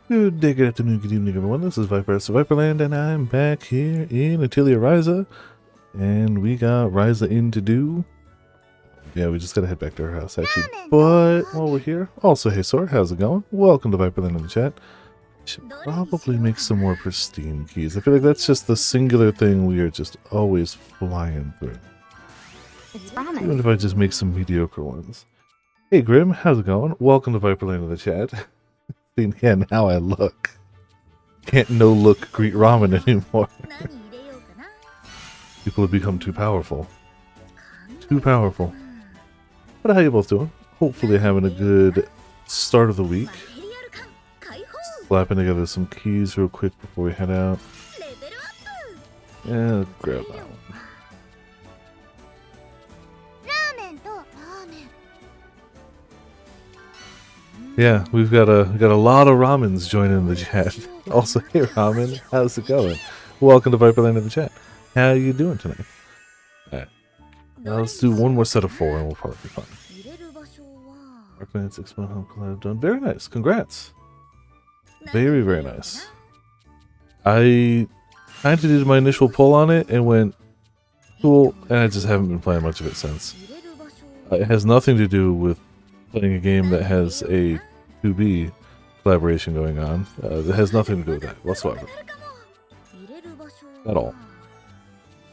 Good day, good afternoon, good evening, everyone. This is Viper of Viperland, and I'm back here in Atelier Ryza. And we got Ryza in to do. Yeah, we just gotta head back to her house, actually. But while we're here, also, hey, Sor, how's it going? Welcome to Viperland in the chat. Should probably make some more pristine keys. I feel like that's just the singular thing we are just always flying through. Even if I just make some mediocre ones. Hey, Grim, how's it going? Welcome to Viperland in the chat. Again, how I look. Can't no-look greet ramen anymore. People have become too powerful. Too powerful. But how you both doing? Hopefully having a good start of the week. Slapping together some keys real quick before we head out. Yeah, grab that one. Yeah, we've got a lot of ramens joining the chat. Also, hey ramen, how's it going? Welcome to Viperland in the chat. How you doing tonight? Alright. Now let's do one more set of 4 and we'll probably be fine. Arcman 6 month home collab done. Very nice. Congrats. Very, very nice. I kind of did my initial pull on it and went, cool, and I just haven't been playing much of it since. It has nothing to do with playing a game that has a 2B collaboration going on. It has nothing to do with that whatsoever. At all.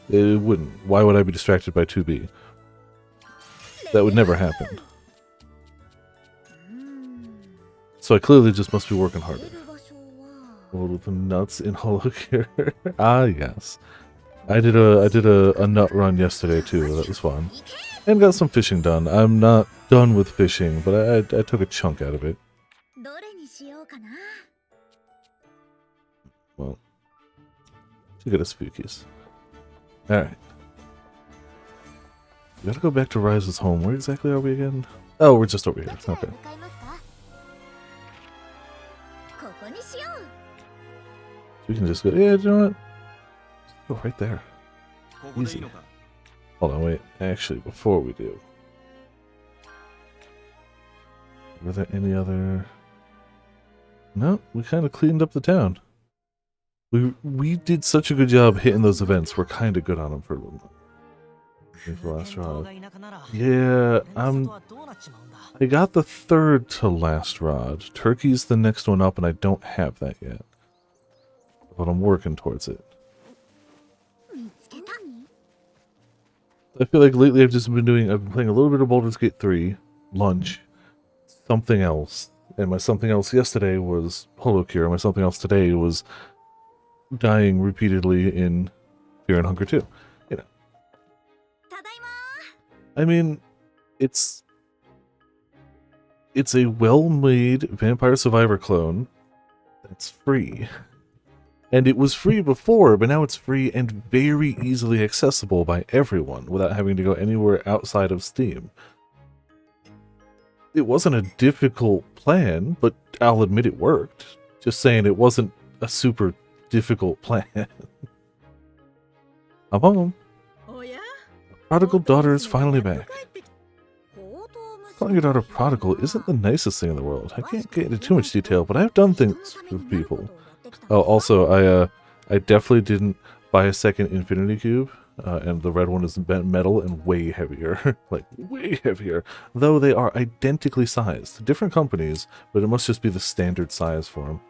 It wouldn't. Why would I be distracted by 2B? That would never happen. So I clearly just must be working harder. Rolled with the nuts in Hollow Cure. Ah, yes. I did a nut run yesterday too. That was fun. And got some fishing done. I'm not done with fishing, but I took a chunk out of it. Well, should get us spookies. Alright. We gotta go back to Ryza's home. Where exactly are we again? Oh, we're just over here. Okay. We can just go, yeah, you know what? Go right there. Easy. Hold on, wait. Actually, before we do. Were there any other... No, we kind of cleaned up the town. We did such a good job hitting those events. We're kind of good on them for a little bit. For last rod. Yeah, I got the 3rd to last rod. Turkey's the next one up, and I don't have that yet. But I'm working towards it. I feel like lately I've been playing a little bit of Baldur's Gate 3, lunch, something else, and my something else yesterday was Hollow Cure, my something else today was dying repeatedly in Fear and Hunger 2. You know. I mean, it's a well-made Vampire Survivor clone that's free. And it was free before, but now it's free and very easily accessible by everyone without having to go anywhere outside of Steam. It wasn't a difficult plan, but I'll admit it worked. Just saying it wasn't a super difficult plan. I'm home. Prodigal daughter is finally back. Calling your daughter prodigal isn't the nicest thing in the world. I can't get into too much detail, but I've done things with people. Oh, also, I definitely didn't buy a second Infinity Cube, and the red one is metal and way heavier. Like, way heavier. Though they are identically sized. Different companies, but it must just be the standard size for them.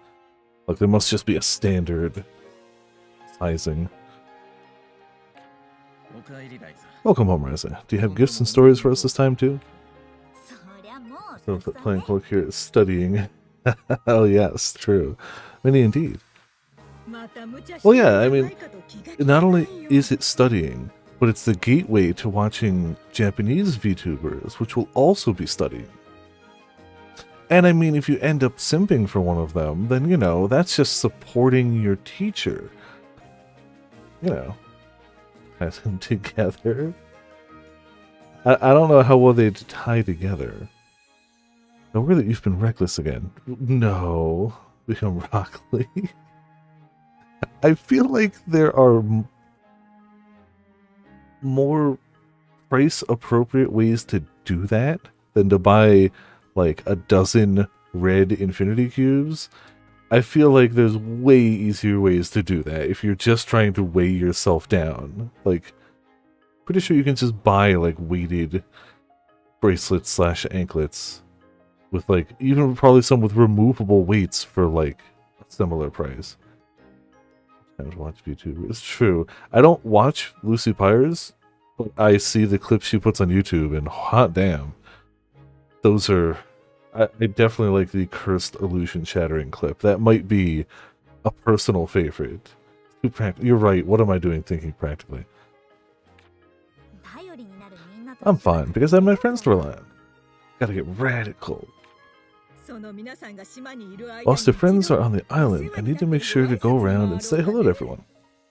Like, there must just be a standard sizing. Welcome home, Ryza. Do you have gifts and stories for us this time, too? So, playing Cloak here is studying. Oh, yes, true. Many indeed. Well, yeah, I mean, not only is it studying, but it's the gateway to watching Japanese VTubers, which will also be studying. And I mean, if you end up simping for one of them, then, you know, that's just supporting your teacher. You know, tie them together. I don't know how well they tie together. Don't worry that you've been reckless again. No. Become broccoli. I feel like there are more price appropriate ways to do that than to buy like a dozen red infinity cubes I feel like there's way easier ways to do that if you're just trying to weigh yourself down. Like, pretty sure you can just buy, like, weighted bracelets slash anklets with, like, even probably some with removable weights for, like, a similar price. I don't watch YouTube. It's true. I don't watch Lucy Pyres, but I see the clips she puts on YouTube, and hot damn. Those are... I definitely like the cursed illusion shattering clip. That might be a personal favorite. You're right. What am I doing thinking practically? I'm fine, because I have my friends to rely on. Gotta get radical. Whilst the friends are on the island, I need to make sure to go around and say hello to everyone.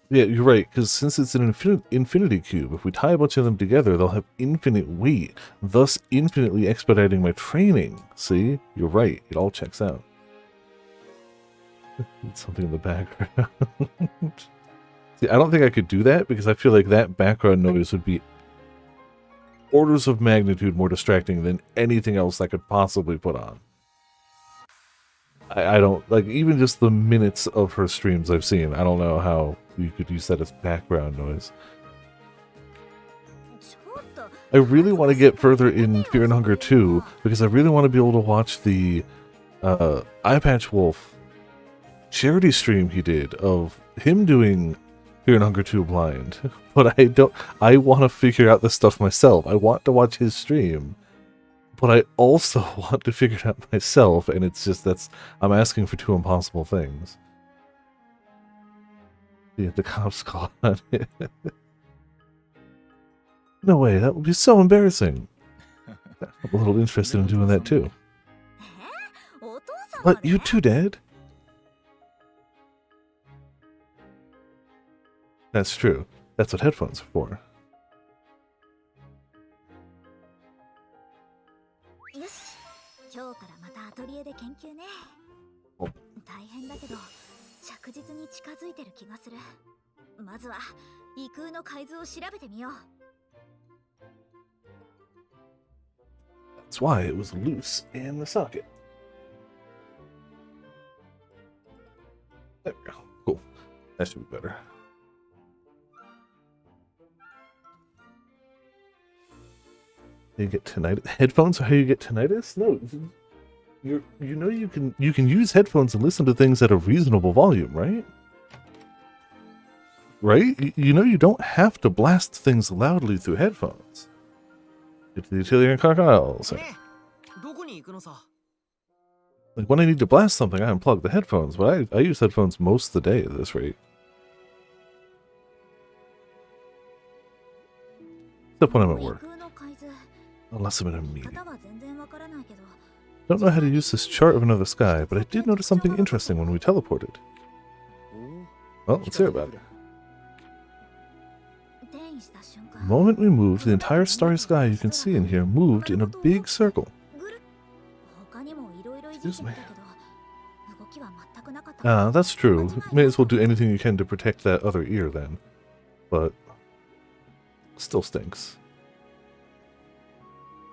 Yeah, you're right, because since it's an infinity cube, if we tie a bunch of them together, they'll have infinite weight, thus infinitely expediting my training. See? You're right. It all checks out. It's something in the background. See, I don't think I could do that, because I feel like that background noise would be orders of magnitude more distracting than anything else I could possibly put on. I don't, like, even just the minutes of her streams I've seen, I don't know how you could use that as background noise. I really want to get further in Fear and Hunger 2, because I really want to be able to watch the Eye Patch Wolf charity stream he did of him doing Fear and Hunger 2 blind. But I want to figure out this stuff myself. I want to watch his stream. But I also want to figure it out myself, and it's just I'm asking for two impossible things. Yeah, the cops call on it. No way, that would be so embarrassing. I'm a little interested in doing that too. What, you too, Dad? That's true. That's what headphones are for. Oh. That's why it was loose in the socket. There we go. Cool. That should be better. You get tinnitus. Headphones are how you get tinnitus? No. You know you can use headphones and listen to things at a reasonable volume, right? Right? You know you don't have to blast things loudly through headphones. Get to the Atelier and crocodiles. Like when I need to blast something, I unplug the headphones, but I use headphones most of the day at this rate. Except when I'm at work. Unless I'm in a meeting. Don't know how to use this chart of another sky, but I did notice something interesting when we teleported. Well, let's hear about it. The moment we moved, the entire starry sky you can see in here moved in a big circle. Excuse me. Ah, that's true. May as well do anything you can to protect that other ear then. But still stinks.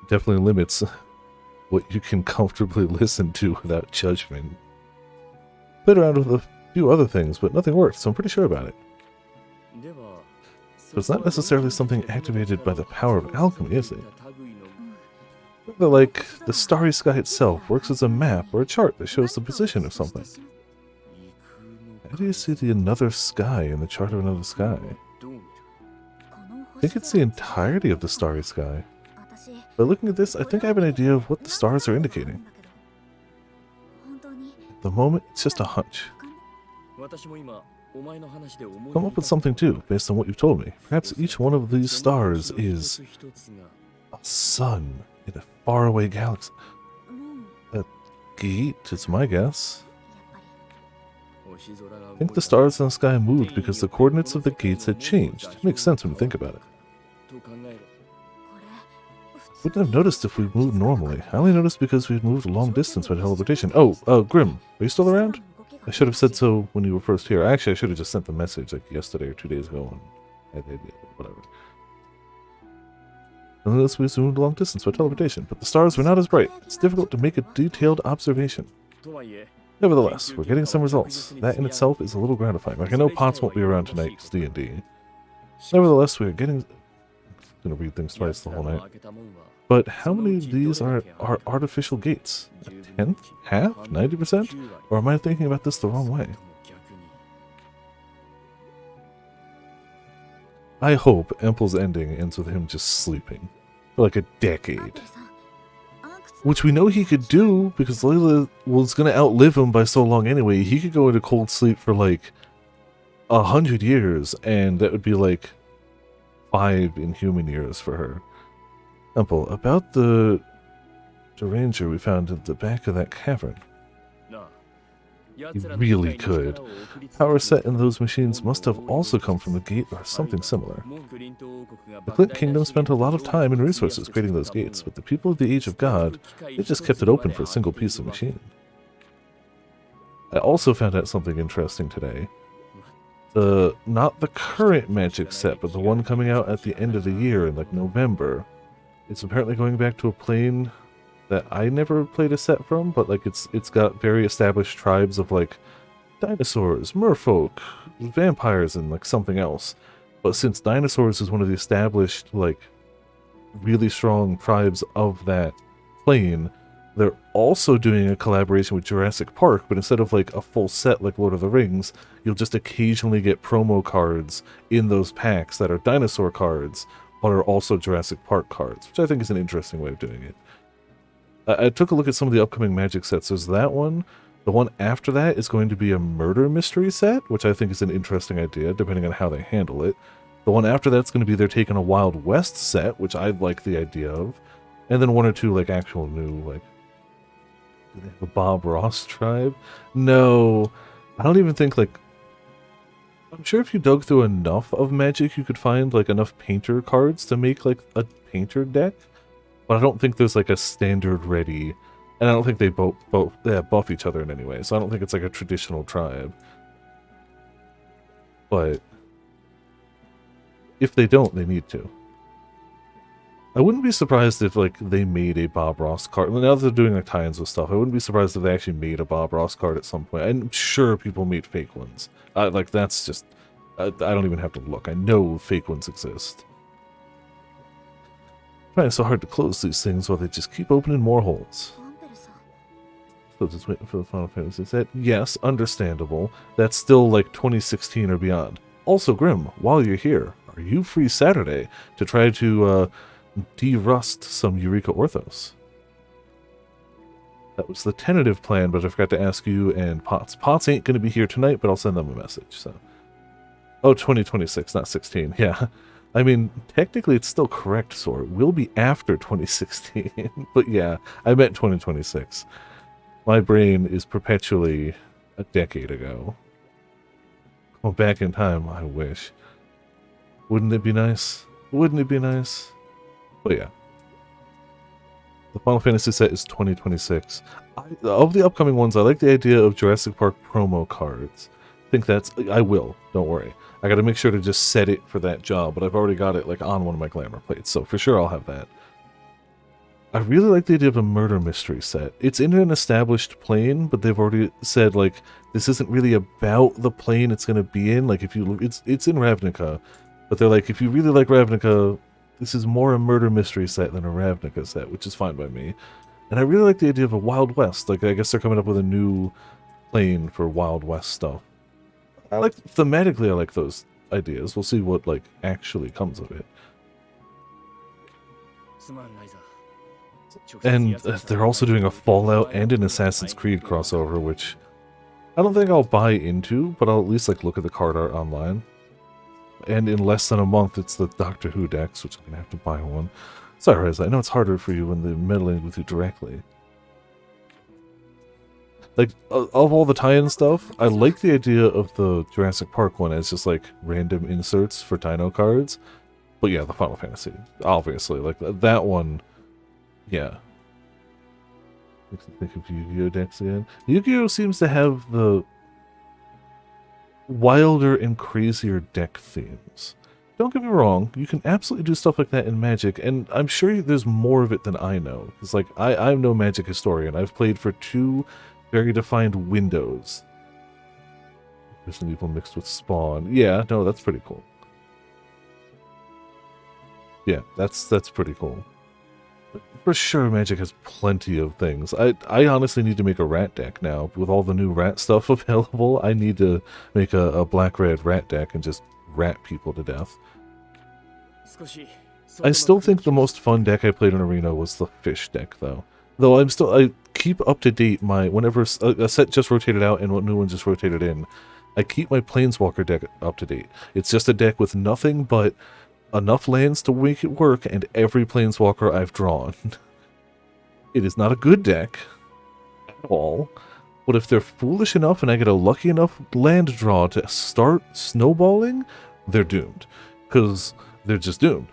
Definitely limits what you can comfortably listen to without judgment. Played around with a few other things, but nothing worked, so I'm pretty sure about it. But it's not necessarily something activated by the power of alchemy, is it? Rather like the starry sky itself works as a map or a chart that shows the position of something. How do you see the another sky in the chart of another sky? I think it's the entirety of the starry sky. By looking at this, I think I have an idea of what the stars are indicating. At the moment, it's just a hunch. Come up with something too, based on what you've told me. Perhaps each one of these stars is a sun in a faraway galaxy. A gate, it's my guess. I think the stars in the sky moved because the coordinates of the gates had changed. Makes sense when you think about it. Wouldn't have noticed if we moved normally. I only noticed because we had moved a long distance by teleportation. Oh, Grim, are you still around? I should have said so when you were first here. Actually, I should have just sent the message like yesterday or 2 days ago. And whatever. Unless we moved a long distance by teleportation, but the stars were not as bright. It's difficult to make a detailed observation. Nevertheless, we're getting some results. That in itself is a little gratifying. Like, I know Potts won't be around tonight because D&D. Nevertheless, we are getting... I'm going to read things twice the whole night. But how many of these are artificial gates? A tenth? Half? 90%? Or am I thinking about this the wrong way? I hope Empel's ending ends with him just sleeping for like a decade. Which we know he could do, because Layla was going to outlive him by so long anyway. He could go into cold sleep for like 100 years, and that would be like 5 inhuman years for her. Empel, about the Deranger we found at the back of that cavern. He really could. Power set in those machines must have also come from the gate or something similar. The Clint Kingdom spent a lot of time and resources creating those gates, but the people of the Age of God, they just kept it open for a single piece of machine. I also found out something interesting today. Not the current Magic set, but the one coming out at the end of the year in like November. It's apparently going back to a plane that I never played a set from, but like it's got very established tribes of like dinosaurs, merfolk, vampires, and like something else. But since dinosaurs is one of the established like really strong tribes of that plane, they're also doing a collaboration with Jurassic Park, but instead of like a full set like Lord of the Rings, you'll just occasionally get promo cards in those packs that are dinosaur cards, but are also Jurassic Park cards, which I think is an interesting way of doing it. I took a look at some of the upcoming Magic sets. There's that one. The one after that is going to be a murder mystery set, which I think is an interesting idea, depending on how they handle it. The one after that's going to be they're taking a Wild West set, which I like the idea of. And then 1 or 2 like actual new, like... Do they have a Bob Ross tribe? No. I don't even think, like... I'm sure if you dug through enough of Magic, you could find like enough painter cards to make like a painter deck. But I don't think there's like a standard ready, and I don't think they both buff each other in any way, so I don't think it's like a traditional tribe. But if they don't, they need to. I wouldn't be surprised if like they made a Bob Ross card. Now that they're doing like tie-ins with stuff, I wouldn't be surprised if they actually made a Bob Ross card at some point. I'm sure people made fake ones. Like that's just, I don't even have to look. I know fake ones exist. Trying so hard to close these things while they just keep opening more holes. So just waiting for the Final Fantasy set. Yes, understandable. That's still like 2016 or beyond. Also, Grim, while you're here, are you free Saturday to try to de-rust some Eureka Orthos? That was the tentative plan, but I forgot to ask you and Potts. Potts ain't going to be here tonight, but I'll send them a message. So, oh, 2026, not 16. Yeah. I mean, technically it's still correct, so it will be after 2016. But yeah, I meant 2026. My brain is perpetually a decade ago. Oh, back in time, I wish. Wouldn't it be nice? Wouldn't it be nice? But yeah. The Final Fantasy set is 2026. Of the upcoming ones, I like the idea of Jurassic Park promo cards. I think that's... I will, don't worry. I gotta make sure to just set it for that job, but I've already got it like on one of my glamour plates, so for sure I'll have that. I really like the idea of a murder mystery set. It's in an established plane, but they've already said like this isn't really about the plane it's gonna be in. Like if you it's in Ravnica, but they're like if you really like Ravnica, this is more a murder mystery set than a Ravnica set, which is fine by me. And I really like the idea of a Wild West. Like I guess they're coming up with a new plane for Wild West stuff. I like thematically. I like those ideas. We'll see what like actually comes of it. And they're also doing a Fallout and an Assassin's Creed crossover, which I don't think I'll buy into, but I'll at least like look at the card art online. And in less than a month, it's the Doctor Who decks, which I'm gonna have to buy one. Sorry, Ryza, I know it's harder for you when they're meddling with you directly. Like, of all the tie-in stuff, I like the idea of the Jurassic Park one as just, like, random inserts for Dino cards. But yeah, the Final Fantasy, obviously. Like, that one, yeah. Makes me think of Yu-Gi-Oh! Decks again. Yu-Gi-Oh! Seems to have the wilder and crazier deck themes. Don't get me wrong, you can absolutely do stuff like that in Magic, and I'm sure there's more of it than I know. Because, like, I'm no Magic historian. I've played for 2 very defined windows. Resident Evil mixed with Spawn. Yeah, no, that's pretty cool. Yeah, that's pretty cool. For sure, Magic has plenty of things. I honestly need to make a rat deck now. With all the new rat stuff available, I need to make a black-red rat deck and just rat people to death. I still think the most fun deck I played in Arena was the fish deck, though. Though I keep up to date whenever a set just rotated out and a new one just rotated in, I keep my Planeswalker deck up to date. It's just a deck with nothing but enough lands to make it work and every Planeswalker I've drawn. It is not a good deck at all, but if they're foolish enough and I get a lucky enough land draw to start snowballing, they're doomed. Because they're just doomed.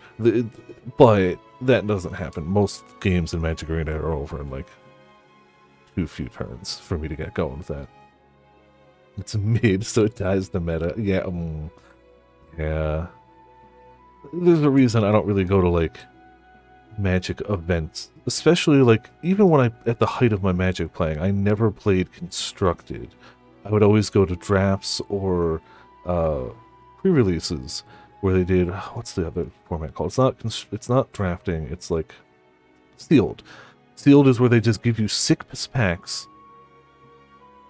But that doesn't happen. Most games in Magic Arena are over in like too few turns for me to get going with that. It's mid, so it dies the meta. Yeah, yeah. There's a reason I don't really go to like Magic events, especially like even when at the height of my Magic playing, I never played constructed. I would always go to drafts or pre-releases where they did, what's the other format called? It's not drafting. It's like sealed. Sealed is where they just give you 6 packs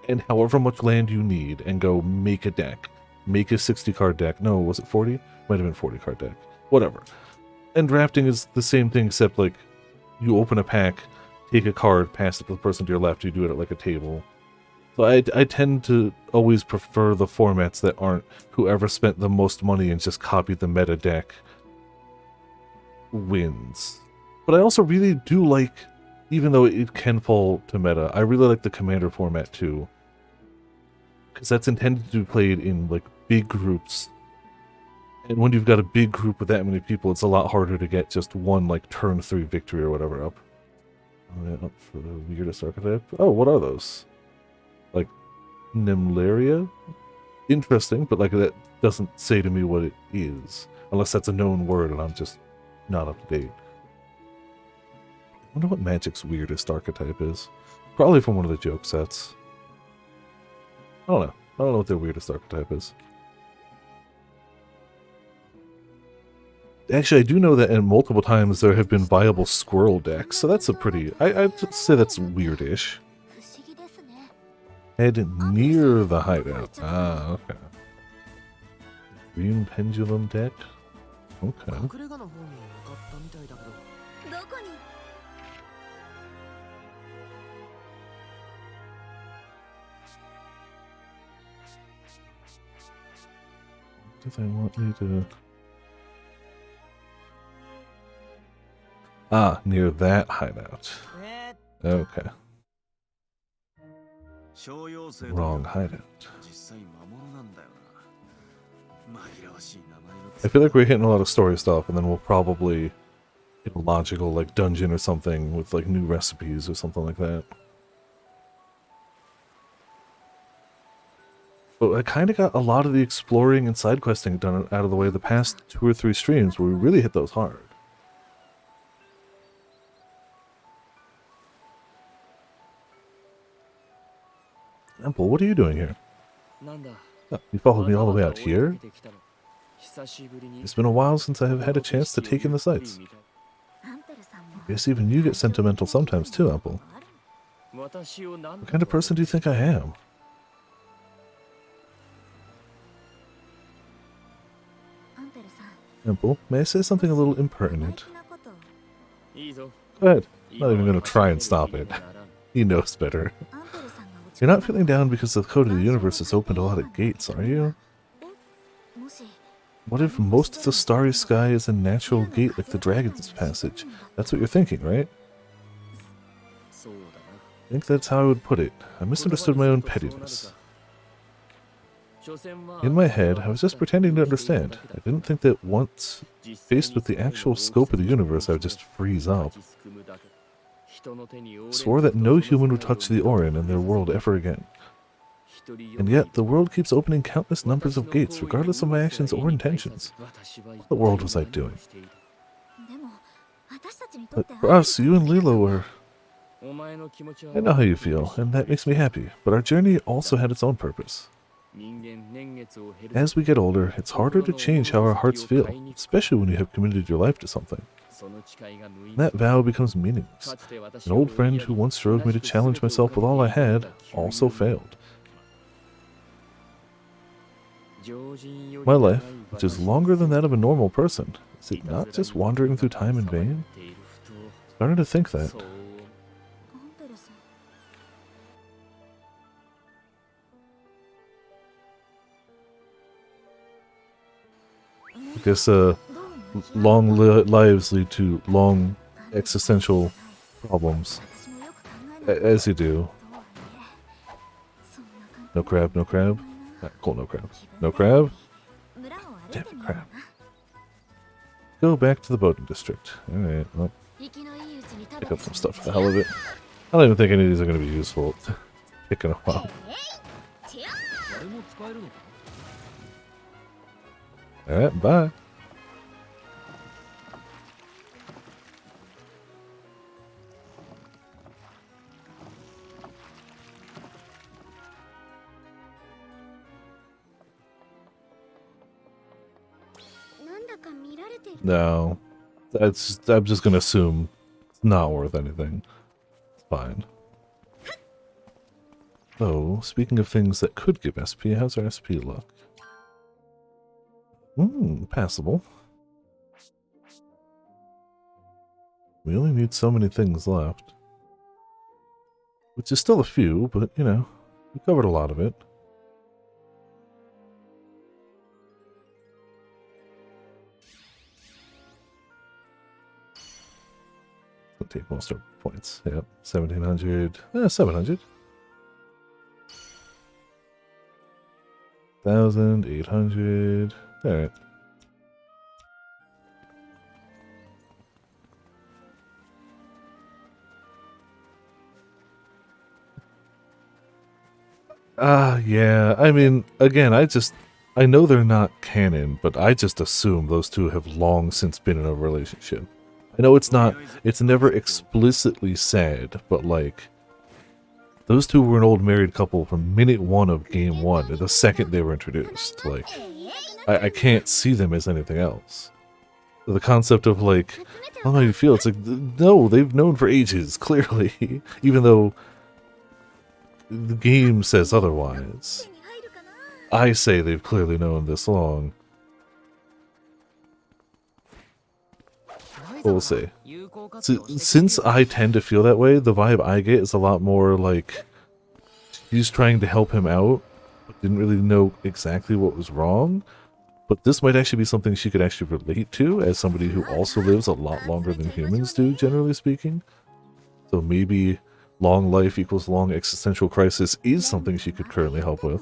and however much land you need and go make a deck. Make a 60 card deck. No, was it 40? Might have been 40 card deck. Whatever. And drafting is the same thing except like you open a pack, take a card, pass it to the person to your left, you do it at like a table. So I tend to always prefer the formats that aren't whoever spent the most money and just copied the meta deck wins. But I also really do like, even though it can fall to meta, I really like the Commander format too. Because that's intended to be played in like big groups. And when you've got a big group with that many people, it's a lot harder to get just one like turn 3 victory or whatever up. Up for the weirdest archetype. Oh, what are those? Like Nimlaria? Interesting, but like that doesn't say to me what it is. Unless that's a known word and I'm just not up to date. I wonder what Magic's weirdest archetype is. Probably from one of the joke sets. I don't know. I don't know what their weirdest archetype is. Actually, I do know that in multiple times there have been viable squirrel decks, so that's a pretty... I'd say that's weirdish. Head near the hideout. Ah, okay. Green pendulum deck? Okay. Do they want me to... Ah, near that hideout. Okay. Wrong hideout. I feel like we're hitting a lot of story stuff, and then we'll probably hit a logical like dungeon or something with like new recipes or something like that. But I kind of got a lot of the exploring and side questing done out of the way the past 2 or 3 streams where we really hit those hard. Ample, what are you doing here? Oh, you followed me all the way out here? It's been a while since I have had a chance to take in the sights. Guess even you get sentimental sometimes too, Ample. What kind of person do you think I am? Ample, may I say something a little impertinent? Go ahead. I'm not even going to try and stop it. He knows better. You're not feeling down because the code of the universe has opened a lot of gates, are you? What if most of the starry sky is a natural gate like the Dragon's Passage? That's what you're thinking, right? I think that's how I would put it. I misunderstood my own pettiness. In my head, I was just pretending to understand. I didn't think that once faced with the actual scope of the universe, I would just freeze up. I swore that no human would touch the Orin in their world ever again. And yet, the world keeps opening countless numbers of gates, regardless of my actions or intentions. What in the world was I doing? But for us, you and Lila were... I know how you feel, and that makes me happy, but our journey also had its own purpose. As we get older, it's harder to change how our hearts feel, especially when you have committed your life to something. That vow becomes meaningless. An old friend who once drove me to challenge myself with all I had also failed. My life, which is longer than that of a normal person, is it not just wandering through time in vain? Starting to think that. I guess long lives lead to long existential problems. As you do. No crab, no crab. Cool, no crab. No crab? Damn it, crab. Go back to the boating district. Alright, well. Pick up some stuff for the hell of it. I don't even think any of these are going to be useful. Picking them up. Alright, bye. No. I'm just gonna assume it's not worth anything. It's fine. Oh, speaking of things that could give SP, how's our SP look? Passable. We only need so many things left. Which is still a few, but, you know, we covered a lot of it. We'll take most of our points. Yep, 1700. 700. 1,800. Alright. Yeah. I mean, again, I know they're not canon, but I just assume those two have long since been in a relationship. I know it's never explicitly said, but like, those two were an old married couple from minute 1 of game 1, the second they were introduced. Like, I can't see them as anything else. The concept of like, how do you feel? It's like, no, they've known for ages, clearly. Even though the game says otherwise. I say they've clearly known this long. We'll see. Since I tend to feel that way, the vibe I get is a lot more like she's trying to help him out, but didn't really know exactly what was wrong. But this might actually be something she could actually relate to as somebody who also lives a lot longer than humans do, generally speaking. So maybe long life equals long existential crisis is something she could currently help with.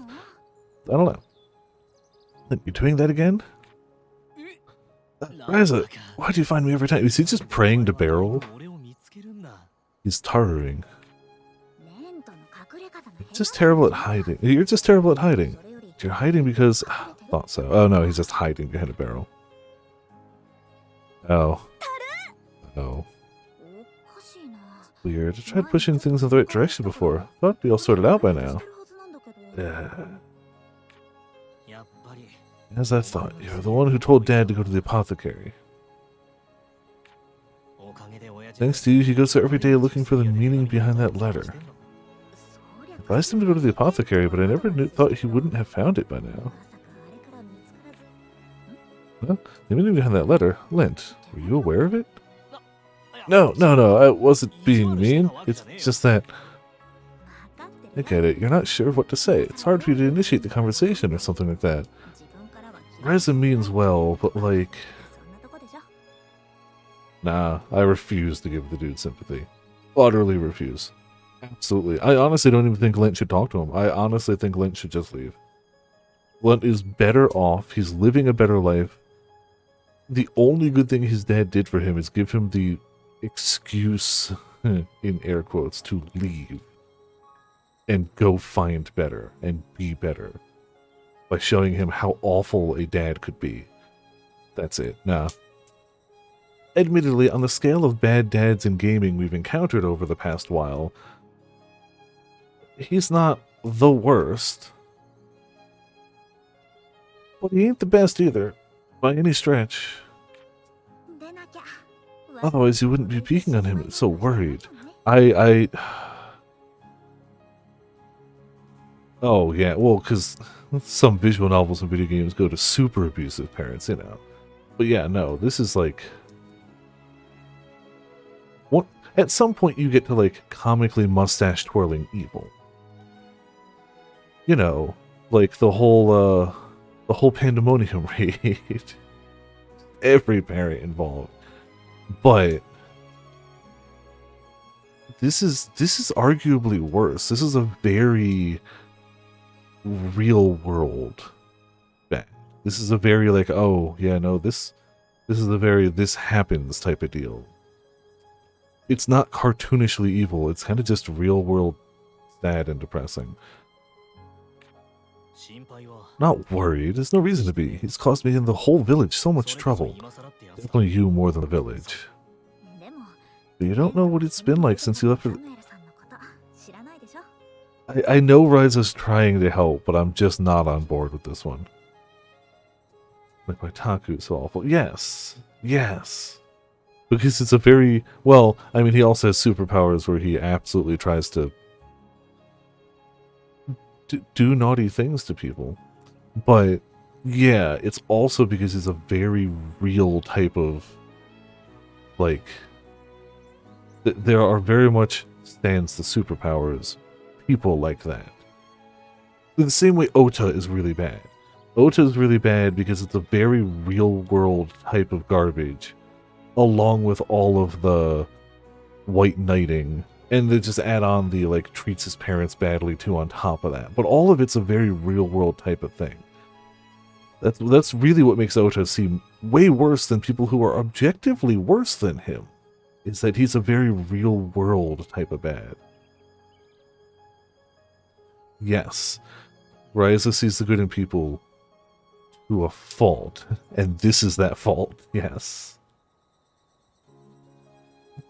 I don't know. You doing that again? Ryza, why do you find me every time? Is he just praying to Beryl? He's tartaring. You're just terrible at hiding. You're just terrible at hiding. You're hiding because... thought so. Oh no, he's just hiding behind a barrel. Oh. Oh. Weird. I tried pushing things in the right direction before. Thought it'd be all sorted out by now. As I thought, you're the one who told Dad to go to the apothecary. Thanks to you, he goes there every day looking for the meaning behind that letter. I advised him to go to the apothecary, but I never thought he wouldn't have found it by now. Well, the meaning behind that letter, Lint, were you aware of it? No, I wasn't being mean. It's just that... I get it, you're not sure what to say. It's hard for you to initiate the conversation or something like that. Ryza means well, but like... Nah, I refuse to give the dude sympathy. Utterly refuse. Absolutely. I honestly don't even think Lint should talk to him. I honestly think Lint should just leave. Lint is better off. He's living a better life. The only good thing his dad did for him is give him the excuse, in air quotes, to leave. And go find better. And be better. By showing him how awful a dad could be. That's it. Nah. admittedly, on the scale of bad dads in gaming we've encountered over the past while, he's not the worst. But he ain't the best either, by any stretch. Otherwise, you wouldn't be peeking on him so worried. Oh, yeah, well, because some visual novels and video games go to super abusive parents, you know. But yeah, no, this is like... What? At some point you get to, like, comically mustache-twirling evil. You know, like the whole Pandemonium raid. Every parent involved. But... This is arguably worse. This is a very... real world bad. This is a very like, oh yeah, no, this is a very this happens type of deal. It's not cartoonishly evil, it's kind of just real world sad and depressing. Not worried, there's no reason to be. He's caused me and the whole village so much trouble. Definitely you more than the village. But you don't know what it's been like since you left for... I know Ryza's trying to help, but I'm just not on board with this one. Like my Taku's so awful. Yes. Yes. Because it's a very... Well, I mean, he also has superpowers where he absolutely tries to do naughty things to people. But, yeah, it's also because he's a very real type of... Like... There are very much stands to superpowers... people like that. In the same way Ota is really bad. Ota is really bad because it's a very real-world type of garbage, along with all of the white knighting, and they just add on the, like, treats his parents badly too on top of that. But all of it's a very real-world type of thing. That's really what makes Ota seem way worse than people who are objectively worse than him, is that he's a very real-world type of bad. Yes, Ryza sees the good in people to a fault, and this is that fault, yes.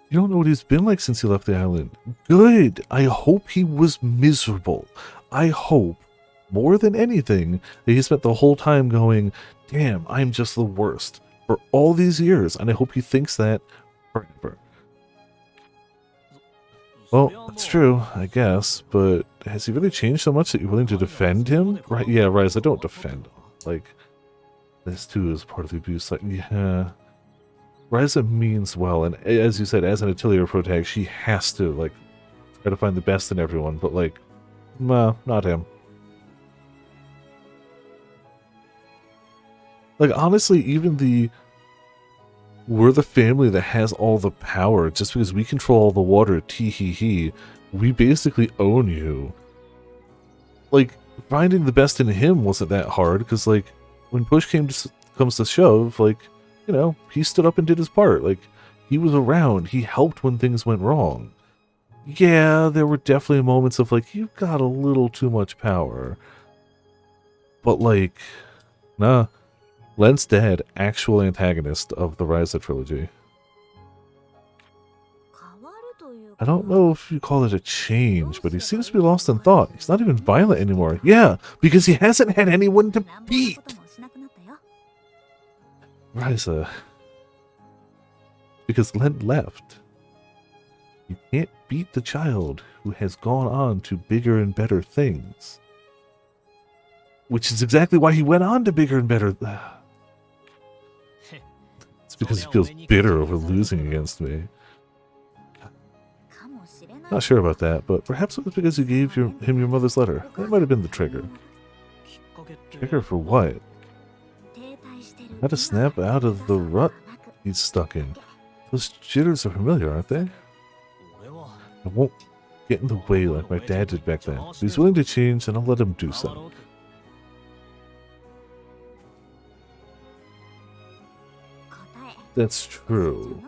You don't know what he's been like since he left the island. Good! I hope he was miserable. I hope, more than anything, that he spent the whole time going, damn, I'm just the worst, for all these years, and I hope he thinks that forever. Well, that's true, I guess, but has he really changed so much that you're willing to defend him? Right? Yeah, Ryza, don't defend him. Like, this too is part of the abuse. Like, yeah. Ryza means well, and as you said, as an Atelier protag, she has to, like, try to find the best in everyone, but, like, nah, not him. Like, honestly, even we're the family that has all the power. Just because we control all the water, tee-hee-hee, we basically own you. Like, finding the best in him wasn't that hard, because, like, when push comes to shove, like, you know, he stood up and did his part. Like, he was around. He helped when things went wrong. Yeah, there were definitely moments of, like, you've got a little too much power. But, like, nah. Lent's dad, actual antagonist of the Ryza trilogy. I don't know if you call it a change, but he seems to be lost in thought. He's not even violent anymore. Yeah, because he hasn't had anyone to beat! Ryza. Because Lent left. You can't beat the child who has gone on to bigger and better things. Which is exactly why he went on to bigger and better... It's because he feels bitter over losing against me. Not sure about that, but perhaps it was because you gave him your mother's letter. That might have been the trigger. Trigger for what? How to snap out of the rut he's stuck in. Those jitters are familiar, aren't they? I won't get in the way like my dad did back then. If he's willing to change, then I'll let him do so. That's true.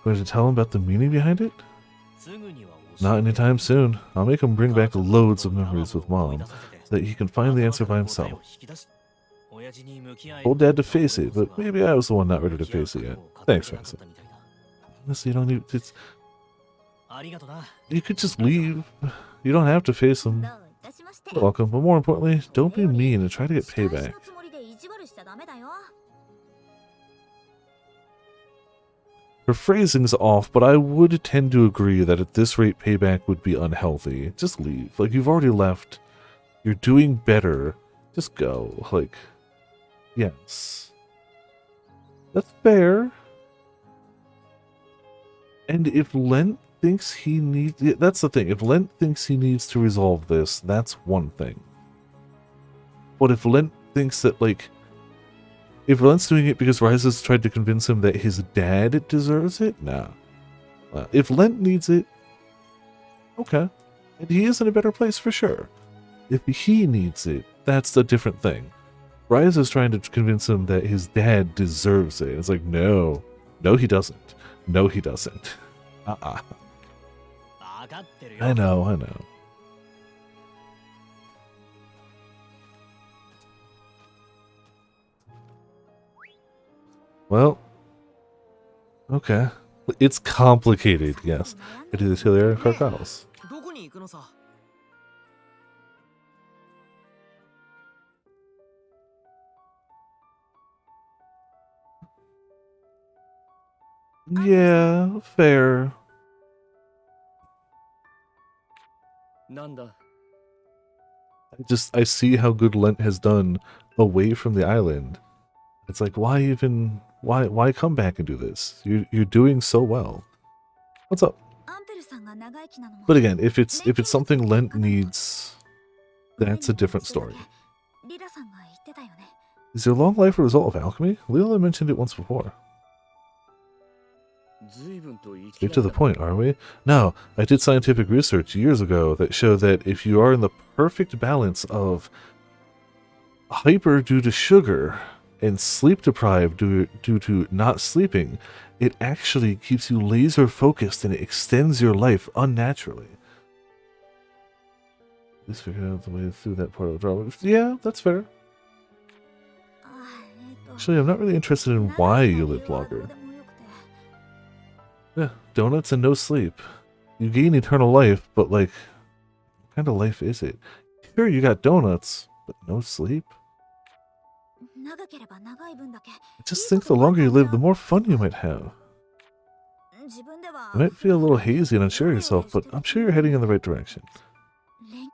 Going to tell him about the meaning behind it? Not anytime soon. I'll make him bring back loads of memories with Mom, so that he can find the answer by himself. Told Dad to face it, but maybe I was the one not ready to face it yet. Thanks, Ryza. Honestly, you don't need to... You could just leave. You don't have to face him. You're welcome, but more importantly, don't be mean and try to get payback. Her phrasing's off, but I would tend to agree that at this rate payback would be unhealthy. Just leave. Like, you've already left. You're doing better. Just go. Like, yes. That's fair. And if Lent thinks he needs... Yeah, that's the thing. If Lent thinks he needs to resolve this, that's one thing. But if Lent thinks that, like... If Lent's doing it because Ryza's tried to convince him that his dad deserves it, nah. If Lent needs it, okay. And he is in a better place for sure. If he needs it, that's a different thing. Ryza's trying to convince him that his dad deserves it. It's like, no. No, he doesn't. No, he doesn't. I know. Well, okay. It's complicated, yes. I do the Atelier and Carcals. Yeah, fair. I see how good Lent has done away from the island. It's like, why come back and do this? You're doing so well. What's up? But again, if it's something Lent needs, that's a different story. Is your long life a result of alchemy? Leela mentioned it once before. Straight to the point, are we? No, I did scientific research years ago that showed that if you are in the perfect balance of hyper due to sugar and sleep deprived due to not sleeping, it actually keeps you laser focused and it extends your life unnaturally. Just figured out the way through that part of the drama. Yeah, that's fair. Actually, I'm not really interested in why you live longer. Yeah, donuts and no sleep. You gain eternal life, but like, what kind of life is it? Sure, you got donuts, but no sleep? I just think the longer you live, the more fun you might have. You might feel a little hazy and unsure of yourself, but I'm sure you're heading in the right direction. You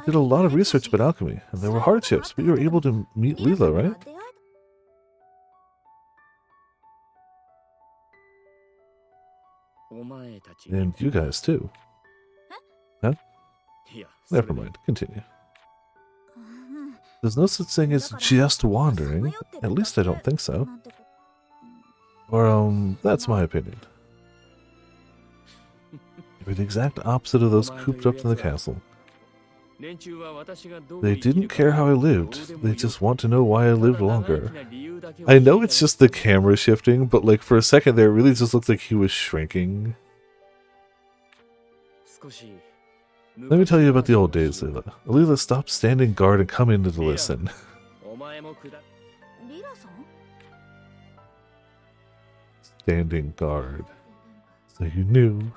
did a lot of research about alchemy, and there were hardships, but you were able to meet Leela, right? And you guys too. Huh? Never mind, continue. There's no such thing as just wandering. At least I don't think so. Or, that's my opinion. You're the exact opposite of those cooped up in the castle. They didn't care how I lived. They just want to know why I lived longer. I know it's just the camera shifting, but like for a second there, it really just looked like he was shrinking. Let me tell you about the old days, Leela. Leela, stop standing guard and come in to listen. Standing guard. So you knew.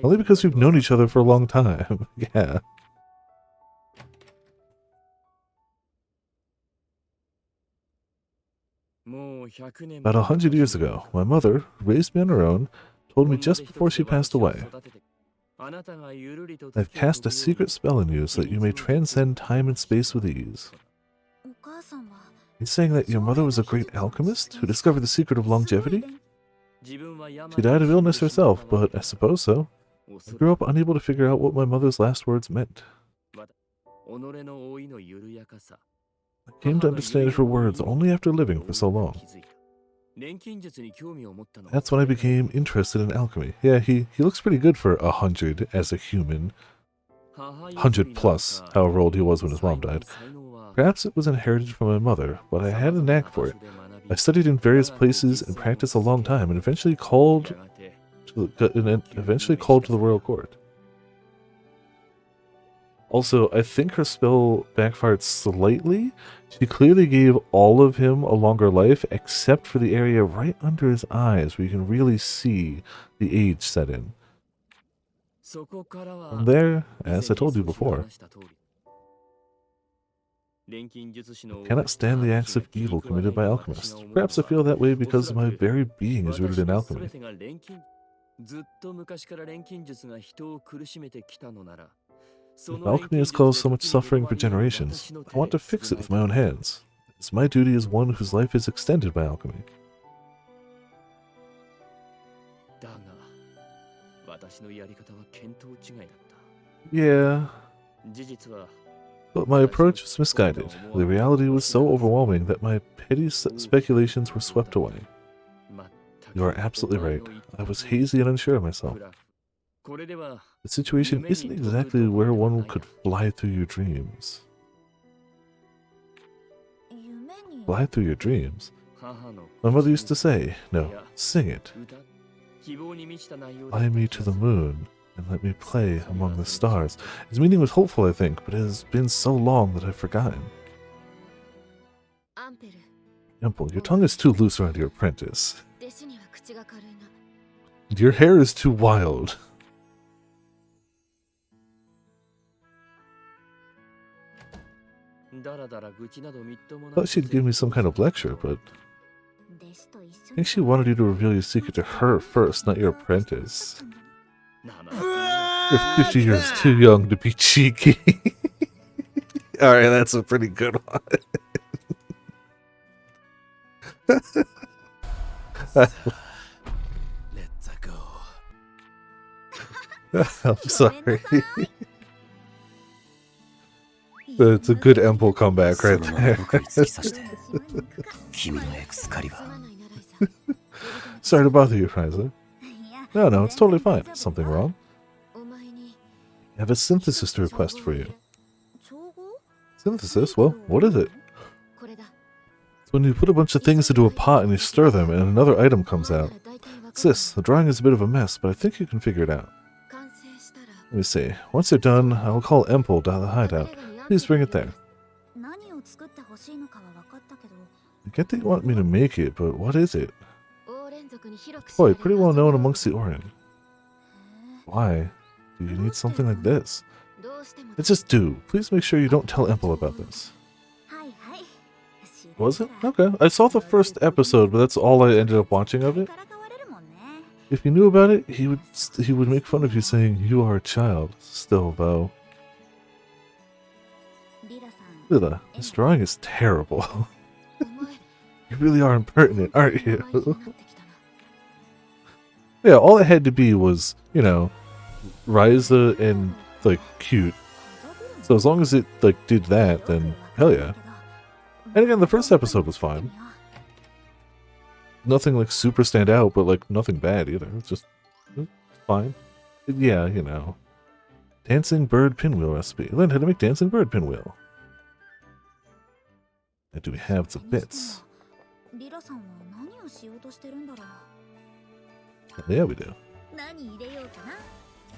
Only because we've known each other for a long time. Yeah. About 100 years ago, my mother, who raised me on her own, told me just before she passed away, I've cast a secret spell on you so that you may transcend time and space with ease. He's saying that your mother was a great alchemist who discovered the secret of longevity? She died of illness herself, but I suppose so. I grew up unable to figure out what my mother's last words meant. I came to understand her words only after living for so long. That's when I became interested in alchemy. Yeah, he looks pretty good for 100 as a human. 100 plus, however old he was when his mom died. Perhaps it was inherited from my mother, but I had a knack for it. I studied in various places and practiced a long time, and eventually called to the royal court. Also, I think her spell backfired slightly. She clearly gave all of him a longer life, except for the area right under his eyes, where you can really see the age set in. From there, as I told you before, I cannot stand the acts of evil committed by alchemists. Perhaps I feel that way because my very being is rooted in alchemy. If alchemy has caused so much suffering for generations, I want to fix it with my own hands. It's my duty as one whose life is extended by alchemy. Yeah, but my approach was misguided. The reality was so overwhelming that my petty speculations were swept away. You are absolutely right. I was hazy and unsure of myself. The situation isn't exactly where one could fly through your dreams. Fly through your dreams? My mother used to say, no, sing it. Fly me to the moon and let me play among the stars. His meaning was hopeful, I think, but it has been so long that I've forgotten. Ample, your tongue is too loose around your apprentice. Your hair is too wild. Thought she'd give me some kind of lecture, but I think she wanted you to reveal your secret to her first, not your apprentice. You're 50 years too young to be cheeky. Alright, that's a pretty good one. Let's go. I'm sorry. It's a good Emple comeback right there. Sorry to bother you, Ryza. No, it's totally fine. Something wrong? I have a synthesis to request for you. Synthesis? Well, what is it? It's when you put a bunch of things into a pot and you stir them and another item comes out. It's this. The drawing is a bit of a mess, but I think you can figure it out. Let me see. Once you're done, I will call Emple to the hideout. Please bring it there. I get that you want me to make it, but what is it? Boy, pretty well known amongst the Orin. Why? Do you need something like this? It's just do. Please make sure you don't tell Emple about this. Was it? Okay. I saw the first episode, but that's all I ended up watching of it. If you knew about it, he would make fun of you saying you are a child. Still, though. Lila, this drawing is terrible. You really are impertinent, aren't you? Yeah, all it had to be was, you know, Ryza and, like, cute. So as long as it, like, did that, then hell yeah. And again, the first episode was fine. Nothing, like, super stand out, but, like, nothing bad either. It's just fine. Yeah, you know. Dancing bird pinwheel recipe. Learn how to make dancing bird pinwheel. And do we have the bits? Yeah, we do.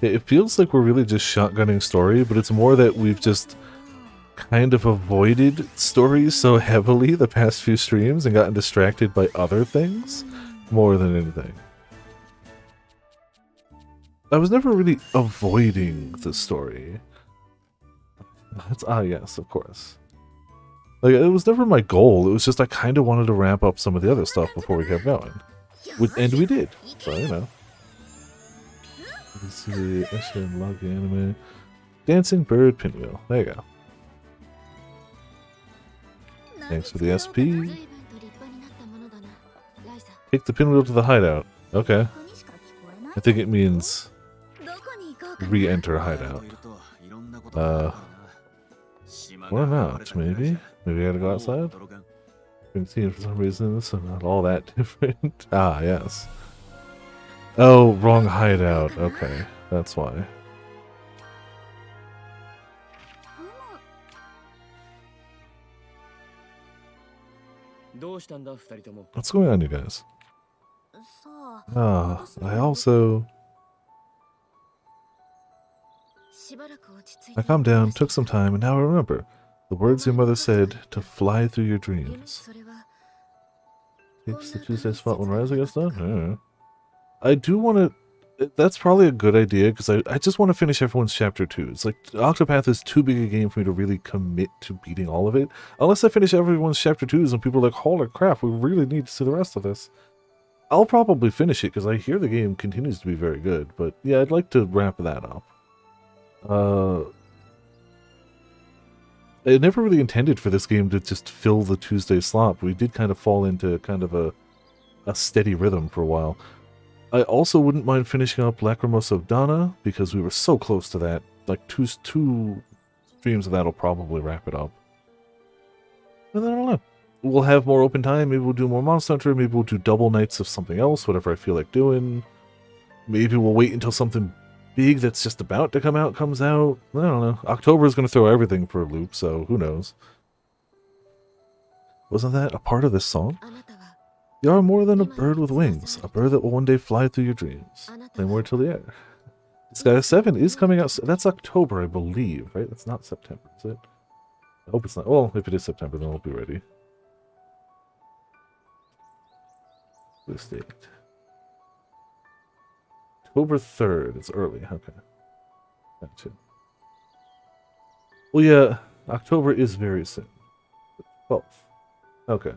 It feels like we're really just shotgunning story, but it's more that we've just kind of avoided stories so heavily the past few streams and gotten distracted by other things more than anything. I was never really avoiding the story. Yes, of course. Like, it was never my goal, it was just I kind of wanted to ramp up some of the other stuff before we kept going. And we did, so, you know. Let's see, Asian log anime. Dancing bird pinwheel, there you go. Thanks for the SP. Take the pinwheel to the hideout. Okay. I think it means re-enter hideout. Or not, maybe? Maybe I gotta go outside? I can see it for some reason, it's not all that different. Ah, yes. Oh, wrong hideout. Okay, that's why. What's going on, you guys? I also... I calmed down, took some time, and now I remember. The words your mother said, to fly through your dreams. Takes the Tuesday spot when Ryza gets done? I do want to... That's probably a good idea, because I just want to finish everyone's Chapter 2. It's like, Octopath is too big a game for me to really commit to beating all of it. Unless I finish everyone's Chapter 2s and people are like, holy crap, we really need to see the rest of this. I'll probably finish it, because I hear the game continues to be very good. But yeah, I'd like to wrap that up. I never really intended for this game to just fill the Tuesday slot. We did kind of fall into kind of a steady rhythm for a while. I also wouldn't mind finishing up Lacrimosa of Dana, because we were so close to that. Like, two streams of that will probably wrap it up. And then I don't know. We'll have more open time. Maybe we'll do more Monster Hunter. Maybe we'll do double nights of something else, whatever I feel like doing. Maybe we'll wait until something big that's just about to come out comes out. I don't know. October is going to throw everything for a loop, so who knows. Wasn't that a part of this song? You are more than a bird with wings, a bird that will one day fly through your dreams. Play more till the air. Sky 7 is coming out. That's October, I believe, right? That's not September, is it? I hope it's not. Well, if it is September, then we'll be ready. This date. October 3rd. It's early. Okay. Gotcha. Well, yeah, October is very soon. 12th. Okay.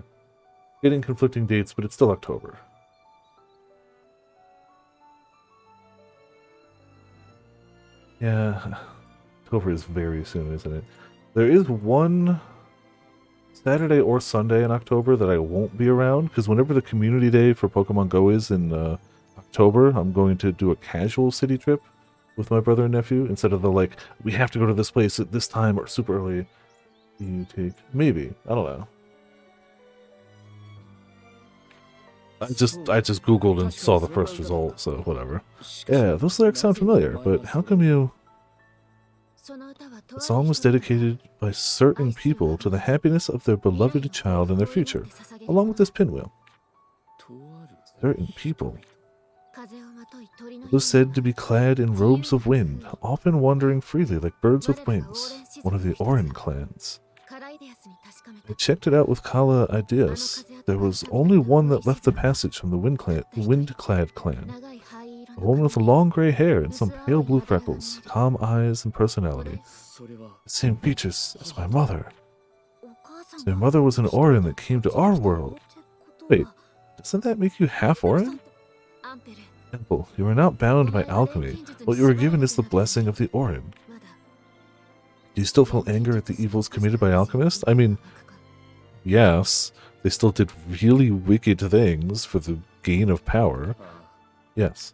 Getting conflicting dates, but it's still October. Yeah, October is very soon, isn't it? There is one Saturday or Sunday in October that I won't be around, because whenever the community day for Pokemon Go is in October, I'm going to do a casual city trip with my brother and nephew, instead of the, like, we have to go to this place at this time or super early. You take... Maybe. I don't know. I just googled and saw the first result, so whatever. Yeah, those lyrics sound familiar, but how come you... The song was dedicated by certain people to the happiness of their beloved child and their future, along with this pinwheel. Certain people. It was said to be clad in robes of wind, often wandering freely like birds with wings, one of the Orin clans. I checked it out with Kala Ideas. There was only one that left the passage from the Windclad clan. A woman with long gray hair and some pale blue freckles, calm eyes and personality. The same features as my mother. So my mother was an Orin that came to our world. Wait, doesn't that make you half Orin? Temple, you are not bound by alchemy. What you were given is the blessing of the Orin. Do you still feel anger at the evils committed by alchemists? I mean, yes, they still did really wicked things for the gain of power. Yes.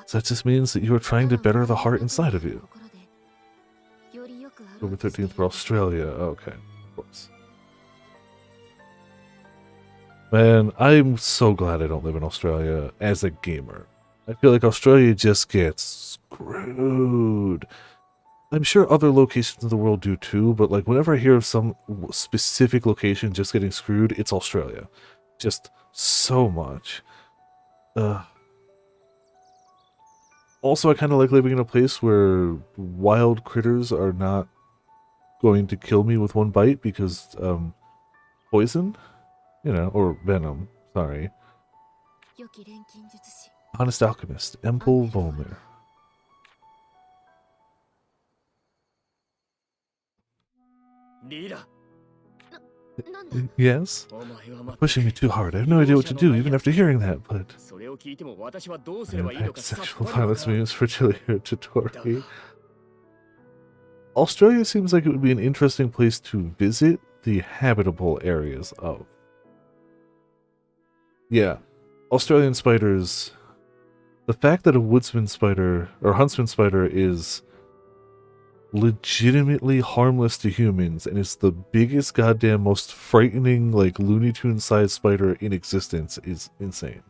So that just means that you are trying to better the heart inside of you. October 13th for Australia. Okay, of course. Man, I'm so glad I don't live in Australia as a gamer. I feel like Australia just gets screwed. I'm sure other locations in the world do too, but like whenever I hear of some specific location just getting screwed, it's Australia. Just so much. Also, I kind of like living in a place where wild critters are not going to kill me with one bite because poison, you know, or venom. Sorry. Honest Alchemist, Empel Volmir. Yes? You're pushing me too hard. I have no idea what to do, even after hearing that, but... Impact sexual violence means fertility to Tori. Australia seems like it would be an interesting place to visit the habitable areas of. Yeah. Australian spiders... The fact that a woodsman spider, or huntsman spider, is legitimately harmless to humans and is the biggest goddamn most frightening like Looney Tunes sized spider in existence is insane.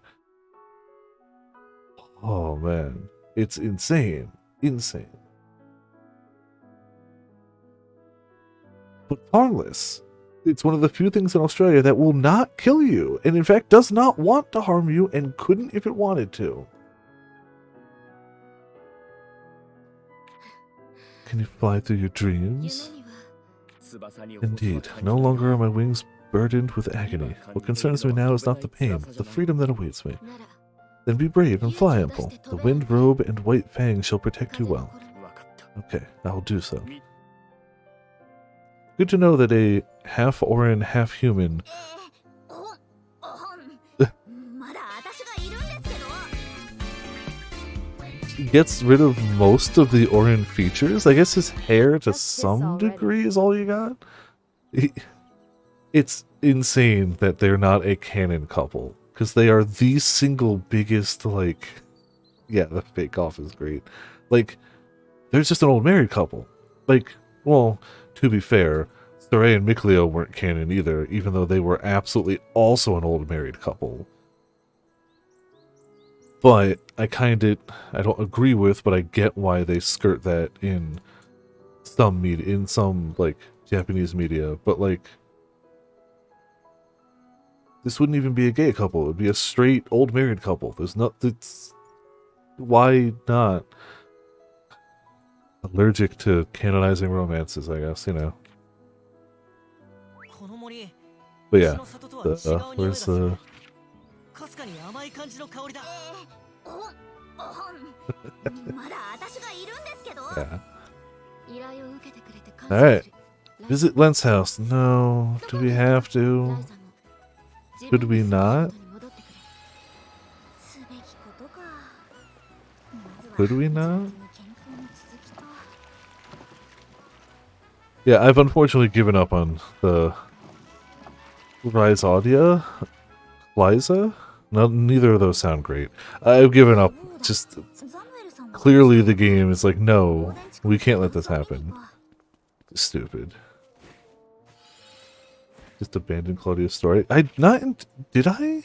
Oh man, it's insane. But harmless. It's one of the few things in Australia that will not kill you and in fact does not want to harm you and couldn't if it wanted to. Can you fly through your dreams? Indeed, no longer are my wings burdened with agony. What concerns me now is not the pain, but the freedom that awaits me. Then be brave and fly, Ample. The wind robe and white fang shall protect you well. Okay, I will do so. Good to know that a half Orin, half human gets rid of most of the Orin features. I guess his hair to some degree is all you got. It's insane that they're not a canon couple, because they are the single biggest, like, yeah, the fake off is great. Like, they're just an old married couple. Like, well, to be fair, Saray and Mikleo weren't canon either, even though they were absolutely also an old married couple. But I don't agree with, but I get why they skirt that in some media, in some, like, Japanese media. But, like, this wouldn't even be a gay couple. It would be a straight old married couple. There's not, it's, why not? Allergic to canonizing romances, I guess, you know. But yeah, where's the... yeah. Alright. Visit Lent's house. No. Do we have to? Could we not? Could we not? Yeah, I've unfortunately given up on the Ryza. Ryza? No, neither of those sound great. I've given up. Just clearly the game is like, no, we can't let this happen. Stupid. Just abandon Claudia's story. Did I?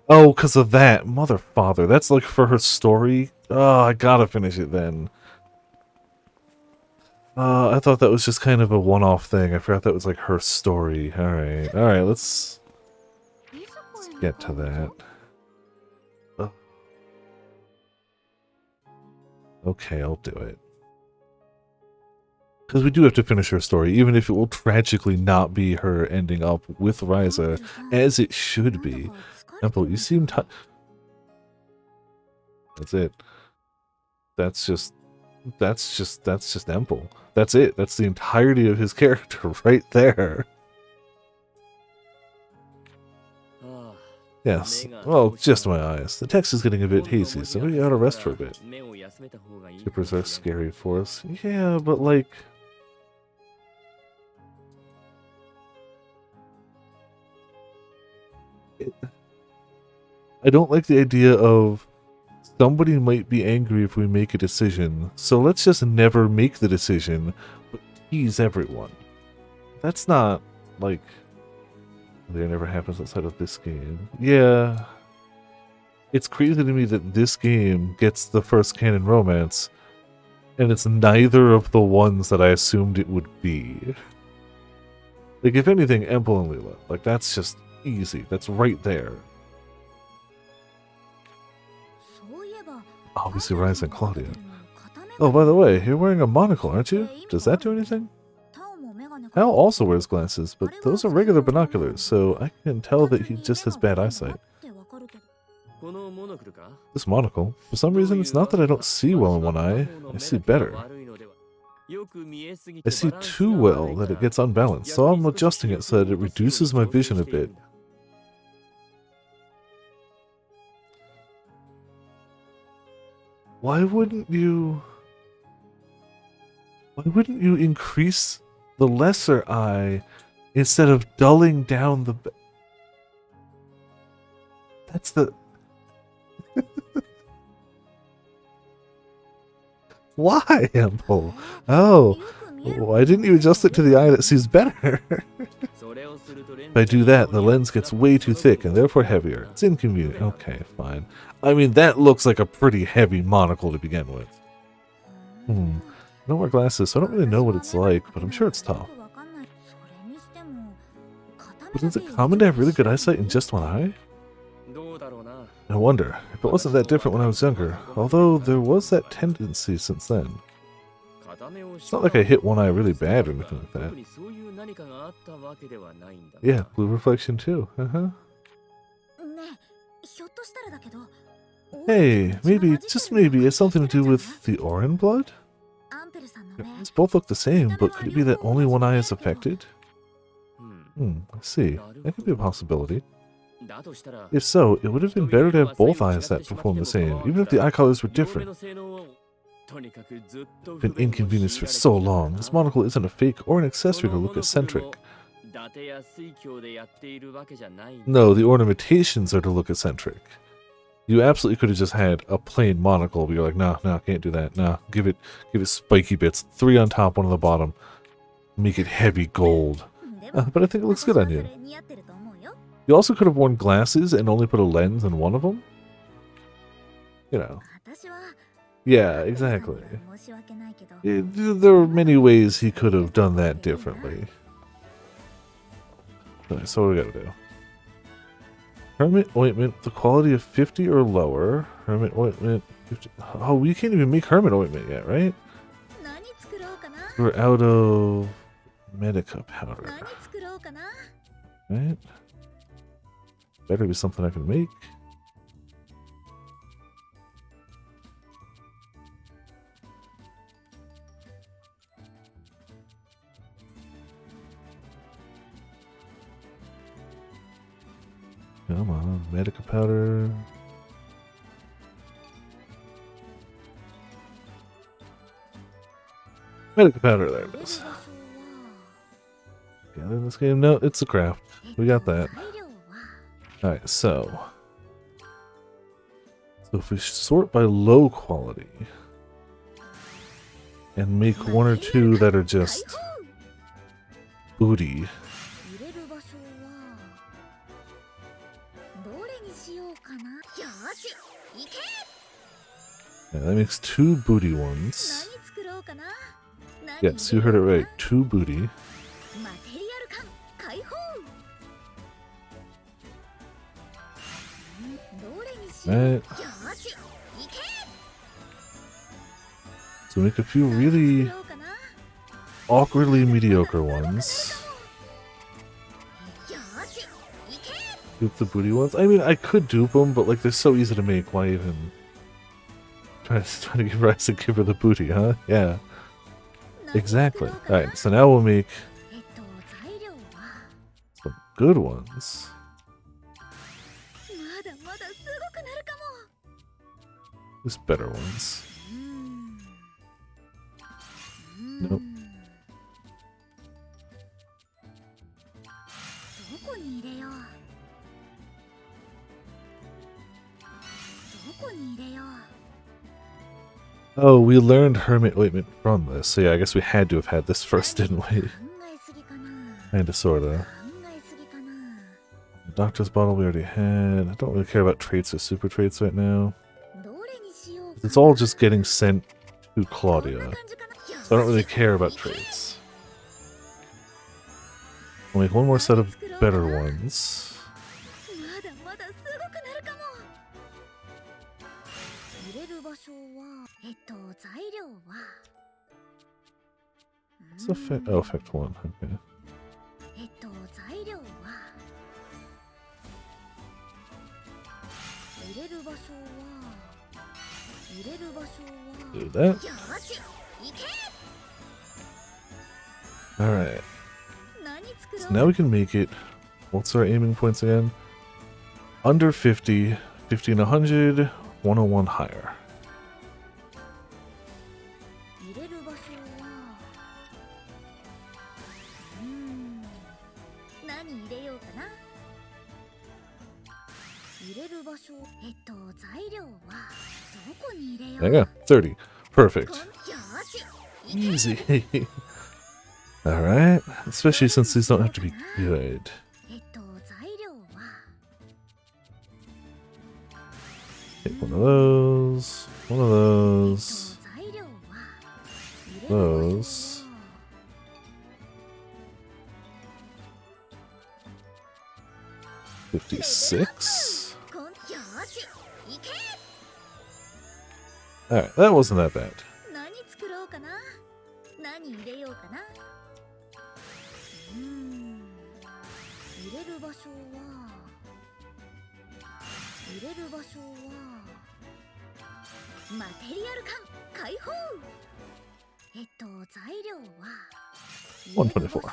Oh, because of that. Mother father. That's like for her story. Oh, I gotta finish it then. I thought that was just kind of a one-off thing. I forgot that was like her story. Alright, alright, let's get to that. Okay, I'll do it. Because we do have to finish her story, even if it will tragically not be her ending up with Ryza, as it should be. Temple, you seem That's it. That's just Temple. That's it. That's the entirety of his character right there. Yes. Well, just my eyes. The text is getting a bit hazy, so maybe I ought to rest for a bit. Shippers are scary for us. Yeah, but like... I don't like the idea of somebody might be angry if we make a decision, so let's just never make the decision, but tease everyone. That's not, like... That never happens outside of this game. Yeah. It's crazy to me that this game gets the first canon romance, and it's neither of the ones that I assumed it would be. Like, if anything, Emple and Leela. Like, that's just easy. That's right there. Obviously, Ryza and Claudia. Oh, by the way, you're wearing a monocle, aren't you? Does that do anything? Hal also wears glasses, but those are regular binoculars, so I can tell that he just has bad eyesight. This monocle? For some reason, it's not that I don't see well in one eye. I see better. I see too well that it gets unbalanced, so I'm adjusting it so that it reduces my vision a bit. Why wouldn't you increase the lesser eye instead of dulling down the... That's the... Why, Ample? Oh, why didn't you adjust it to the eye that sees better? If I do that, the lens gets way too thick and therefore heavier. It's inconvenient. Okay, fine. I mean, that looks like a pretty heavy monocle to begin with. I don't wear glasses, so I don't really know what it's like, but I'm sure it's tough. But is it common to have really good eyesight in just one eye? I wonder. If it wasn't that different when I was younger, although there was that tendency since then. It's not like I hit one eye really bad or anything like that. Yeah, blue reflection too. Hey, maybe, just maybe, it's something to do with the Orin blood? These both look the same, but could it be that only one eye is affected? I see. That could be a possibility. If so, it would have been better to have both eyes that perform the same, even if the eye colors were different. Been inconvenienced for so long. This monocle isn't a fake or an accessory to look eccentric. No, the ornamentations are to look eccentric. You absolutely could have just had a plain monocle, but you're like, no, can't do that. No, give it spiky bits. 3 on top, 1 on the bottom. Make it heavy gold. But I think it looks good on you. You also could have worn glasses and only put a lens in one of them. You know. Yeah, exactly. There are many ways he could have done that differently. Alright, so what do we gotta do? Hermit ointment, the quality of 50 or lower. Hermit ointment, 50. Oh, we can't even make hermit ointment yet, right? We're out of medica powder. Right? Better be something I can make. Come on, medica powder. Medica powder, there it is. Yeah, in this game, no, it's a craft. We got that. Alright, so if we sort by low quality and make 1 or 2 that are just booty. Yeah, that makes 2 booty ones. Yes, you heard it right. 2 booty. Right. So make a few really awkwardly mediocre ones. Dupe the booty ones. I mean, I could dupe them, but like they're so easy to make. Why even try to give Ryza give her the booty, huh? Yeah. Exactly. Alright, so now we'll make some good ones. Just better ones. Nope. Oh, we learned hermit ointment from this, so yeah, I guess we had to have had this first, didn't we? Kinda, sorta. Doctor's bottle we already had. I don't really care about traits or super traits right now. It's all just getting sent to Claudia, so I don't really care about traits. I'll make 1 more set of better ones. What's effect? Oh, effect 1, okay. Do that. Alright. So now we can make it. What's our aiming points again? Under 50, 50 and 100, 101 higher. There you go, 30. Perfect. Easy. Alright, especially since these don't have to be good. Take one of those, those. 56. Alright, that wasn't that bad. 何入れようかな。入れる場所はマテリアル缶開放。材料は124. よ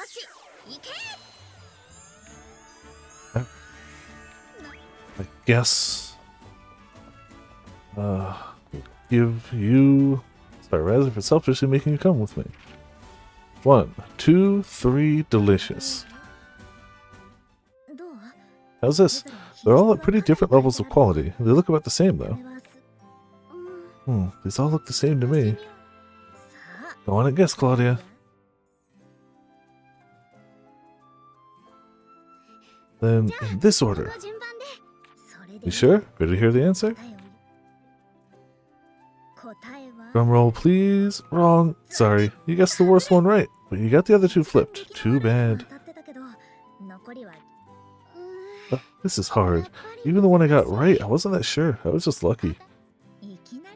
し行け。 I guess give you Ryza for selfishly making you come with me. 1, 2, 3, delicious. How's this? They're all at pretty different levels of quality. They look about the same though. These all look the same to me. Go on and guess, Claudia. Then in this order. You sure? Ready to hear the answer? Drum roll, please. Wrong. Sorry. You guessed the worst one right, but you got the other two flipped. Too bad. This is hard. Even the one I got right, I wasn't that sure. I was just lucky.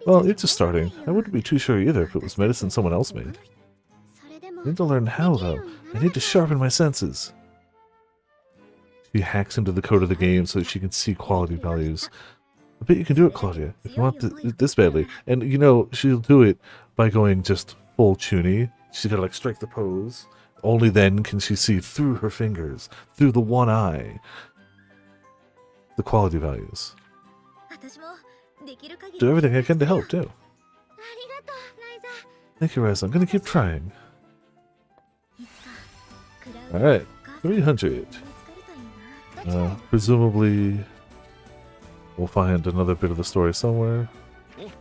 Well, you're just starting. I wouldn't be too sure either if it was medicine someone else made. I need to learn how, though. I need to sharpen my senses. She hacks into the code of the game so that she can see quality values. I bet you can do it, Claudia, if you want this badly. And, you know, she'll do it by going just full Chuny. She's gotta, like, strike the pose. Only then can she see through her fingers, through the one eye, the quality values. Do everything I can to help, too. Thank you, Ryza. I'm gonna keep trying. Alright, 300. Presumably, we'll find another bit of the story somewhere. You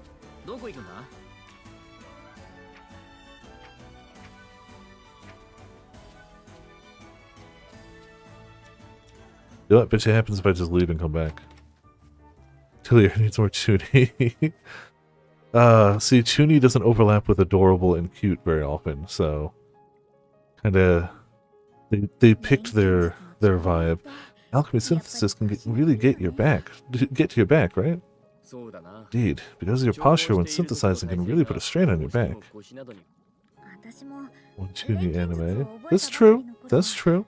know what? Bet you happens if I just leave and come back. Atelier needs more Chuny. See, Chuny doesn't overlap with adorable and cute very often, so kinda they picked their vibe. Alchemy synthesis can really get to your back, right? Indeed, because of your posture when synthesizing can really put a strain on your back. One Chuny anime. That's true. That's true.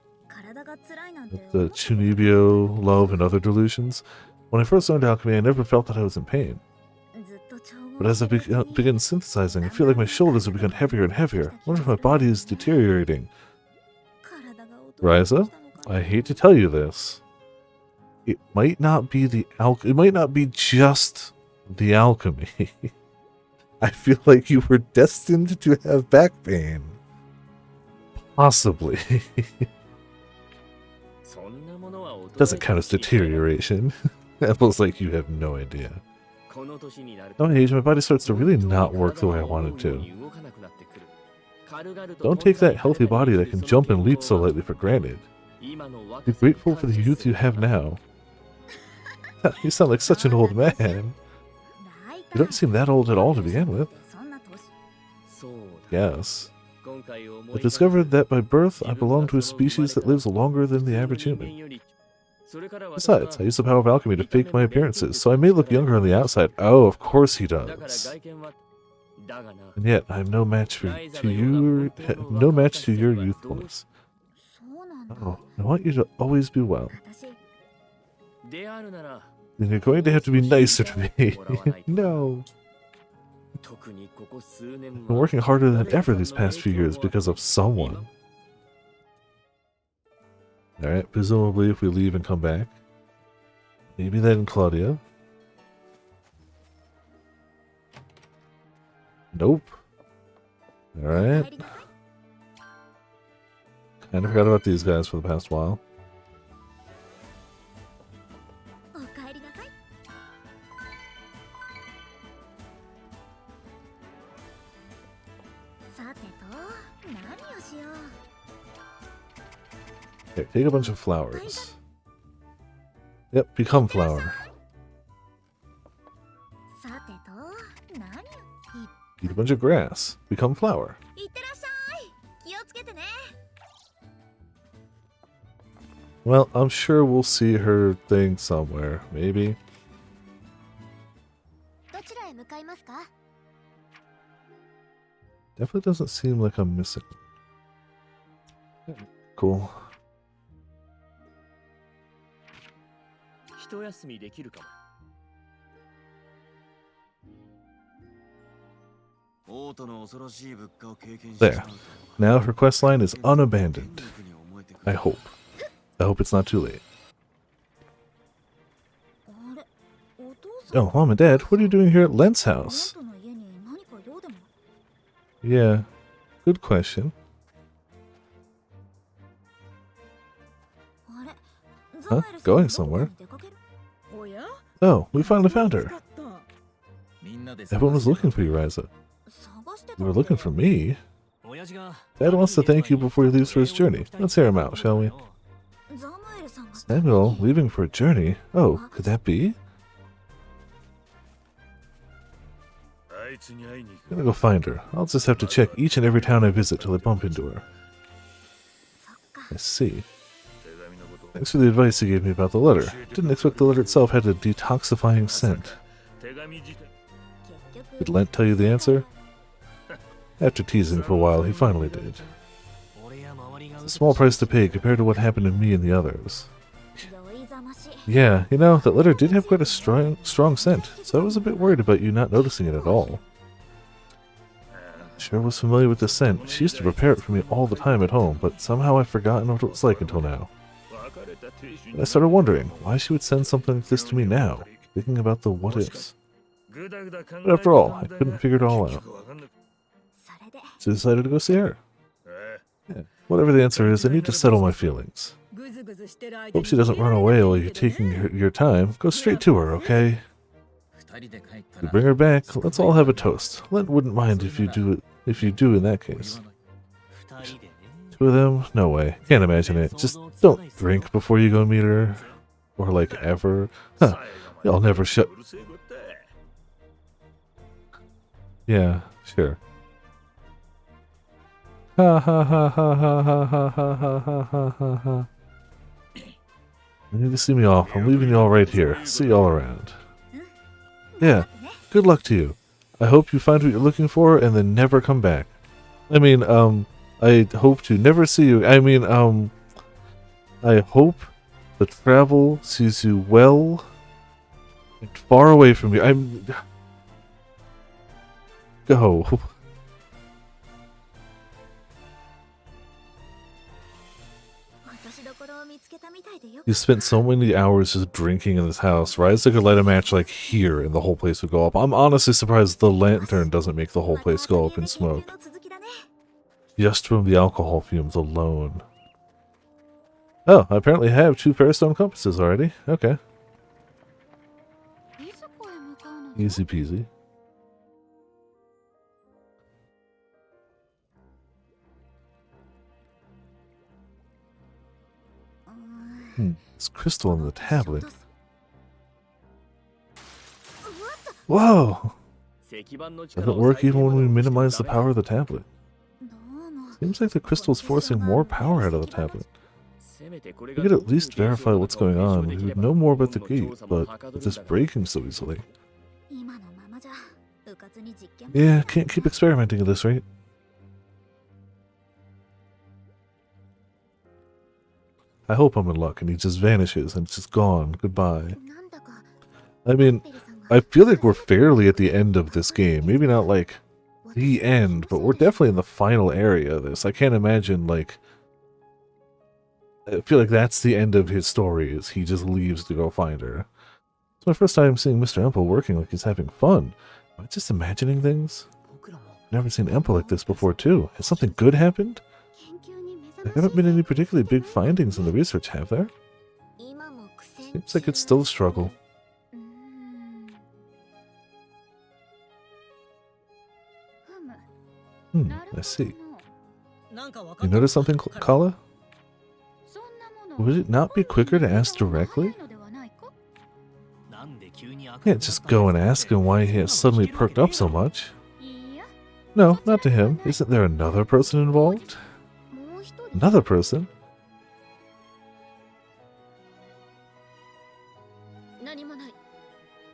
The Chunibyo love and other delusions. When I first learned alchemy, I never felt that I was in pain. But as I begin synthesizing, I feel like my shoulders have become heavier and heavier. I wonder if my body is deteriorating. Ryza, I hate to tell you this. It might not be it might not be just the alchemy. I feel like you were destined to have back pain. Possibly. Doesn't count as deterioration. That feels like you have no idea. At my age, my body starts to really not work the way I want it to. Don't take that healthy body that can jump and leap so lightly for granted. Be grateful for the youth you have now. You sound like such an old man. You don't seem that old at all to begin with. Yes. I discovered that by birth I belong to a species that lives longer than the average human. Besides, I use the power of alchemy to fake my appearances, so I may look younger on the outside. Oh, of course he does. And yet, I am no match to your youthfulness. Oh, I want you to always be well. Then you're going to have to be nicer to me. No. I've been working harder than ever these past few years because of someone. Alright, presumably if we leave and come back. Maybe then Claudia. Nope. Alright. Kinda forgot about these guys for the past while. Okay, take a bunch of flowers. Yep, become flower. Eat a bunch of grass. Become flower. Well, I'm sure we'll see her thing somewhere. Maybe. Definitely doesn't seem like I'm missing. Cool. 一休みできるかも。 There. Now her quest line is unabandoned. I hope. I hope it's not too late. あれ、お父さん Oh, Mom and Dad, what are you doing here at Lent's house? あなたの家に何か用でも Yeah, good question. あれ、 Huh? Going somewhere? 出かける Oh, we finally found her. た。 Everyone was looking for you, Ryza. 探してた You were looking for me? 親父が Dad wants to thank you before he leaves for his journey. Let's hear him out, shall we? ザマエルさんが Samuel, leaving for a journey? Oh, could that be? I'm gonna go find her. I'll just have to check each and every town I visit till I bump into her. そっか I see. Thanks for the advice you gave me about the letter. Didn't expect the letter itself had a detoxifying scent. 手紙自体 Did Lent tell you the answer? After teasing for a while, he finally did. 俺や周りが It's a small price to pay compared to what happened to me and the others. 酔いざまし Yeah, you know, that letter did have quite a strong scent, so I was a bit worried about you not noticing it at all. Sure was familiar with the scent. She used to prepare it for me all the time at home, but somehow I've forgotten what it was like until now. And I started wondering why she would send something like this to me now, thinking about the what-ifs. But after all, I couldn't figure it all out. それで So I decided to go see her. Yeah. Whatever the answer is, I need to settle my feelings. Hope she doesn't run away while you're taking your time. Go straight to her, okay? If you bring her back, let's all have a toast. Lent wouldn't mind if you do in that case. 二人でね Two of them? No way. Can't imagine it. Just don't drink before you go meet her. Or like ever. Huh. Y'all never shut. Yeah, sure. Ha ha ha ha ha ha ha ha ha ha ha ha. You need to see me off. I'm leaving y'all right here. See y'all around. Yeah. Good luck to you. I hope you find what you're looking for and then never come back. I mean, I hope to never see you. I mean, I hope the travel sees you well and far away from you. I'm... Go. You spent so many hours just drinking in this house. Ryza could light a match like here and the whole place would go up. I'm honestly surprised the lantern doesn't make the whole place go up in smoke. Just from the alcohol fumes alone. Oh, I apparently have 2 Fairstone compasses already. Okay. Easy peasy. This crystal on the tablet. Whoa! Doesn't work even when we minimize the power of the tablet. Seems like the crystal's forcing more power out of the tablet. We could at least verify what's going on. We would know more about the gate, but with this breaking so easily. Yeah, can't keep experimenting at this rate. I hope I'm in luck and he just vanishes and it's just gone. Goodbye. I mean, I feel like we're fairly at the end of this game. Maybe not like the end, but we're definitely in the final area of this. I can't imagine, like... I feel like that's the end of his story, is he just leaves to go find her. It's my first time seeing Mr. Emple working like he's having fun. Am I just imagining things? Never seen Emple like this before, too. Has something good happened? There haven't been any particularly big findings in the research, have there? Seems like it's still a struggle. I see. You notice something, Kala? Would it not be quicker to ask directly? Can't just go and ask him why he has suddenly perked up so much. No, not to him. Isn't there another person involved? Another person?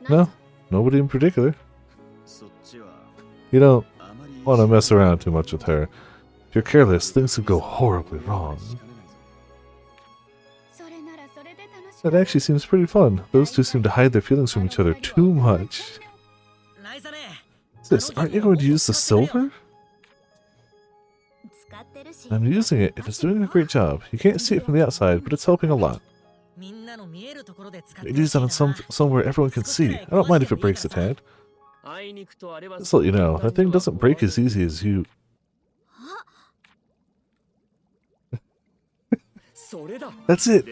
No, nobody in particular. You know, want to mess around too much with her. If you're careless, things could go horribly wrong. That actually seems pretty fun. Those two seem to hide their feelings from each other too much. Sis, aren't you going to use the silver? I'm using it, and it's doing a great job. You can't see it from the outside, but it's helping a lot. Maybe use that on somewhere everyone can see. I don't mind if it breaks a tad. Just to let you know, that thing doesn't break as easy as you... That's it!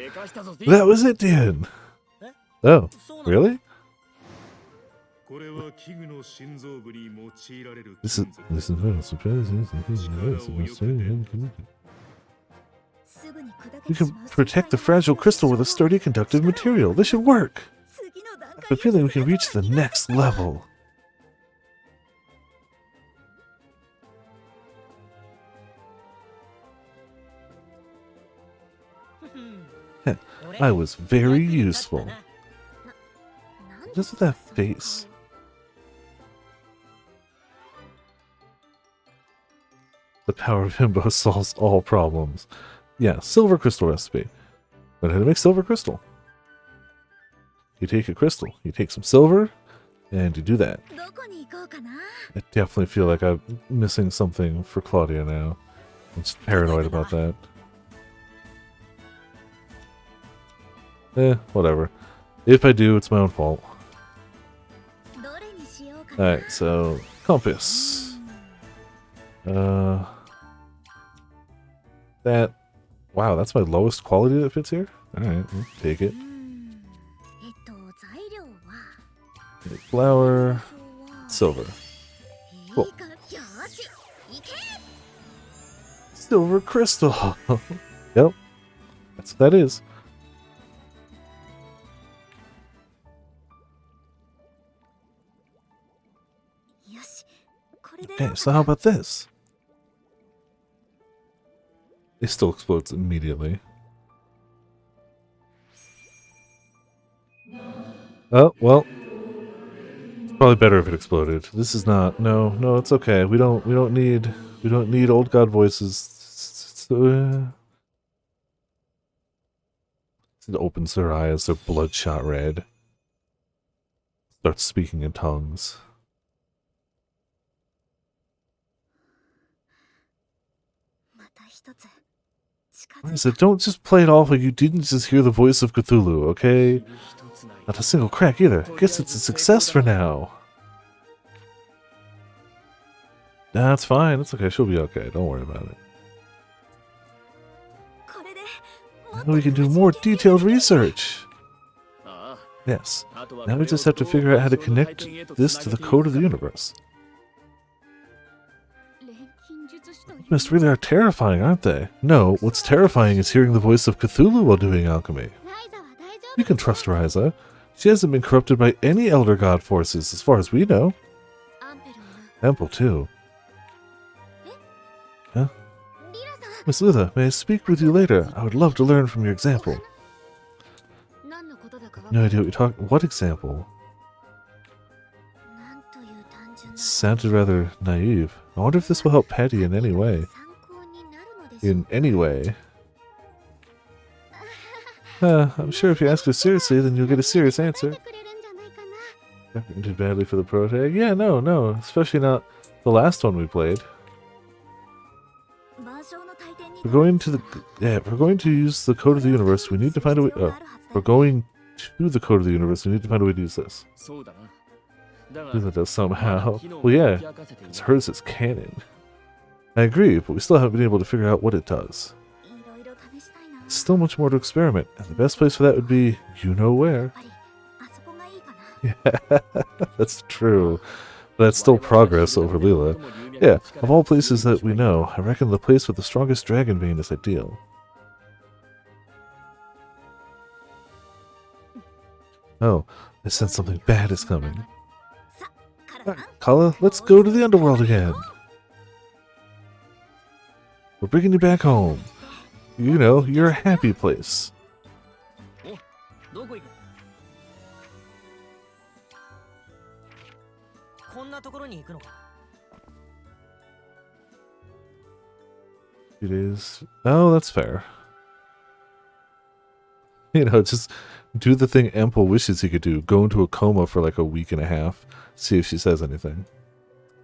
That was it, Dan! Oh, really? This is you can protect the fragile crystal with a sturdy conductive material. This should work! I have a feeling we can reach the next level. I was very useful. Just with that face. The power of Himbo solves all problems. Yeah, silver crystal recipe. Learn how to make silver crystal. You take a crystal, you take some silver, and you do that. I definitely feel like I'm missing something for Claudia now. I'm just paranoid about that. Whatever. If I do, it's my own fault. Alright, so compass. That. Wow, that's my lowest quality that fits here? Alright, we'll take it. Flour. Silver. Cool. Silver crystal! Yep. That's what that is. Okay, so how about this? It still explodes immediately. Oh, well. It's probably better if it exploded. This is not. No, it's okay. We don't need old god voices. It opens their eyes, they're bloodshot red. Starts speaking in tongues. Ryza, don't just play it off like you didn't just hear the voice of Cthulhu, okay? Not a single crack either. Guess it's a success for now. Nah, it's fine. It's okay. She'll be okay. Don't worry about it. Now we can do more detailed research. Yes. Now we just have to figure out how to connect this to the code of the universe. Alchemists really are terrifying, aren't they? No, what's terrifying is hearing the voice of Cthulhu while doing alchemy. You can trust Ryza. She hasn't been corrupted by any Elder God forces, as far as we know. Ample, too. Huh? Miss Luther, may I speak with you later? I would love to learn from your example. No idea what you're talking... What example? It sounded rather naive. I wonder if this will help Patty in any way. In any way? I'm sure if you ask her seriously, then you'll get a serious answer. Did badly for the protag? Yeah, no. Especially not the last one we played. We're going to use the code of the universe. We need to find a way... we're going to the code of the universe. We need to find a way to use this. Do that somehow. Well, yeah, it's hers is canon. I agree, but we still haven't been able to figure out what it does. There's still much more to experiment, and the best place for that would be, you know where. Yeah, that's true. But that's still progress over Leela. Yeah, of all places that we know, I reckon the place with the strongest dragon vein is ideal. Oh, I sense something bad is coming. Kala, let's go to the underworld again. We're bringing you back home. You know, you're a happy place. Few days. Oh, that's fair. You know, just do the thing Ample wishes he could do. Go into a coma for like a week and a half. See if she says anything.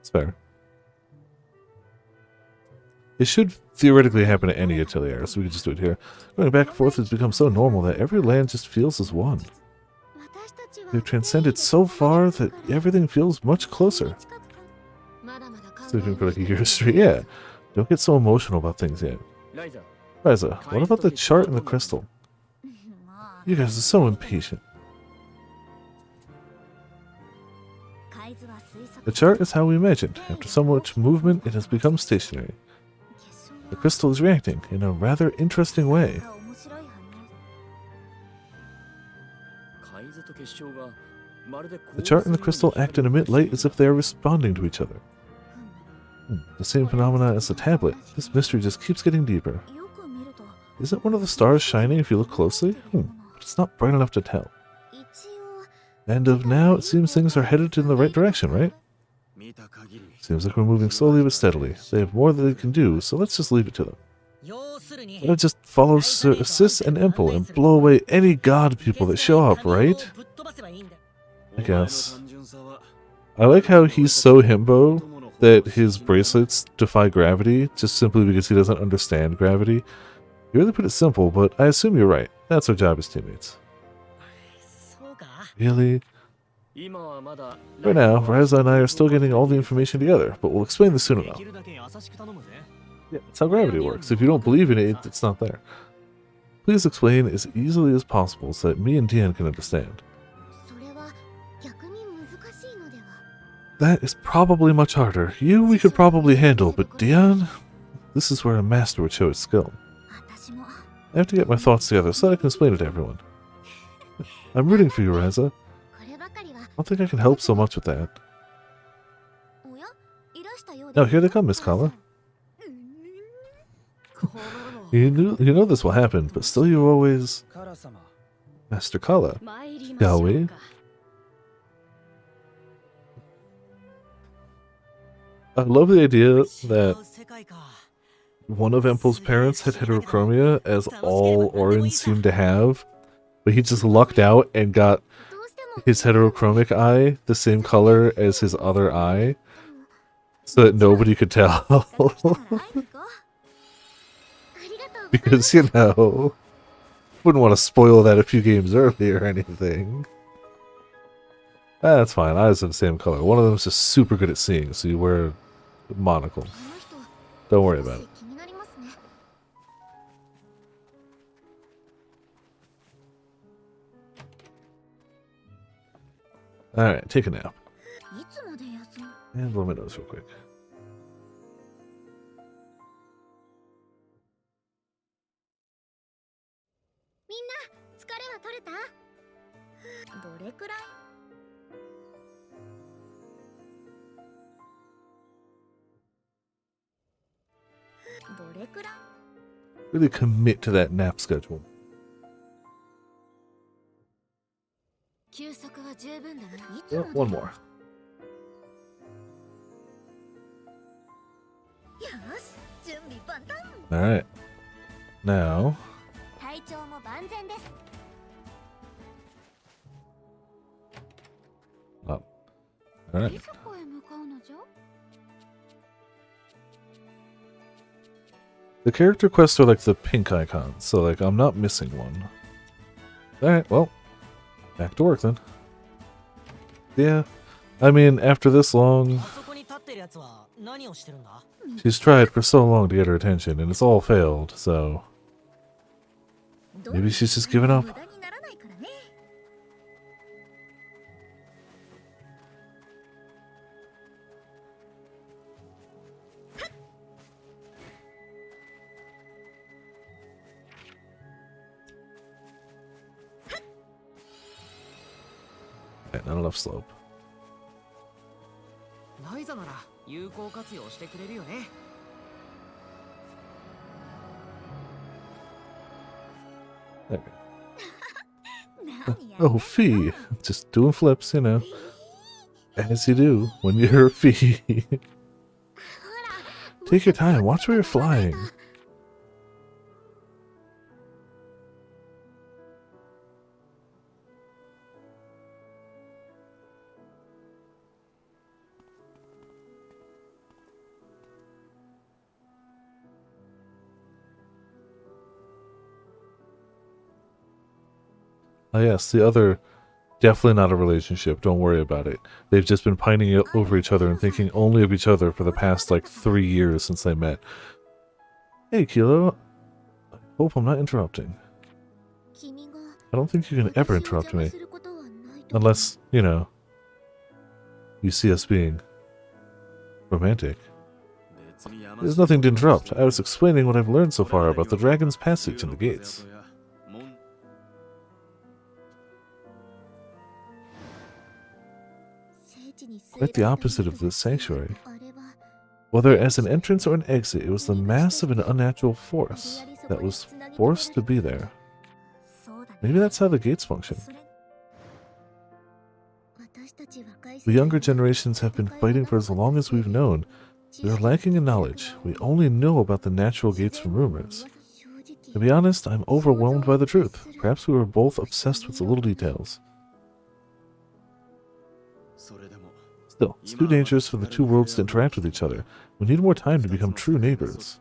It's fair. It should theoretically happen to any Atelier, so we could just do it here. Going back and forth has become so normal that every land just feels as one. We've transcended so far that everything feels much closer. Sleeping for like a year straight. Yeah. Don't get so emotional about things yet. Ryza, what about the chart and the crystal? You guys are so impatient. The chart is how we imagined. After so much movement, it has become stationary. The crystal is reacting in a rather interesting way. The chart and the crystal act and emit light as if they are responding to each other. The same phenomena as the tablet. This mystery just keeps getting deeper. Isn't one of the stars shining if you look closely? But it's not bright enough to tell. And of now, it seems things are headed in the right direction, right? Seems like we're moving slowly but steadily. They have more than they can do, so let's just leave it to them. Let's just follow Sis and Emple and blow away any god people that show up, right? I guess. I like how he's so himbo that his bracelets defy gravity just simply because he doesn't understand gravity. You really put it simple, but I assume you're right. That's our job as teammates. Really? Right now, Ryza and I are still getting all the information together, but we'll explain this soon enough. Yeah, that's how gravity works. If you don't believe in it, it's not there. Please explain as easily as possible so that me and Dian can understand. That is probably much harder. You we could probably handle, but Dian? This is where a master would show his skill. I have to get my thoughts together so that I can explain it to everyone. I'm rooting for you, Ryza. I don't think I can help so much with that. Oh, here they come, Miss Kala. You know this will happen, but still you always... Master Kala, shall we? I love the idea that one of Emple's parents had heterochromia, as all Orins seem to have, but he just lucked out and got his heterochromic eye the same color as his other eye, so that nobody could tell. Because, you know, wouldn't want to spoil that a few games early or anything. That's fine, eyes are the same color. One of them's just super good at seeing, so you wear a monocle. Don't worry about it. Alright, take a nap. And blow my nose real quick. Really commit to that nap schedule. Oh, one more. Alright. Now... Up. Alright. The character quests are like the pink icons, so like I'm not missing one. Alright, well, back to work then. Yeah, I mean, after this long... She's tried for so long to get her attention, and it's all failed, so... Maybe she's just given up. Okay, not enough slope. Okay. Oh, Fee! Just doing flips, you know. As you do when you're a Fee. Take your time, watch where you're flying. Oh yes, the other, definitely not a relationship. Don't worry about it. They've just been pining over each other and thinking only of each other for the past, like, 3 years since they met. Hey, Kilo. I hope I'm not interrupting. I don't think you can ever interrupt me. Unless, you know, you see us being romantic. There's nothing to interrupt. I was explaining what I've learned so far about the Dragon's Passage and the gates. Quite the opposite of this sanctuary. Whether as an entrance or an exit, it was the mass of an unnatural force that was forced to be there. Maybe that's how the gates function. The younger generations have been fighting for as long as we've known. We are lacking in knowledge. We only know about the natural gates from rumors. To be honest, I'm overwhelmed by the truth. Perhaps we were both obsessed with the little details. Still, it's too dangerous for the two worlds to interact with each other. We need more time to become true neighbors.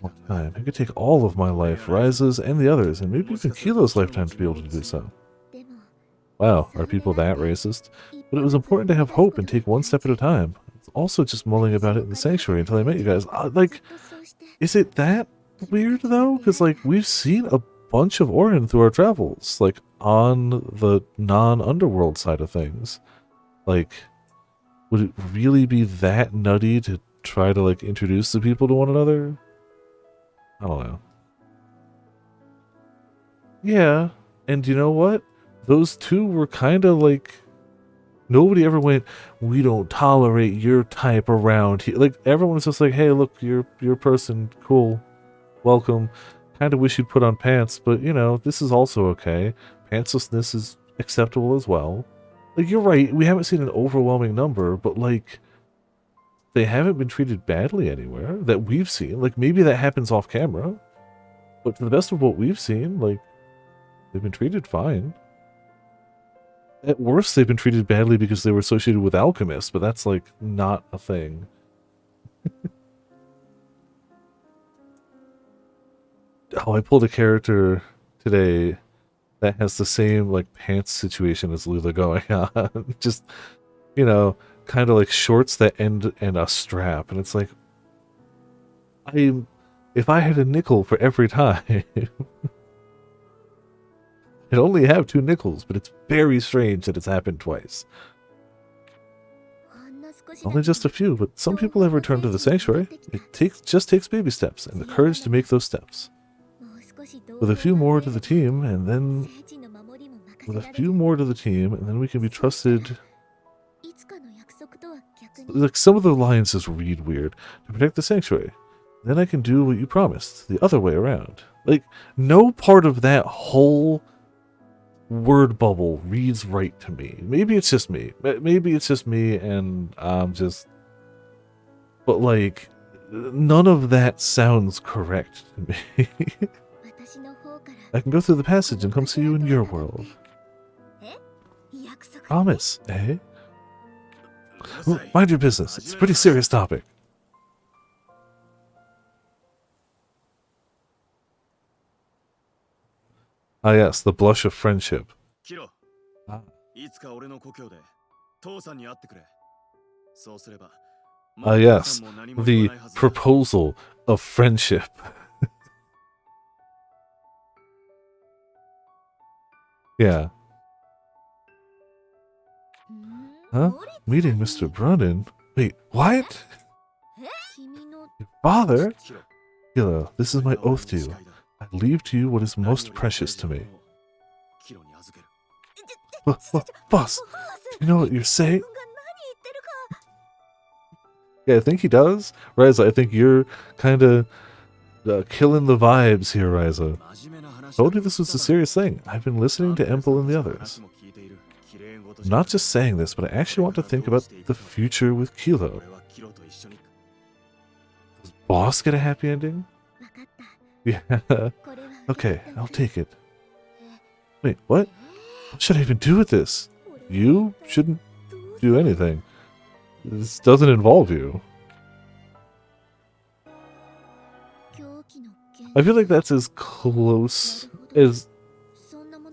More time. It could take all of my life, Ryza's and the others, and maybe even Kilo's lifetime to be able to do so. Wow, are people that racist? But it was important to have hope and take one step at a time. It's also just mulling about it in the sanctuary until I met you guys. Like, is it that weird, though? Because, like, we've seen a bunch of Orin through our travels, like, on the non-underworld side of things. Like, would it really be that nutty to try to, like, introduce the people to one another? I don't know. Yeah, and you know what? Those two were kind of like, nobody ever went, we don't tolerate your type around here. Like, everyone was just like, hey, look, you're a person, cool, welcome. Kind of wish you'd put on pants, but, you know, this is also okay. Pantslessness is acceptable as well. Like, you're right, we haven't seen an overwhelming number, but, like, they haven't been treated badly anywhere that we've seen. Like, maybe that happens off camera, but to the best of what we've seen, like, they've been treated fine. At worst, they've been treated badly because they were associated with alchemists, but that's, like, not a thing. Oh, I pulled a character today that has the same, like, pants situation as Lula going on. Just, you know, kind of like shorts that end in a strap. And it's like, if I had a nickel for every time, I'd only have 2 nickels, but it's very strange that it's happened twice. Only just a few, but some people have returned to the sanctuary. It just takes baby steps and the courage to make those steps. With a few more to the team, and then we can be trusted. Like, some of the lines just read weird. To protect the sanctuary. Then I can do what you promised. The other way around. Like, no part of that whole word bubble reads right to me. Maybe it's just me. Maybe it's just me and I'm just... But, like, none of that sounds correct to me. I can go through the passage and come see you in your world. Promise, eh? Well, mind your business. It's a pretty serious topic. Ah yes, the blush of friendship. Ah, yes, the proposal of friendship. Yeah. Huh? Meeting Mr. Brunnen? Wait, what? Your father? Kilo, this is my oath to you. I leave to you what is most precious to me. Boss, you know what you're saying? Yeah, I think he does. Ryza, I think you're kind of killing the vibes here, Ryza. Told you this was a serious thing. I've been listening to Empel and the others. I'm not just saying this, but I actually want to think about the future with Kilo. Does Boss get a happy ending? Yeah. Okay, I'll take it. Wait, what? What should I even do with this? You shouldn't do anything. This doesn't involve you. I feel like that's as close as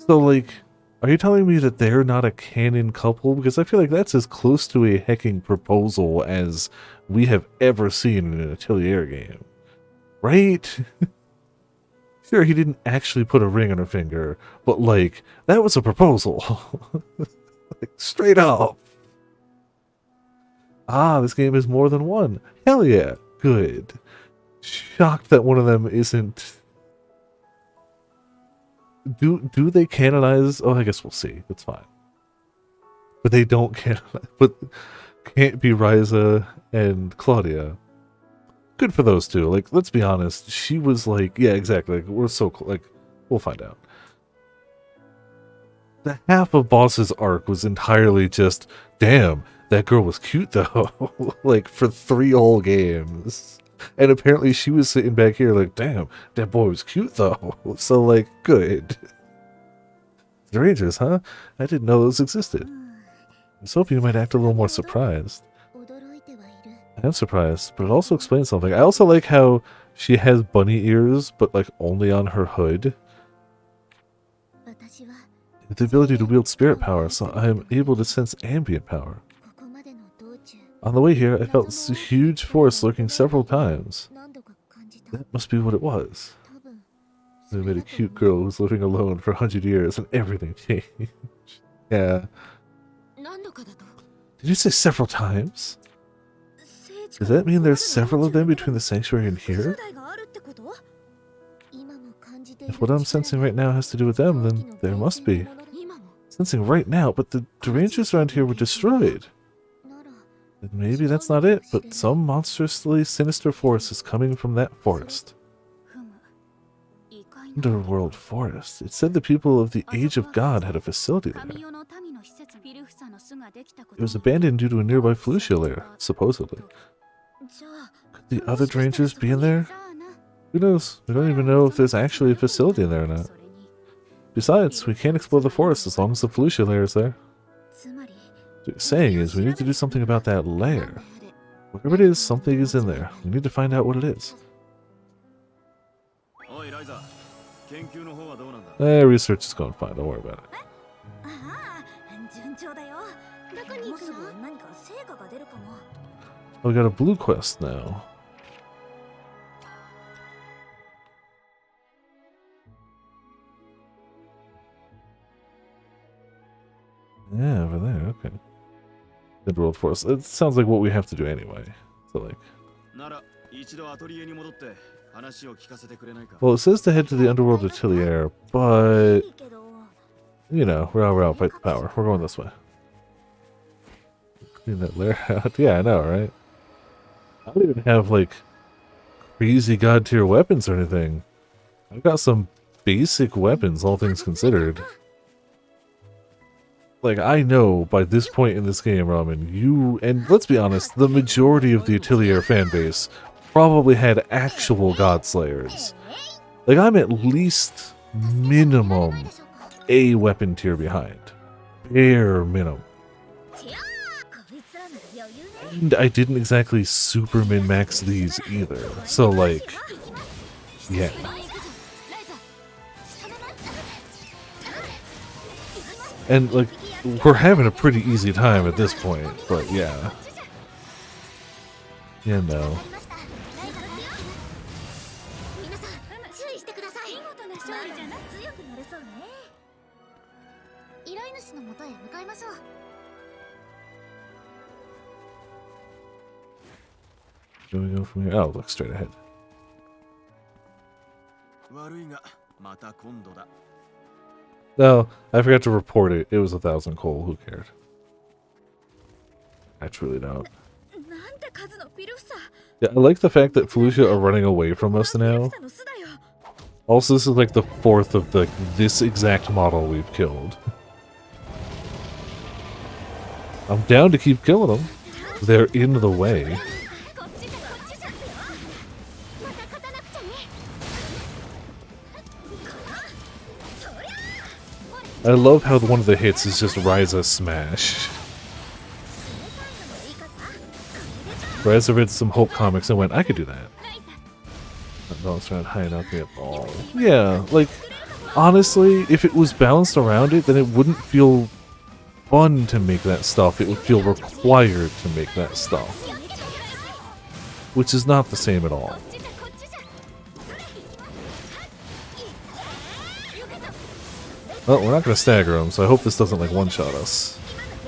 So, like, are you telling me that they're not a canon couple? Because I feel like that's as close to a hecking proposal as we have ever seen in an Atelier game. Right? Sure, he didn't actually put a ring on her finger, but, like, that was a proposal. Like, straight up. Ah, this game is more than one. Hell yeah. Good. Shocked that one of them isn't... Do they canonize? Oh, I guess we'll see. It's fine. But they don't canonize. But can't be Ryza and Claudia. Good for those two. Like, let's be honest. She was like, yeah, exactly. Like, we're so like, we'll find out. The half of Boss's arc was entirely just, damn, that girl was cute though. Like, for 3 whole games. And apparently she was sitting back here like, damn, that boy was cute though. So, like, good. The Rangers, huh? I didn't know those existed. I was hoping you might act a little more surprised. I am surprised, but it also explains something. I also like how she has bunny ears, but like only on her hood. The ability to wield spirit power, so I am able to sense ambient power. On the way here, I felt a huge force lurking several times. That must be what it was. They made a cute girl who was living alone for 100 years and everything changed. Yeah. Did you say several times? Does that mean there's several of them between the sanctuary and here? If what I'm sensing right now has to do with them, then there must be. Sensing right now, but the Rangers around here were destroyed. Then maybe that's not it, but some monstrously sinister force is coming from that forest. Underworld forest. It said the people of the Age of God had a facility there. It was abandoned due to a nearby Flucia lair, supposedly. Could the other Rangers be in there? Who knows? We don't even know if there's actually a facility in there or not. Besides, we can't explore the forest as long as the Flucia lair is there. What you're saying is we need to do something about that lair. Whatever it is, something is in there. We need to find out what it is. Research is going fine, don't worry about it. Oh, we got a blue quest now. Yeah, over there, okay. Underworld Forest. It sounds like what we have to do anyway. So, like... Well, it says to head to the Underworld Atelier, but... You know, we're out by the power. We're going this way. Clean that lair out. Yeah, I know, right? I don't even have, like, crazy god tier weapons or anything. I've got some basic weapons, all things considered. Like, I know by this point in this game, Ramen, you, and let's be honest, the majority of the Atelier fanbase probably had actual god slayers. Like, I'm at least minimum a weapon tier behind. Bare minimum. And I didn't exactly super min-max these either. So, like, yeah. And, like, we're having a pretty easy time at this point, but yeah. Yeah, no. Where do we go from here? Oh, look straight ahead. No, I forgot to report it. It was 1,000 coal. Who cared? I truly don't. Yeah, I like the fact that Flucia are running away from us now. Also, this is like the 4th of this exact model we've killed. I'm down to keep killing them. They're in the way. I love how one of the hits is just Ryza smash. Ryza read some Hope comics and went, I could do that. No, it's not high enough at all. Yeah, like, Honestly, if it was balanced around it, then it wouldn't feel fun to make that stuff. It would feel required to make that stuff. Which is not the same at all. Well, we're not going to stagger him, so I hope this doesn't, like, one-shot us.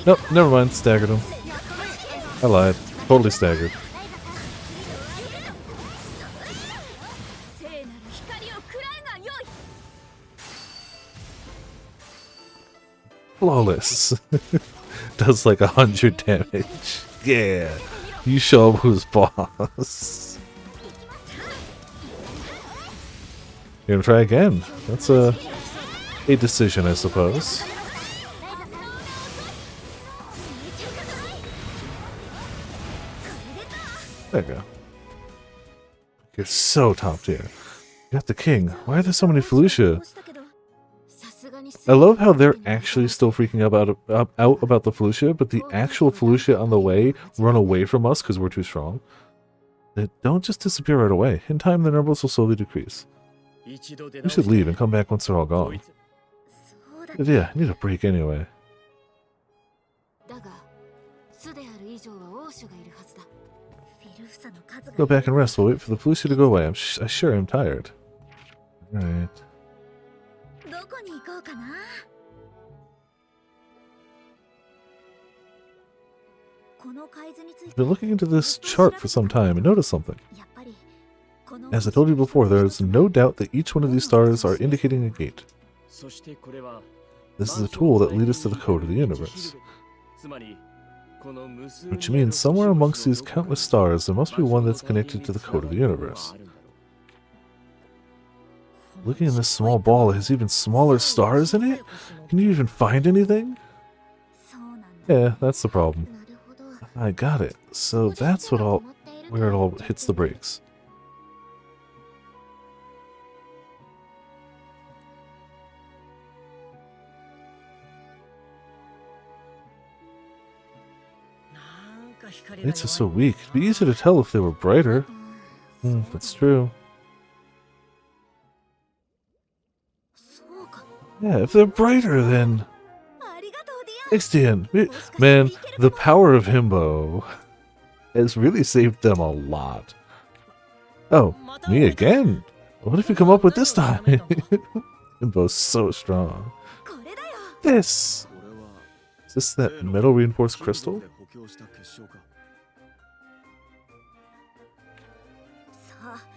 Nope, never mind, staggered him. I lied. Totally staggered. Flawless. Does like 100 damage. Yeah. You show him who's boss. You're gonna try again. That's a decision, I suppose. There you go. You're so top tier. You got the king. Why are there so many Felicia? I love how they're actually still freaking out about the Felicia, but the actual Felicia on the way run away from us because we're too strong. They don't just disappear right away. In time, the numbers will slowly decrease. We should leave and come back once they're all gone. But yeah, I need a break anyway. Go back and rest. We'll wait for the Felicia to go away. I sure am tired. Alright. I've been looking into this chart for some time and noticed something. As I told you before, there is no doubt that each one of these stars are indicating a gate. This is a tool that leads us to the code of the universe. Which means somewhere amongst these countless stars, there must be one that's connected to the code of the universe. Looking in this small ball, it has even smaller stars in it? Can you even find anything? Yeah, that's the problem. I got it. So that's where it all hits the brakes. Lights are so weak. It'd be easier to tell if they were brighter. That's true. Yeah, if they're brighter, then... Ixtian! Man, the power of Himbo has really saved them a lot. Oh, me again? What if you come up with this time? Himbo's so strong. This! Is this that metal reinforced crystal?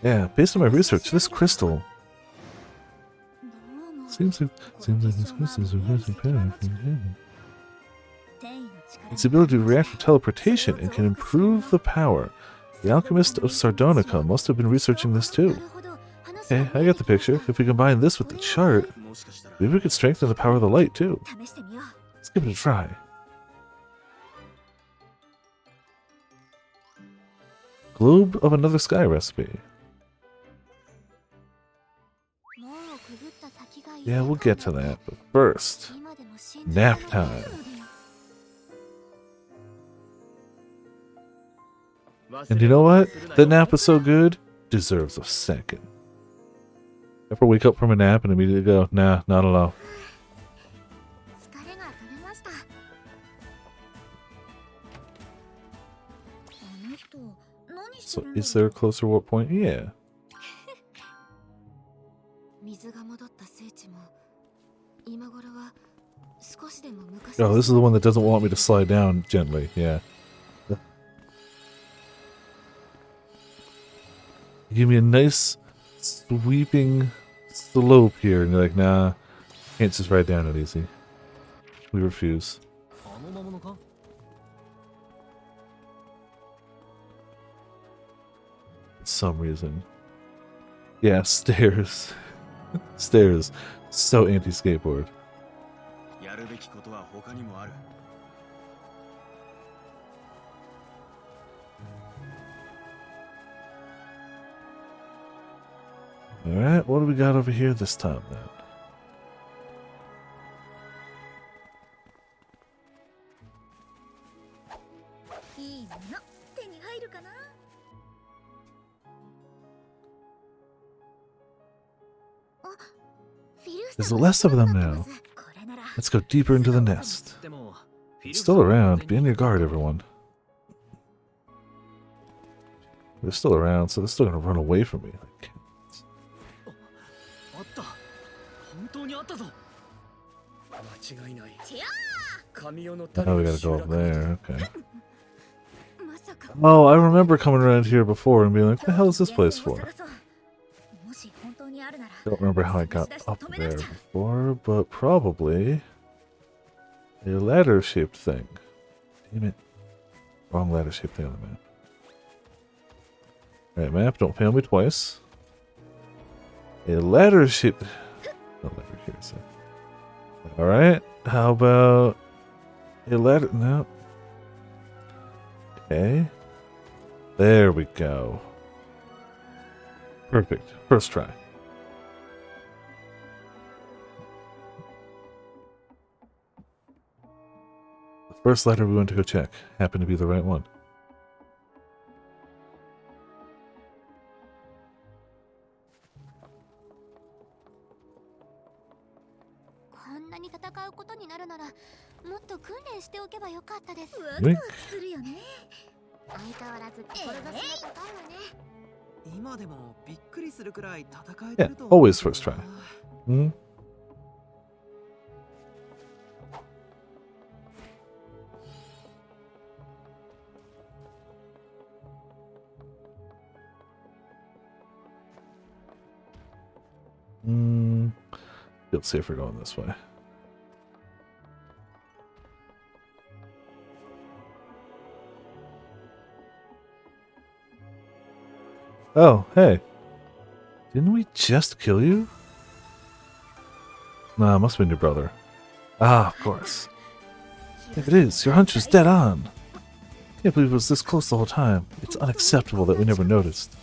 Yeah, based on my research, this crystal seems like these crystals are very powerful. Its ability to react with teleportation and can improve the power. The alchemist of Sardonica must have been researching this too. Okay, I get the picture. If we combine this with the chart, maybe we could strengthen the power of the light too. Let's give it a try. Globe of Another Sky recipe. Yeah, we'll get to that, but first, nap time. And you know what? That nap was so good, deserves a second. Ever wake up from a nap and immediately go, nah, not alone. So is there a closer warp point? Yeah. Oh, this is the one that doesn't want me to slide down gently. Yeah. Give me a nice sweeping slope here, and you're like, nah, can't just ride down it easy. We refuse. For some reason. Yeah, stairs. Stairs. So anti-skateboard. Alright, what do we got over here this time then? There's less of them now. Let's go deeper into the nest. でも It's still around. Be on your guard, everyone. They're still around, so they're still gonna run away from me. あった。本当にあったぞ。間違いない。神代の Now we gotta go up there. Okay. Oh, I remember coming around here before and being like, what the hell is this place for? Don't remember how I got up there before, but probably a ladder-shaped thing. Damn it. Wrong ladder-shaped thing on the map. Alright, map, don't fail me twice. A ladder-shaped... No ladder here, so... Alright, how about... a ladder... No. Okay. There we go. Perfect. First try. The first ladder we went to go check happened to be the right one. Wink. 今でもびっくりするくらい戦え Yeah, てると思う。 always first try. Hmm? Feels safer going this way. Oh, hey. Didn't we just kill you? Nah, must have been your brother. Ah, of course. If it is, your hunch was dead on. Can't believe it was this close the whole time. It's unacceptable that we never noticed.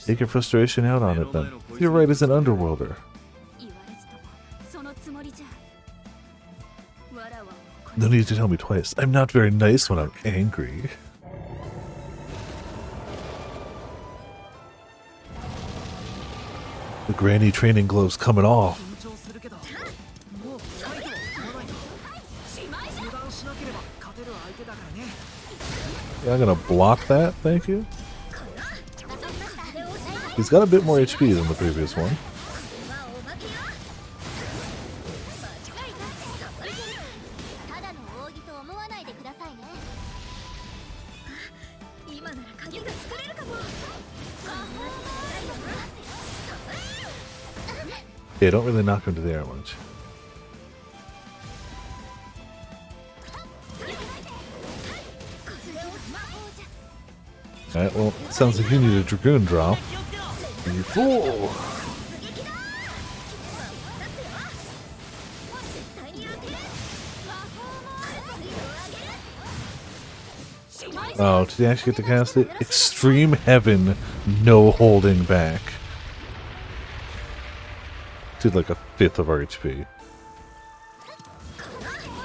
Take your frustration out on it then. You're right as an underworlder. No need to tell me twice. I'm not very nice when I'm angry. The granny training glove's coming off. Yeah, I'm gonna block that, thank you. He's got a bit more HP than the previous one. Yeah, don't really knock him to the air much. Alright, well, sounds like you need a Dragoon drop. You fool! Oh, did he actually get to cast it? Extreme Heaven, no holding back. Did like a fifth of our HP.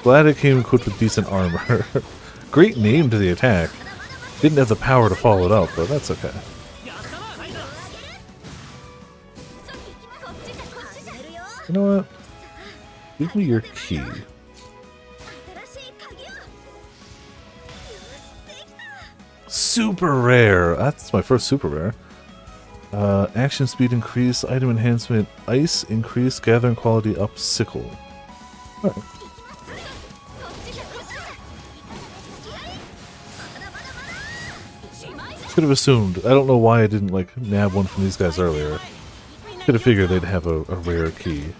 Glad it came equipped with decent armor. Great name to the attack. Didn't have the power to follow it up, but that's okay. You know what? Give me your key. Super rare! That's my first super rare. Action speed increase, item enhancement, ice increase, gathering quality up, sickle. Alright. Could have assumed. I don't know why I didn't like nab one from these guys earlier. Could have figured they'd have a rare key.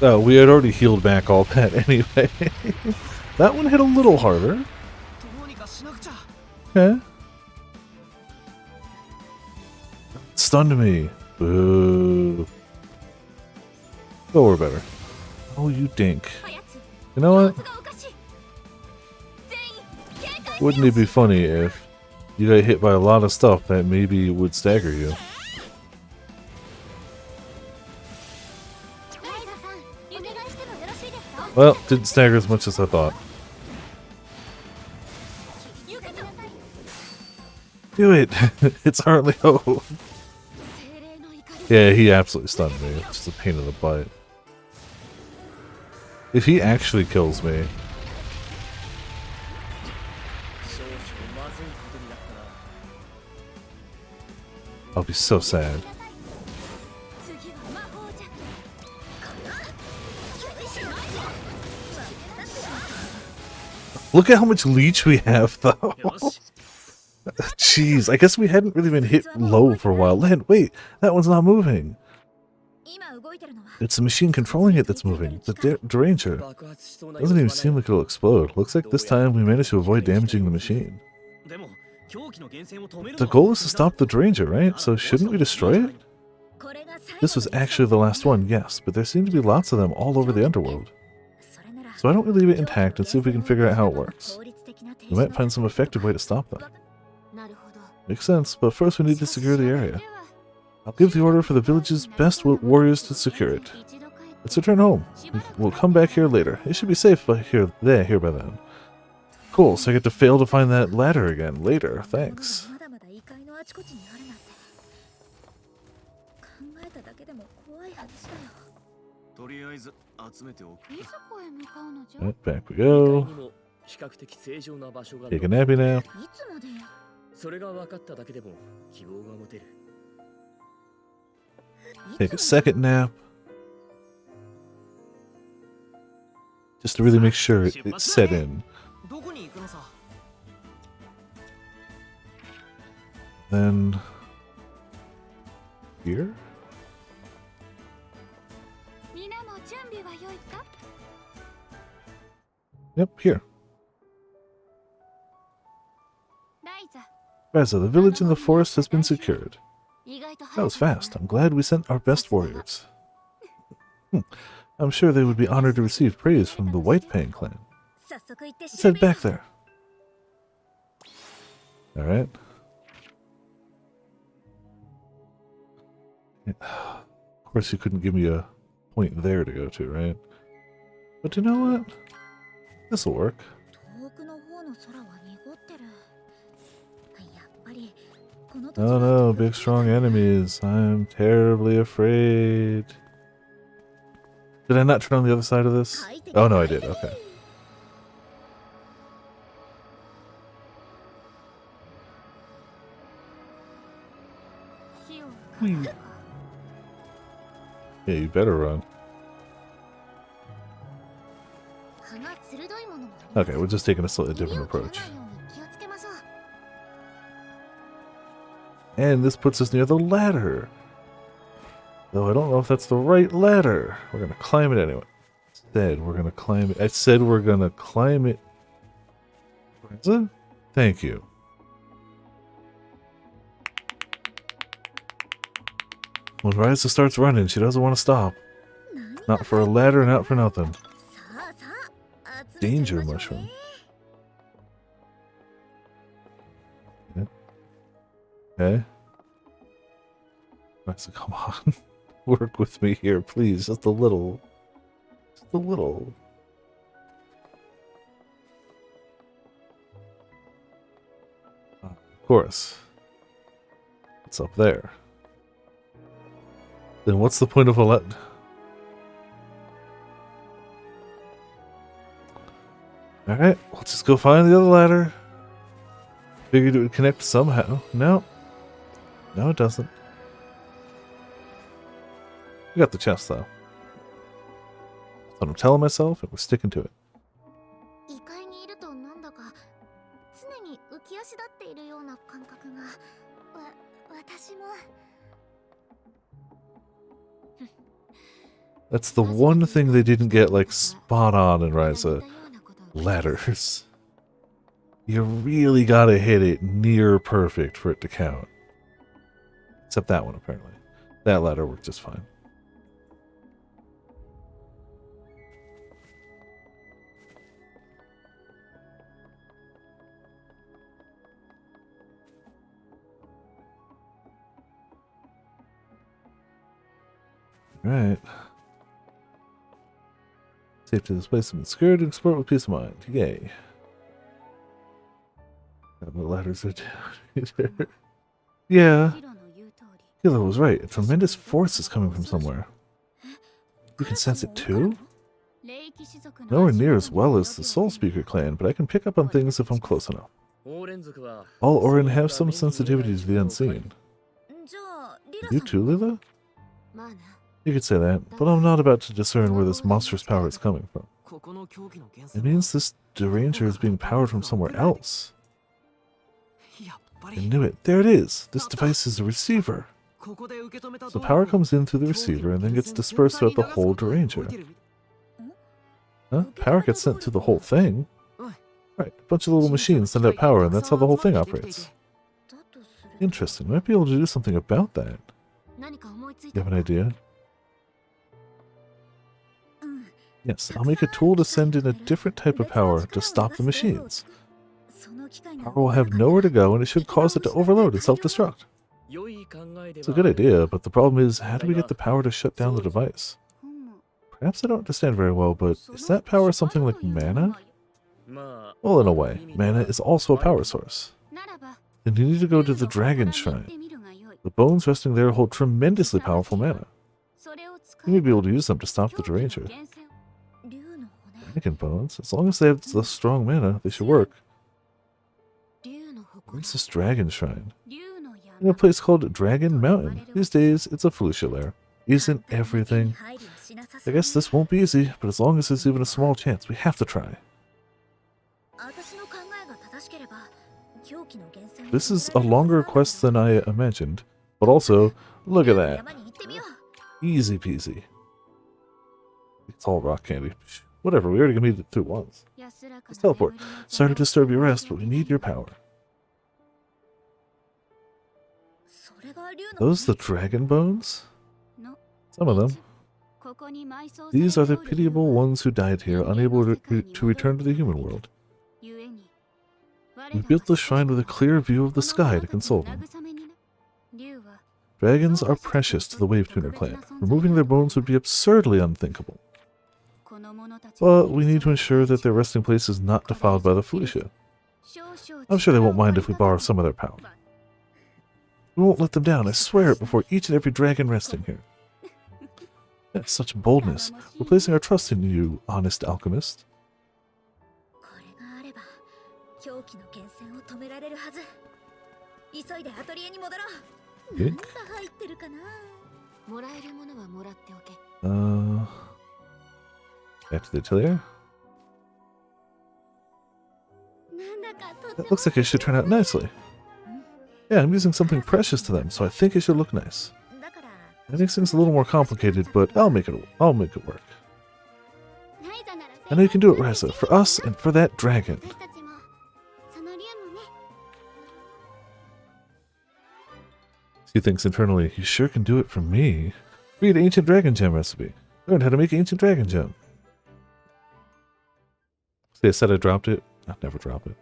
Oh, we had already healed back all that anyway. That one hit a little harder. Okay. Stunned me. Boo. Oh, we're better. Oh, you dink. You know what? Wouldn't it be funny if you got hit by a lot of stuff that maybe would stagger you? Well, didn't stagger as much as I thought. Do it! It's our only hope. Yeah, he absolutely stunned me. It's just a pain in the butt. If he actually kills me... I'll be so sad. Look at how much leech we have, though. Jeez, I guess we hadn't really been hit low for a while. Len, wait, that one's not moving. It's the machine controlling it that's moving. The deranger. Doesn't even seem like it'll explode. Looks like this time we managed to avoid damaging the machine. The goal is to stop the deranger, right? So shouldn't we destroy it? This was actually the last one, yes, but there seem to be lots of them all over the underworld. So why don't we leave it intact and see if we can figure out how it works? We might find some effective way to stop them. Makes sense, but first we need to secure the area. I'll give the order for the village's best warriors to secure it. Let's return home. We'll come back here later. It should be safe by here by then. Cool, so I get to fail to find that ladder again later. Thanks. Right, back we go. Take a nappy nap. Take a second nap. Just to really make sure it's set in. Then... here? Yep, here. Ryza, the village in the forest has been secured. That was fast. I'm glad we sent our best warriors. I'm sure they would be honored to receive praise from the White Fang clan. Let's head back there. Alright. Of course you couldn't give me a point there to go to, right? But you know what? This'll work. Oh no, big strong enemies. I'm terribly afraid. Did I not turn on the other side of this? Oh no, I did. Okay. Yeah, you better run. Okay, we're just taking a slightly different approach. And this puts us near the ladder. Though I don't know if that's the right ladder. We're going to climb it anyway. Instead, we're going to climb it. I said we're going to climb it. Ryza? Thank you. When Ryza starts running, she doesn't want to stop. Not for a ladder, not for nothing. Danger mushroom. Okay. Ryza, come on. Work with me here, please. Just a little. Just a little. Of course. It's up there. Then what's the point of a let? Alright, let's just go find the other ladder. Figured it would connect somehow. No. No, it doesn't. We got the chest, though. That's what I'm telling myself, and we're sticking to it. That's the one thing they didn't get, like, spot on in Ryza. Ladders. You really gotta hit it near perfect for it to count. Except that one, apparently. That ladder worked just fine. Alright. Safe to this place has been secured and explore with peace of mind. Yay. The ladders are down either. Yeah, Hilo was right. A tremendous force is coming from somewhere. You can sense it too? Nowhere near as well as the Soul Speaker clan, but I can pick up on things if I'm close enough. All Orin have some sensitivity to the unseen. You too, Lila? You could say that, but I'm not about to discern where this monstrous power is coming from. It means this deranger is being powered from somewhere else. I knew it. There it is. This device is a receiver. So power comes in through the receiver and then gets dispersed throughout the whole deranger. Huh? Power gets sent to the whole thing? Right, a bunch of little machines send out power and that's how the whole thing operates. Interesting. Might be able to do something about that. You have an idea? Yes, I'll make a tool to send in a different type of power to stop the machines. Power will have nowhere to go and it should cause it to overload and self-destruct. It's a good idea, but the problem is, how do we get the power to shut down the device? Perhaps I don't understand very well, but is that power something like mana? Well, in a way, mana is also a power source. Then you need to go to the Dragon Shrine. The bones resting there hold tremendously powerful mana. You may be able to use them to stop the deranger. Dragon bones? As long as they have the strong mana, they should work. Where's this Dragon Shrine? In a place called Dragon Mountain. These days, it's a Felicia lair. Isn't everything? I guess this won't be easy, but as long as there's even a small chance, we have to try. This is a longer quest than I imagined, but also, look at that. Easy peasy. It's all rock candy. Whatever, we already made it through once. Let's teleport. Sorry to disturb your rest, but we need your power. Those the dragon bones? Some of them. These are the pitiable ones who died here, unable to return to the human world. We built the shrine with a clear view of the sky to console them. Dragons are precious to the Wave Tuner clan. Removing their bones would be absurdly unthinkable. But we need to ensure that their resting place is not defiled by the Felicia. I'm sure they won't mind if we borrow some of their power. We won't let them down, I swear it, before each and every dragon resting here. That's such boldness. We're placing our trust in you, honest alchemist. Okay. Back to the Atelier. That looks like it should turn out nicely. Yeah, I'm using something precious to them, so I think it should look nice. That makes things a little more complicated, but I'll make it work. I know you can do it, Ryza, for us and for that dragon. He thinks internally, you sure can do it for me. Read Ancient Dragon Gem recipe. Learn how to make Ancient Dragon Gem. See, I said I dropped it. I'll never drop it.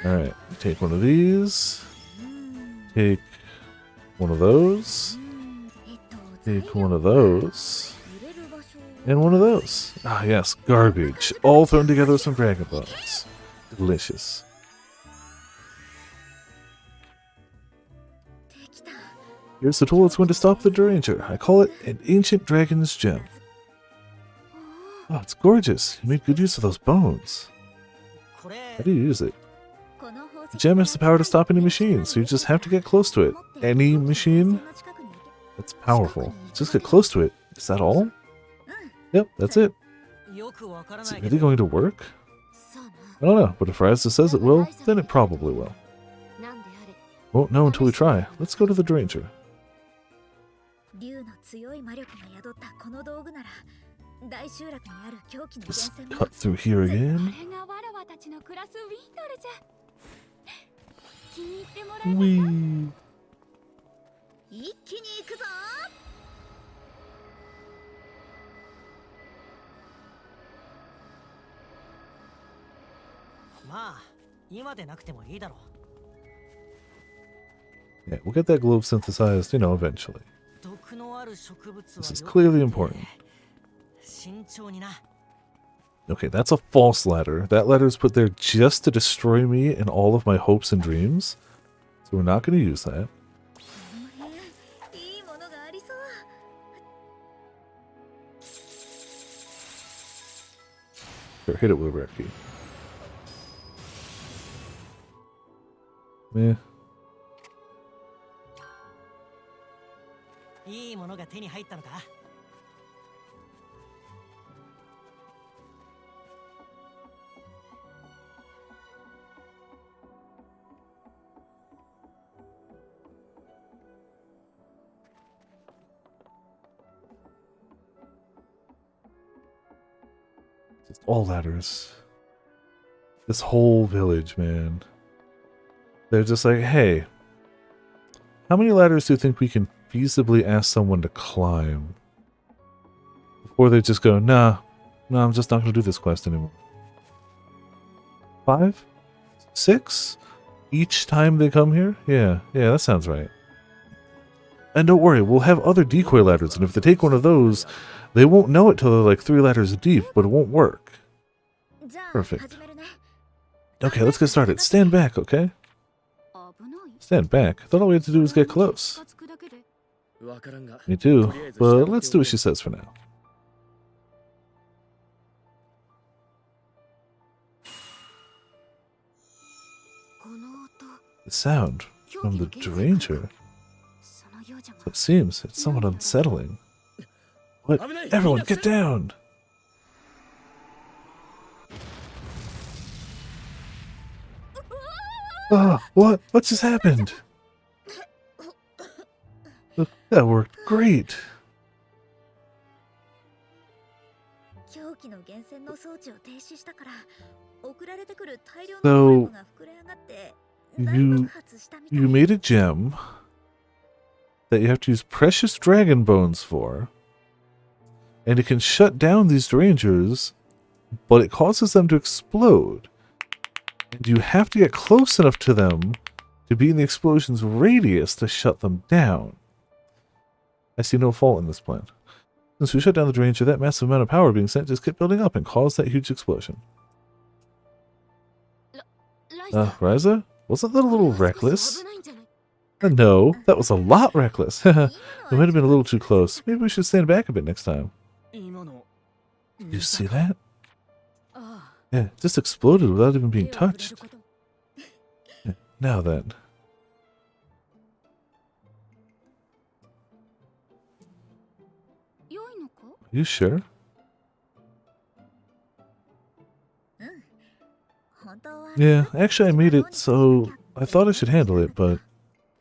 Alright, take one of these. Take one of those. Take one of those. And one of those. Ah, yes, garbage. All thrown together with some dragon bones. Delicious. Here's the tool that's going to stop the deranger. I call it an Ancient Dragon's Gem. Oh, it's gorgeous. You made good use of those bones. How do you use it? The gem has the power to stop any machine, so you just have to get close to it. Any machine? That's powerful. Just get close to it. Is that all? Yep, that's it. Is it really going to work? I don't know, but if Ryza says it will, then it probably will. Won't know until we try. Let's go to the deranger. Just cut through here again. Whee! Yeah, we'll get that globe synthesized, eventually. This is clearly important. Okay, that's a false ladder. That ladder is put there just to destroy me and all of my hopes and dreams. So we're not going to use that. この辺いいものがありそう。 Sure, hit it with a rare key. Meh. いいものが手に入ったのか。 Just all ladders. This whole village, man. They're just like, hey, how many ladders do you think we can feasibly ask someone to climb? Before they just go, nah, I'm just not going to do this quest anymore. 5? 6? Each time they come here? Yeah, that sounds right. And don't worry, we'll have other decoy ladders, and if they take one of those, they won't know it till they're like 3 ladders deep, but it won't work. じゃあ Perfect. 始めるね。 Okay, let's get started. Stand back, okay? 危ない。 Stand back. I thought all we had to do was get close. 近づくだけで。 わからんが Me too, but let's do what she says for now. この音。 The sound from the Dranger. そのようじゃが So it seems it's somewhat unsettling. What? Everyone, get down! Ah, what? What just happened? That worked great. 狂気の源泉の装置を停止したから送られてくる大量のゴレムが膨れ上がって大爆発したみたい。 You made a gem that you have to use precious dragon bones for, and it can shut down these Drangers, but it causes them to explode. And you have to get close enough to them to be in the explosion's radius to shut them down. I see no fault in this plan. Since we shut down the Dranger, that massive amount of power being sent just kept building up and caused that huge explosion. Ryza? Wasn't that a little reckless? No, that was a lot reckless. We might have been a little too close. Maybe we should stand back a bit next time. 今の You see that? ああ Yeah, it just exploded without even being 手を触れる touched. こと。 Now then. 良いのか？ You sure? 本当は Yeah, actually I made it, so I thought I should handle it, but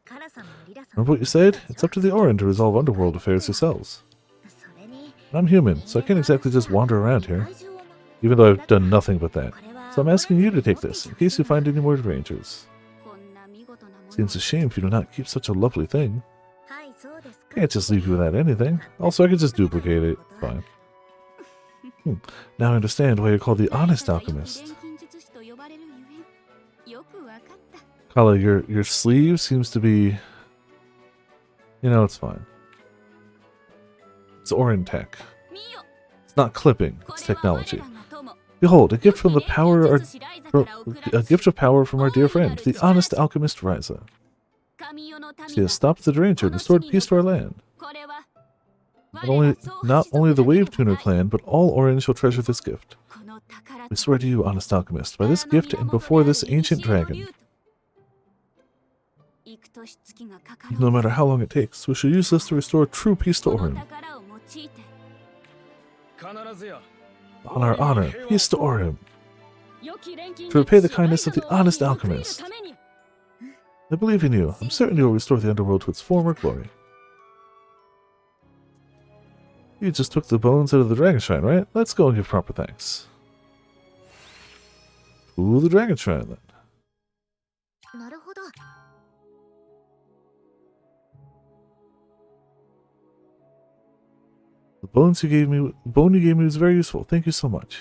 カラさんもリラさん remember what you said? It's up to the Orin to resolve underworld affairs yourselves. それに I'm human, so I can't exactly just wander around here, even though I've done nothing but that. So I'm asking you to take this, in case you find any more Rangers. こんな見事なもの Seems a shame if you do not keep such a lovely thing. はいそうですか Can't just leave you without anything. Also, I could just duplicate it. Fine. Now I understand why you're called the Honest Alchemist. 錬金術師と呼ばれるゆえんよくわかった Kala, your sleeve seems to be... You know, it's fine. It's Orin tech. 見よ It's not clipping, こ it's れは我 technology. らの友 Behold, a gift from the power, 錬金術師ライザから送られ a gift of power from our dear friend, the honest alchemist Ryza. 神代の民 She が has stopped the Dranger and restored peace to our land. これは Not only the Wave Tuner clan, but all Orin shall treasure this gift. この宝 We swear to you, honest alchemist, by this gift and before this ancient dragon, 幾年月がかかろう no matter how long it takes, we shall use this to restore true peace to この Orin. 宝を用いて 必ずや On our honor, peace to Orin. 良き錬金 To repay the 術師 kindness of the ライザの honest 恩を報いる alchemist. ために I believe in you. I'm certain you will restore the underworld to its former glory. You just took the bones out of the dragon shrine, right? Let's go and give proper thanks. To the dragon shrine, then. なるほど The bone you gave me was very useful. Thank you so much.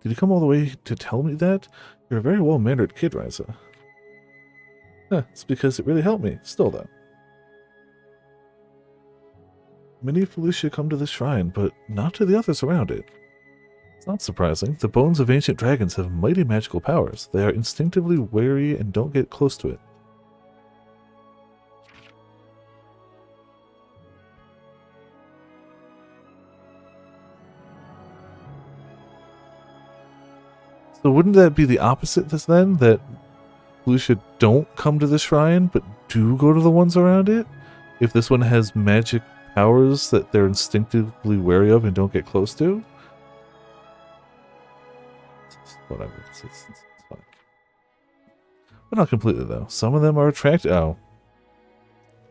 Did you come all the way to tell me that? You're a very well-mannered kid, Ryza. Huh, it's because it really helped me. Still, though. Many Felicia come to the shrine, but not to the others around it. It's not surprising. The bones of ancient dragons have mighty magical powers. They are instinctively wary and don't get close to it. So wouldn't that be the opposite then? That Lucia don't come to the shrine, but do go to the ones around it? If this one has magic powers that they're instinctively wary of and don't get close to? Whatever. It's fine. But not completely, though. Some of them are attracted... Oh.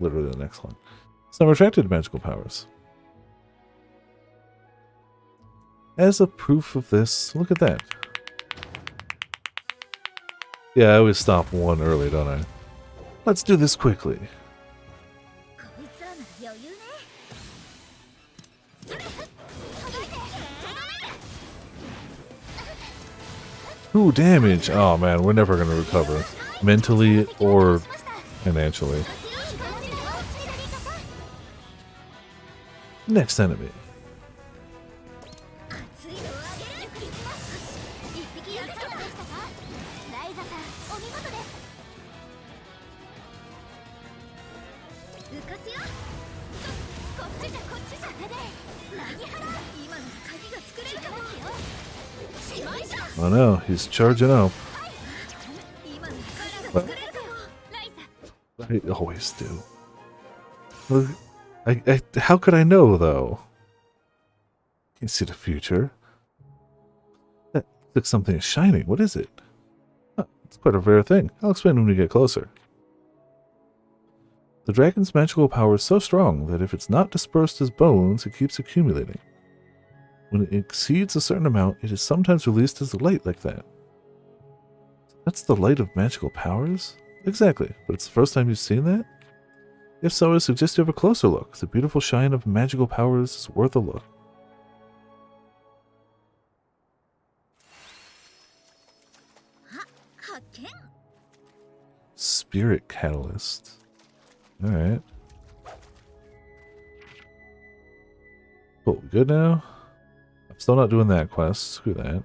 Literally the next one. Some are attracted to magical powers. As a proof of this, look at that. Yeah, I always stop one early, don't I? Let's do this quickly. 2 damage. Oh man, we're never gonna recover. Mentally or financially. Next enemy. Oh no, he's charging up. But I always do. Look, how could I know, though? Can't see the future. That looks like something is shining. What is it? Oh, it's quite a rare thing. I'll explain when we get closer. The dragon's magical power is so strong that if it's not dispersed as bones, it keeps accumulating. When it exceeds a certain amount, it is sometimes released as light like that. That's the light of magical powers? Exactly, but it's the first time you've seen that? If so, I suggest you have a closer look. The beautiful shine of magical powers is worth a look. Spirit Catalyst. Alright. Cool, we good now? I'm still not doing that quest. Screw that.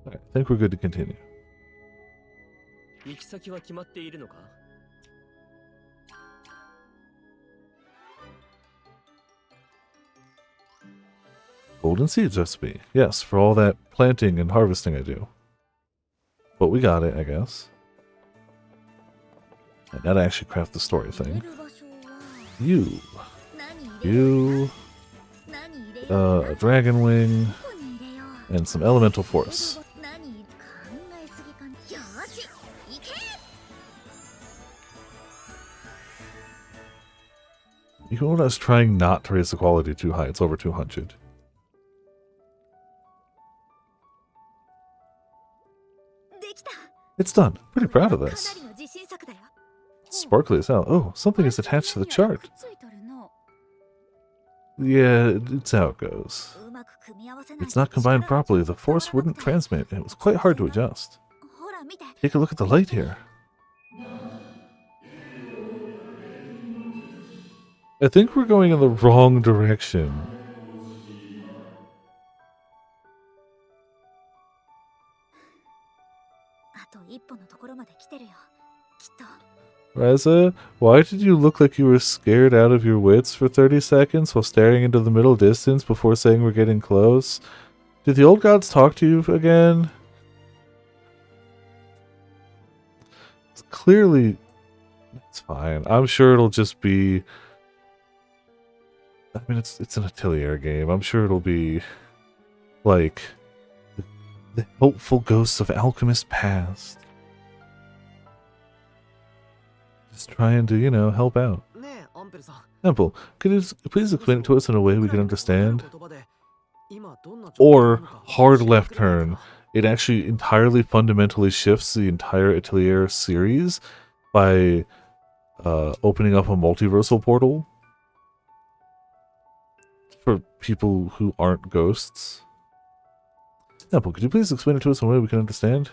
Alright, I think we're good to continue. Golden Seeds recipe. Yes, for all that planting and harvesting I do. But we got it, I guess. And now to actually craft the story thing. A dragon wing, and some elemental force. Even when I was trying not to raise the quality too high, it's over 200. It's done. Pretty proud of this. Sparkly as hell. Oh, something is attached to the chart. Yeah, it's how it goes. It's not combined properly. The force wouldn't transmit, and it was quite hard to adjust. Take a look at the light here. I think we're going in the wrong direction. Ryza, why did you look like you were scared out of your wits for 30 seconds while staring into the middle distance before saying we're getting close? Did the old gods talk to you again? It's clearly... It's fine. I'm sure it'll just be... I mean, it's an Atelier game. I'm sure it'll be... like... the hopeful ghosts of alchemist past. Just trying to, you know, help out. Temple, could you please explain it to us in a way we can understand? Or, hard left turn. It actually entirely fundamentally shifts the entire Atelier series by opening up a multiversal portal for people who aren't ghosts. Temple, could you please explain it to us in a way we can understand?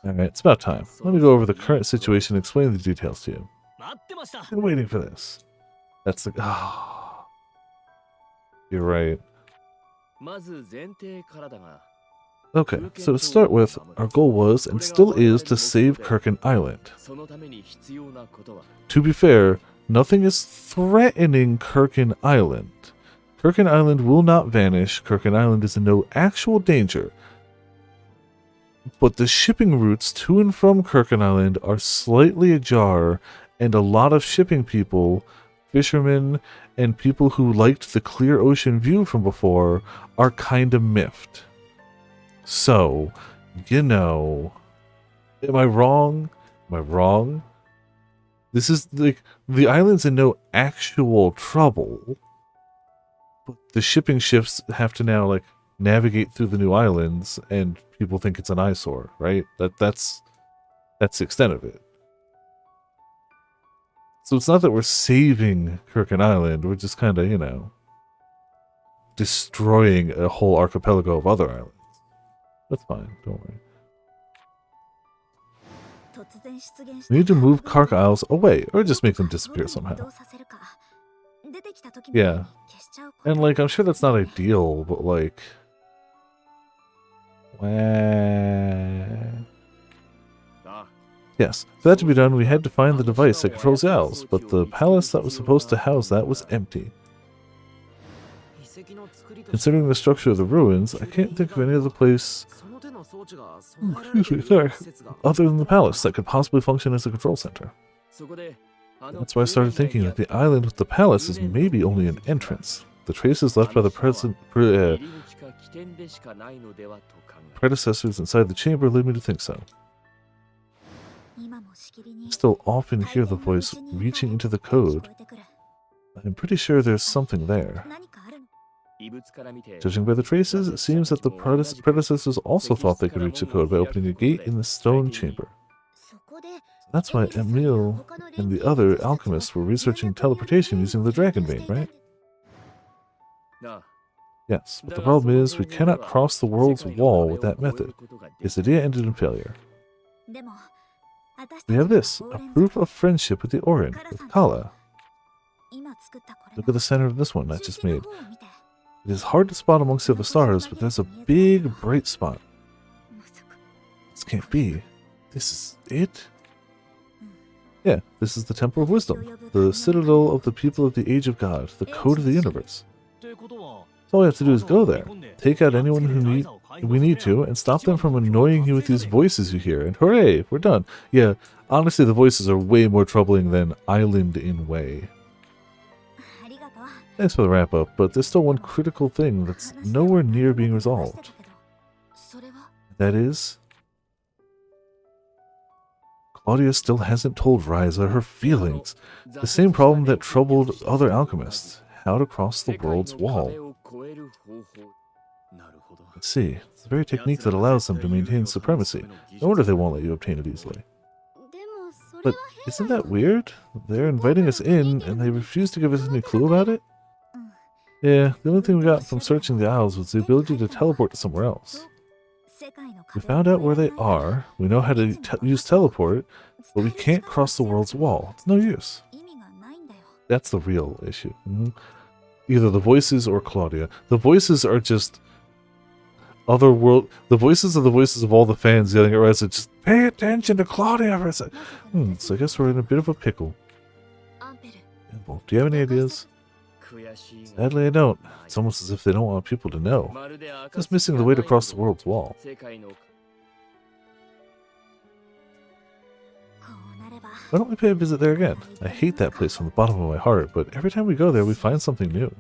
Alright, it's about time. Let me go over the current situation and explain the details to you. I've been waiting for this. That's the... Ah, you're right. Okay, so to start with, our goal was, and still is, to save Kirkin Island. To be fair, nothing is threatening Kirkin Island. Kirkin Island will not vanish. Kirkin Island is in no actual danger. But the shipping routes to and from Kirkin Island are slightly ajar, and a lot of shipping people, fishermen, and people who liked the clear ocean view from before are kinda miffed. So, you know, am I wrong? Am I wrong? This is like, the island's in no actual trouble, but the shipping ships have to now like navigate through the new islands, and people think it's an eyesore, right? That's the extent of it. So it's not that we're saving Kirkin Island, we're just kind of, you know, destroying a whole archipelago of other islands. That's fine, don't worry. We need to move Kark Isles away, or just make them disappear somehow. Yeah. And, like, I'm sure that's not ideal, but, like... Yes, for that to be done, we had to find the device that controls the Isles, but the palace that was supposed to house that was empty. Considering the structure of the ruins, I can't think of any other place... excuse me, sorry. Other than the palace that could possibly function as a control center. That's why I started thinking that the island with the palace is maybe only an entrance. The traces left by the predecessors inside the chamber lead me to think so. I still often hear the voice reaching into the code. I'm pretty sure there's something there. Judging by the traces, it seems that the predecessors also thought they could reach the code by opening a gate in the stone chamber. That's why Emil and the other alchemists were researching teleportation using the dragon vein, right? Yes, but the problem is we cannot cross the world's wall with that method. His idea ended in failure. We have this, a proof of friendship with the Orin, with Kala. Look at the center of this one I just made. It is hard to spot amongst the other stars, but there's a big, bright spot. This can't be. This is it? Yeah, this is the Temple of Wisdom, the citadel of the people of the Age of God, the code of the universe. So all we have to do is go there, take out anyone who we need to, and stop them from annoying you with these voices you hear, and hooray, we're done. Yeah, honestly, the voices are way more troubling than Island in Way. Thanks for the wrap-up, but there's still one critical thing that's nowhere near being resolved. That is... Claudia still hasn't told Ryza her feelings. The same problem that troubled other alchemists. How to cross the world's wall. Let's see. It's the very technique that allows them to maintain supremacy. No wonder they won't let you obtain it easily. But isn't that weird? They're inviting us in, and they refuse to give us any clue about it? Yeah, the only thing we got from searching the Isles was the ability to teleport to somewhere else. We found out where they are, we know how to use teleport, but we can't cross the world's wall. It's no use. That's the real issue. Either the voices or Claudia. The voices are just... the voices are the voices of all the fans yelling at Ryza, just pay attention to Claudia for a sec. So I guess we're in a bit of a pickle. Well, do you have any ideas? Sadly, I don't. It's almost as if they don't want people to know. Just missing the way to cross the world's wall. Why don't we pay a visit there again? I hate that place from the bottom of my heart, but every time we go there, we find something new.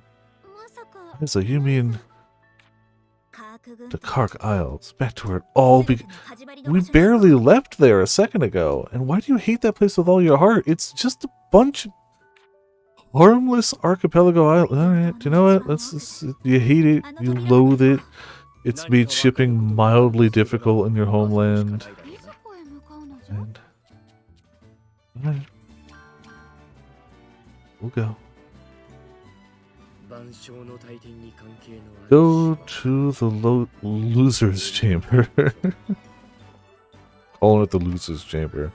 So you mean... the Kark Isles, back to where it all began. We barely left there a second ago, and why do you hate that place with all your heart? It's just a bunch of harmless archipelago islands. Alright, do you know what? You hate it, you loathe it. It's made shipping mildly difficult in your homeland. And... alright. We'll go. Go to the loser's chamber. Calling it the loser's chamber.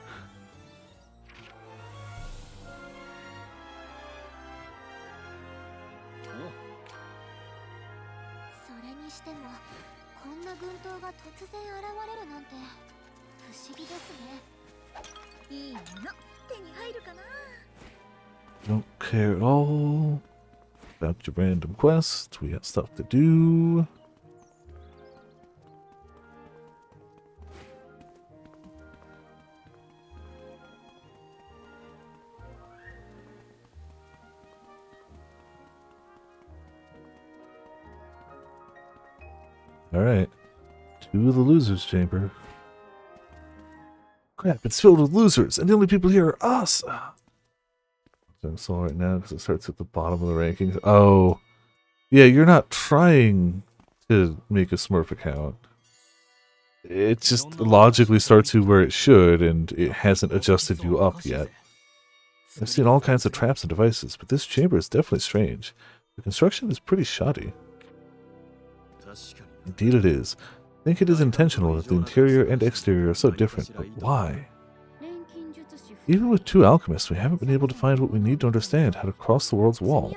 にしてもこんな群島が突然現れるなんて不思議ですね。いいもの手に入るかな。 Don't care at all about your random quests. We got stuff to do. Alright. To the loser's chamber. Crap, it's filled with losers, and the only people here are us! I'm slow right now because it starts at the bottom of the rankings. Oh. Yeah, you're not trying to make a Smurf account. It just logically starts you where it should, and it hasn't adjusted you up yet. I've seen all kinds of traps and devices, but this chamber is definitely strange. The construction is pretty shoddy. Indeed it is. I think it is intentional that the interior and exterior are so different, but why? Even with 2 alchemists, we haven't been able to find what we need to understand how to cross the world's wall.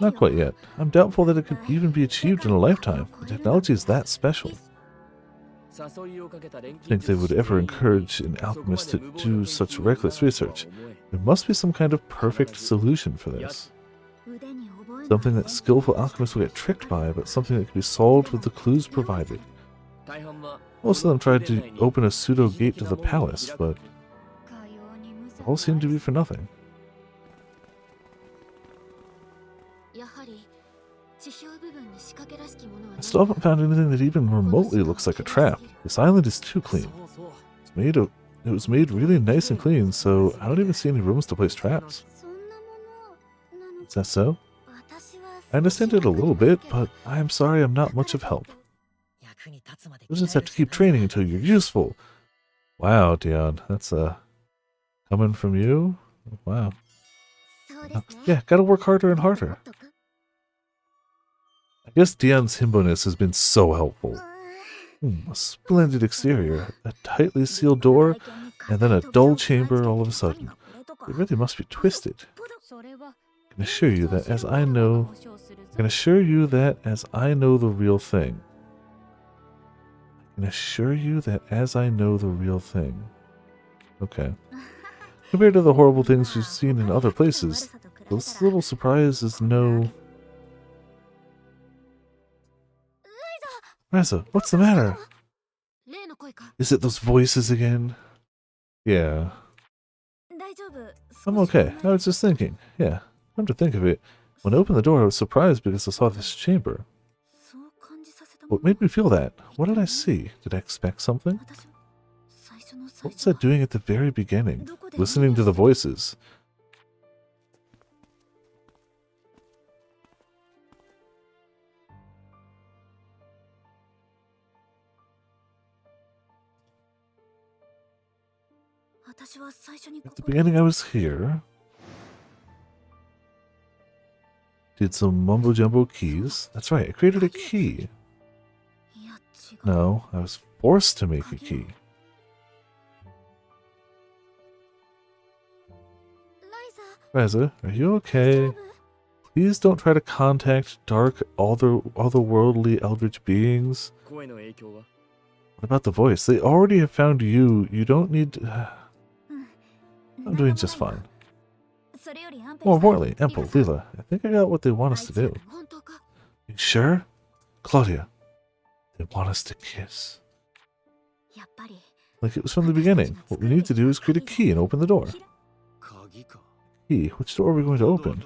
Not quite yet. I'm doubtful that it could even be achieved in a lifetime. The technology is that special. Think they would ever encourage an alchemist to do such reckless research. There must be some kind of perfect solution for this. Something that skillful alchemists will get tricked by, but something that can be solved with the clues provided. Most of them tried to open a pseudo gate to the palace, but all seemed to be for nothing. I still haven't found anything that even remotely looks like a trap. This island is too clean. It was made really nice and clean, so I don't even see any rooms to place traps. Is that so? I understand it a little bit, but I am sorry I'm not much of help. You just have to keep training until you're useful. Wow, Dion, that's coming from you? Wow. Yeah, gotta work harder and harder. I guess Dion's himboness has been so helpful. A splendid exterior, a tightly sealed door, and then a dull chamber all of a sudden. It really must be twisted. I can assure you that as I know the real thing. Okay. Compared to the horrible things we've seen in other places, this little surprise is no... Ryza, what's the matter? Is it those voices again? Yeah. I'm okay. I was just thinking. Yeah. Come to think of it, when I opened the door I was surprised because I saw this chamber. What made me feel that? What did I see? Did I expect something? What was I doing at the very beginning? Listening to the voices. At the beginning I was here. Did some mumbo jumbo keys. That's right, I created a key. No, I was forced to make a key. Ryza, are you okay? Please don't try to contact dark, otherworldly eldritch beings. What about the voice? They already have found you. You don't need to... I'm doing just fine. More importantly, Empo, Leela, I think I got what they want us to do. You sure? Claudia, they want us to kiss. Like it was from the beginning. What we need to do is create a key and open the door. Key? Which door are we going to open?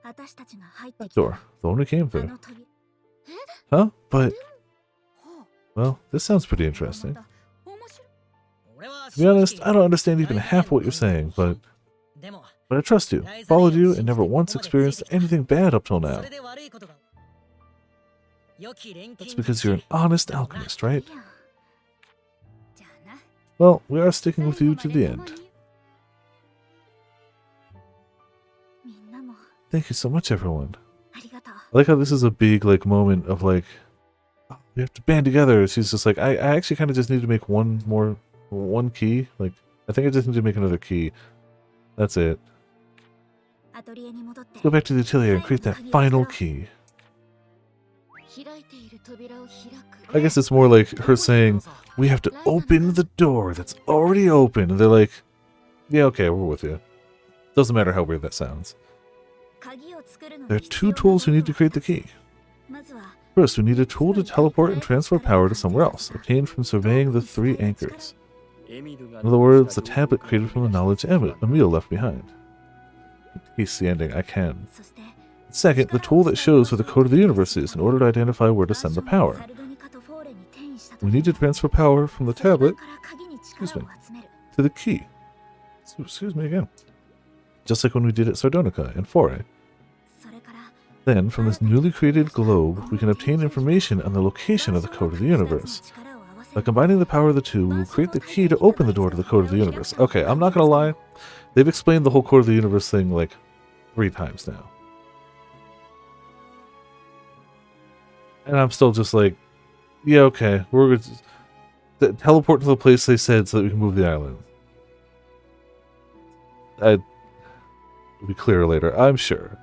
That door. The one we came through. Huh? But... Well, this sounds pretty interesting. To be honest, I don't understand even half what you're saying, but I trust you, followed you, and never once experienced anything bad up till now. That's because you're an honest alchemist, right? Well, we are sticking with you to the end. Thank you so much, everyone. I like how this is a big, like, moment of, like, oh, we have to band together. She's just like, I actually kind of just need to make one key. Like, I think I just need to make another key. That's it. Let's go back to the Atelier and create that final key. I guess it's more like her saying, we have to open the door that's already open. And they're like, yeah, okay, we're with you. Doesn't matter how weird that sounds. There are two tools we need to create the key. First, we need a tool to teleport and transfer power to somewhere else, obtained from surveying the 3 anchors. In other words, the tablet created from the knowledge Emil left behind. He's the ending, I can. Second, the tool that shows where the code of the universe is in order to identify where to send the power. We need to transfer power from the tablet, to the key. Excuse me again. Just like when we did at Sardonica and Foray. Then, from this newly created globe, we can obtain information on the location of the code of the universe. By combining the power of the two, we will create the key to open the door to the code of the universe. Okay, I'm not gonna lie. They've explained the whole code of the universe thing like 3 times now. And I'm still just like, yeah, okay, we're gonna teleport to the place they said so that we can move the island. It'll be clearer later, I'm sure.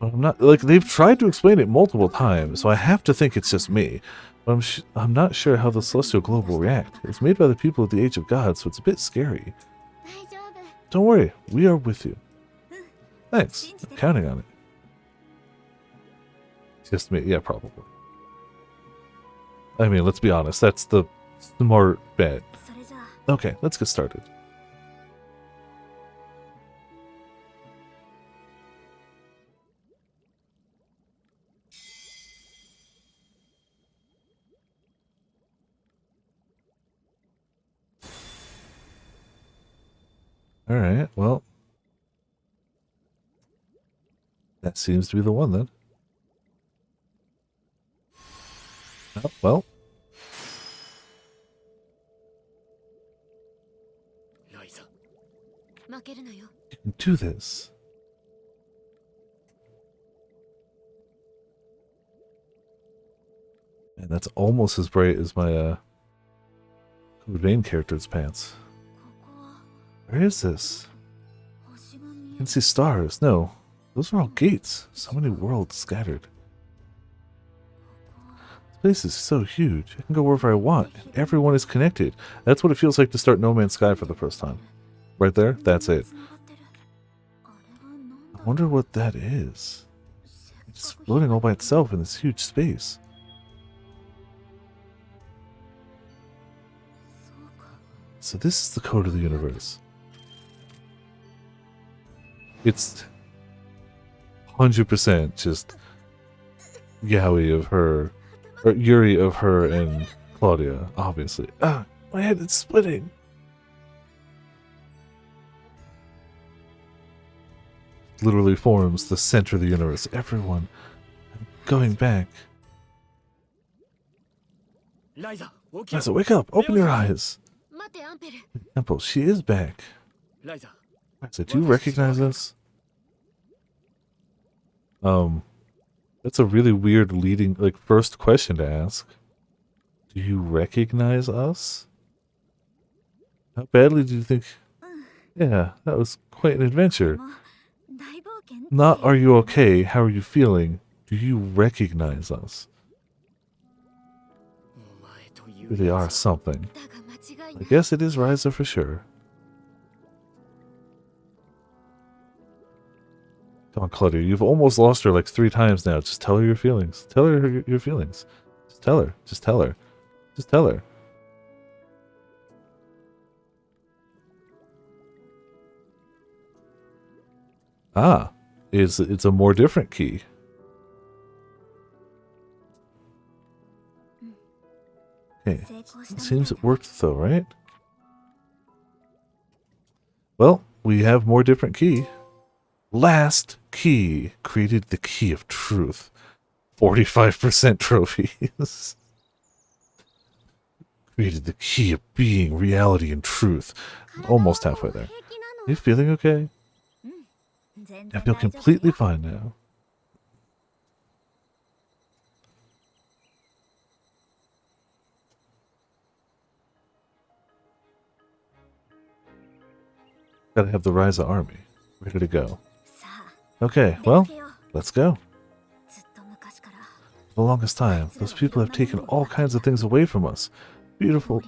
I'm not like they've tried to explain it multiple times, so I have to think it's just me. But I'm not sure how the celestial globe will react. It was made by the people of the Age of God, so it's a bit scary. Don't worry, we are with you. Thanks, I'm counting on it. It's just me, yeah, probably. I mean, let's be honest, that's the smart bet. Okay, let's get started. Alright, well. That seems to be the one then. Oh, well. Ryza. You can do this. And that's almost as bright as my Code Vein character's pants. Where is this? I can see stars. No, those are all gates. So many worlds scattered. This place is so huge. I can go wherever I want. And everyone is connected. That's what it feels like to start No Man's Sky for the first time. Right there? That's it. I wonder what that is. It's floating all by itself in this huge space. So this is the code of the universe. It's 100% just Yaoi of her, or Yuri of her and Claudia, obviously. Ah, my head is splitting. Literally forms the center of the universe. Everyone, I'm going back. Ryza, wake up! Open your eyes! Temple, she is back. Ryza, do you recognize us? That's a really weird leading, like, first question to ask. Do you recognize us? How badly do you think? Yeah, that was quite an adventure. Not are you okay, how are you feeling? Do you recognize us? You really are something. I guess it is Ryza for sure. Come on, Claudia, you've almost lost her like 3 times now. Just tell her your feelings. Tell her your feelings. Just tell her. Just tell her. Just tell her. Ah, it's a more different key. Okay, it seems it worked though, right? Well, we have more different key. Last key created the key of truth. 45% trophies. Created the key of being, reality, and truth. Almost halfway there. Are you feeling okay? I feel completely fine now. Gotta have the Ryza army ready to go. Okay, well, let's go. For the longest time, those people have taken all kinds of things away from us. Beautiful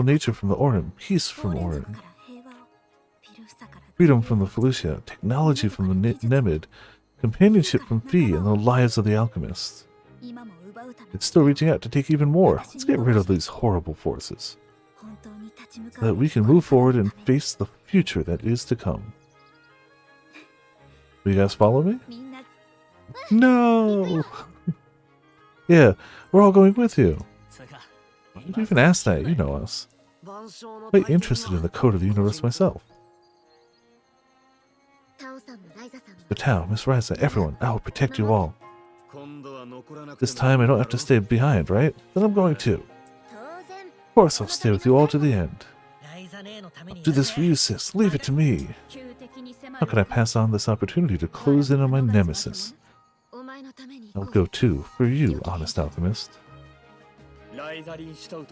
nature from the Orin, peace from Orin, freedom from the Felicia, technology from the Nemid, companionship from Fee, and the lives of the alchemists. It's still reaching out to take even more. Let's get rid of these horrible forces, so that we can move forward and face the future that is to come. Will you guys follow me? No! Yeah, we're all going with you. Why did you even ask that? You know us. Quite interested in the code of the universe myself. The Tao, Miss Ryza, everyone, I will protect you all. This time I don't have to stay behind, right? Then I'm going to. Of course I'll stay with you all to the end. I'll do this for you, sis. Leave it to me. How can I pass on this opportunity to close in on my nemesis? I'll go too, for you, honest alchemist.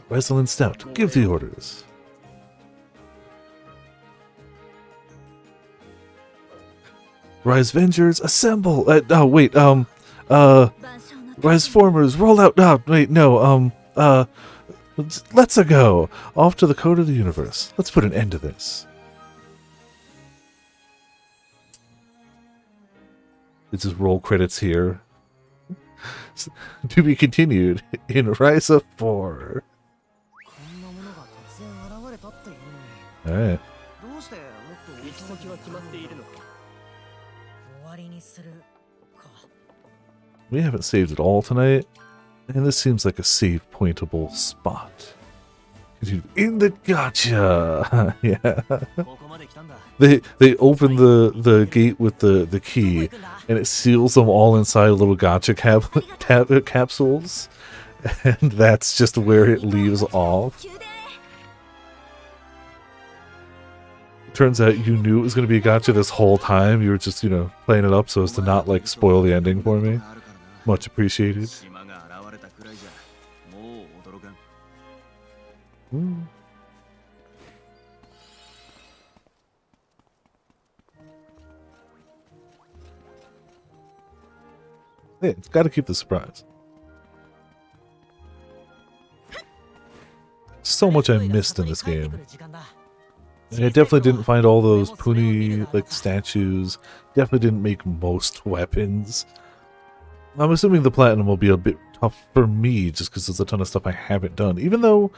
Rosalind Stout, give the orders. Rise Vengers, assemble! Oh, wait, Rise Formers, roll out! Oh, wait, no, let's go! Off to the code of the universe. Let's put an end to this. This is roll credits here. To be continued in Ryza 4. Alright. We haven't saved at all tonight, and this seems like a save pointable spot. In the gotcha! Yeah. They open the gate with the key, and it seals them all inside little gotcha capsules, and that's just where it leaves off. Turns out you knew it was going to be a gotcha this whole time. You were just, you know, playing it up so as to not, like, spoil the ending for me. Much appreciated. Hey, it's got to keep the surprise. So much I missed in this game. And I definitely didn't find all those puny, like, statues. Definitely didn't make most weapons. I'm assuming the platinum will be a bit tough for me, just because there's a ton of stuff I haven't done. Even though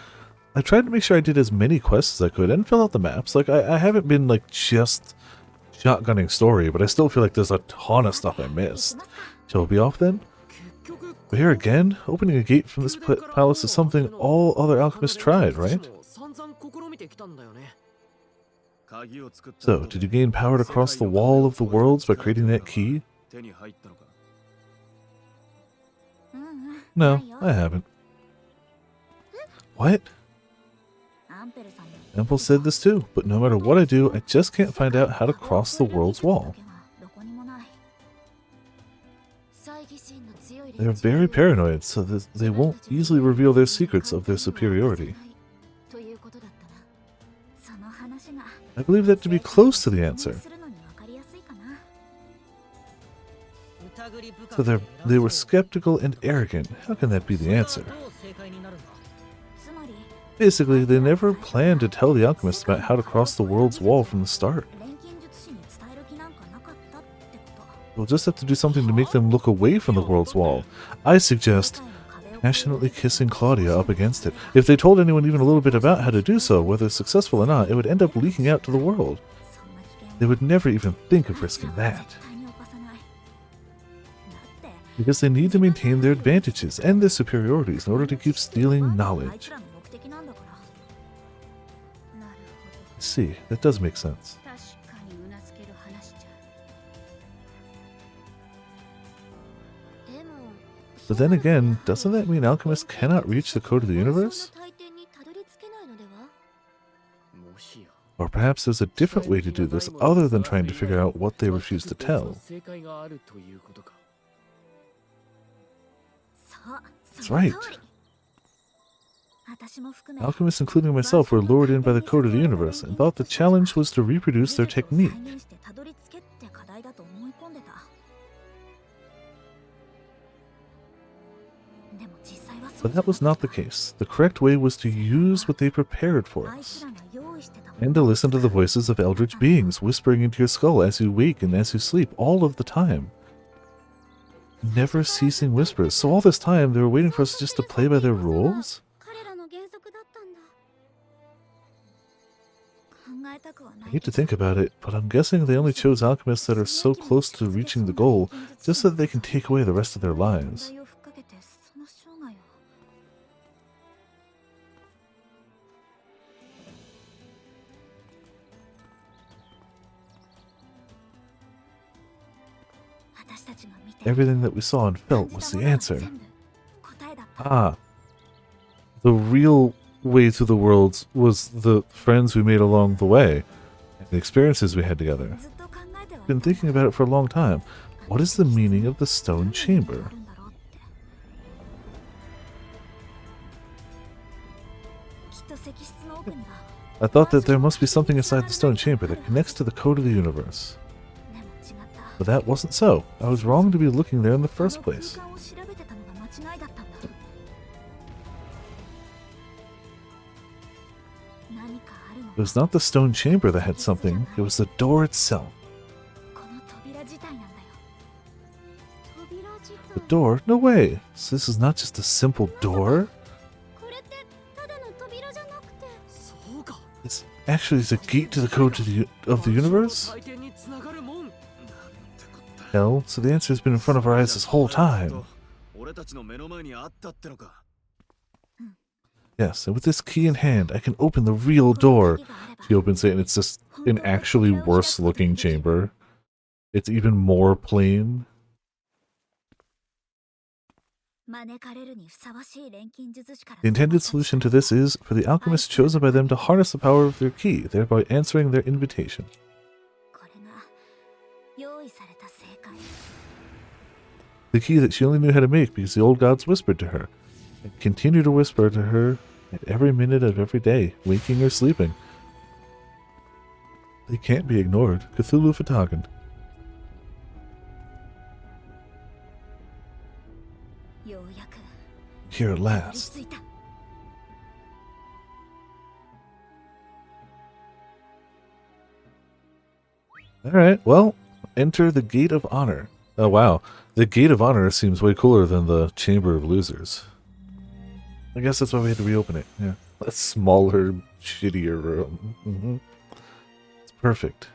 I tried to make sure I did as many quests as I could and fill out the maps. Like, I haven't been, like, just shotgunning story, but I still feel like there's a ton of stuff I missed. Shall we be off then? But here again, opening a gate from this palace is something all other alchemists tried, right? So, did you gain power to cross the wall of the worlds by creating that key? No, I haven't. What? Ample said this too, but no matter what I do, I just can't find out how to cross the world's wall. They're very paranoid, so that they won't easily reveal their secrets of their superiority. I believe that to be close to the answer. So they were skeptical and arrogant. How can that be the answer? Basically, they never planned to tell the alchemists about how to cross the world's wall from the start. We'll just have to do something to make them look away from the world's wall. I suggest passionately kissing Claudia up against it. If they told anyone even a little bit about how to do so, whether successful or not, it would end up leaking out to the world. They would never even think of risking that. Because they need to maintain their advantages and their superiorities in order to keep stealing knowledge. I see, that does make sense. But then again, doesn't that mean alchemists cannot reach the code of the universe? Or perhaps there's a different way to do this other than trying to figure out what they refuse to tell. That's right. Alchemists, including myself, were lured in by the code of the universe and thought the challenge was to reproduce their technique. But that was not the case. The correct way was to use what they prepared for us, and to listen to the voices of eldritch beings whispering into your skull as you wake and as you sleep, all of the time. Never ceasing whispers. So all this time, they were waiting for us just to play by their rules? I hate to think about it, but I'm guessing they only chose alchemists that are so close to reaching the goal, just so that they can take away the rest of their lives. Everything that we saw and felt was the answer. Ah. The real way to the worlds was the friends we made along the way, and the experiences we had together. Been thinking about it for a long time. What is the meaning of the stone chamber? I thought that there must be something inside the stone chamber that connects to the code of the universe. But that wasn't so. I was wrong to be looking there in the first place. It was not the stone chamber that had something, it was the door itself. The door? No way! So this is not just a simple door? It's actually a gate to the code of the universe? Hell, so the answer has been in front of our eyes this whole time. Yes, and with this key in hand, I can open the real door. She opens it and it's just an actually worse looking chamber. It's even more plain. The intended solution to this is for the alchemist chosen by them to harness the power of their key, thereby answering their invitation. The key that she only knew how to make because the old gods whispered to her, and continue to whisper to her at every minute of every day, waking or sleeping. They can't be ignored. Cthulhu Fatagan. Here at last. Alright, well, enter the Gate of Honor. Oh wow, the Gate of Honor seems way cooler than the Chamber of Losers. I guess that's why we had to reopen it. Yeah, a smaller, shittier room. It's perfect.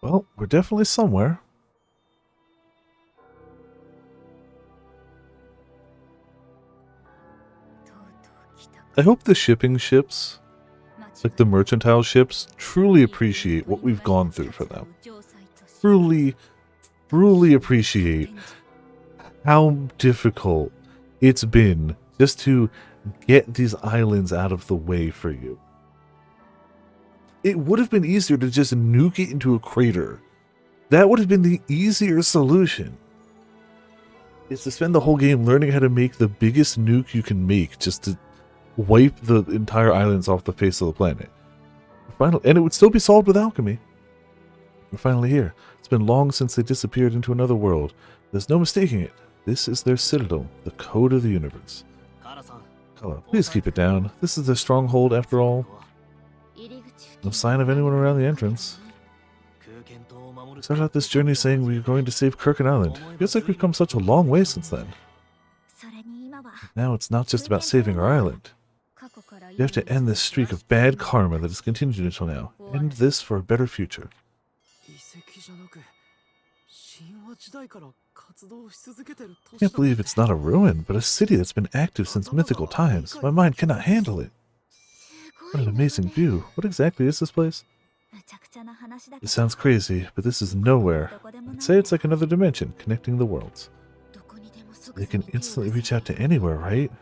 Well, we're definitely somewhere. I hope the shipping ships, like the mercantile ships, truly appreciate what we've gone through for them. Truly appreciate how difficult it's been just to get these islands out of the way for you. It would have been easier to just nuke it into a crater. That would have been the easier solution. Is to spend the whole game learning how to make the biggest nuke you can make just to wipe the entire islands off the face of the planet. And it would still be solved with alchemy. We're finally here. It's been long since they disappeared into another world. There's no mistaking it. This is their citadel, the code of the universe. Kala, please keep it down. This is their stronghold after all. No sign of anyone around the entrance. We started out this journey saying we were going to save Kirkin Island. Feels like we've come such a long way since then. Now it's not just about saving our island. You have to end this streak of bad karma that has continued until now. End this for a better future. Can't believe it's not a ruin, but a city that's been active since mythical times. My mind cannot handle it. What an amazing view. What exactly is this place? It sounds crazy, but this is nowhere. I'd say it's like another dimension, connecting the worlds. They can instantly reach out to anywhere, right?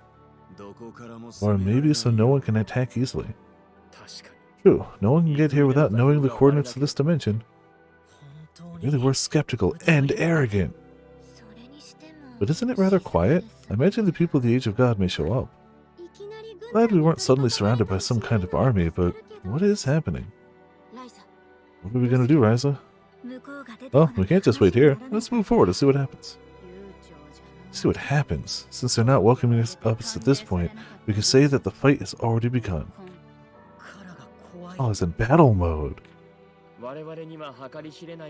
Or maybe so no one can attack easily. True, no one can get here without knowing the coordinates of this dimension. Really were skeptical and arrogant. But isn't it rather quiet? I imagine the people of the Age of God may show up. Glad we weren't suddenly surrounded by some kind of army, but what is happening? What are we gonna do, Ryza? Oh, we can't just wait here. Let's move forward and see what happens. See what happens. Since they're not welcoming us at this point, we can say that the fight has already begun. Oh, it's in battle mode.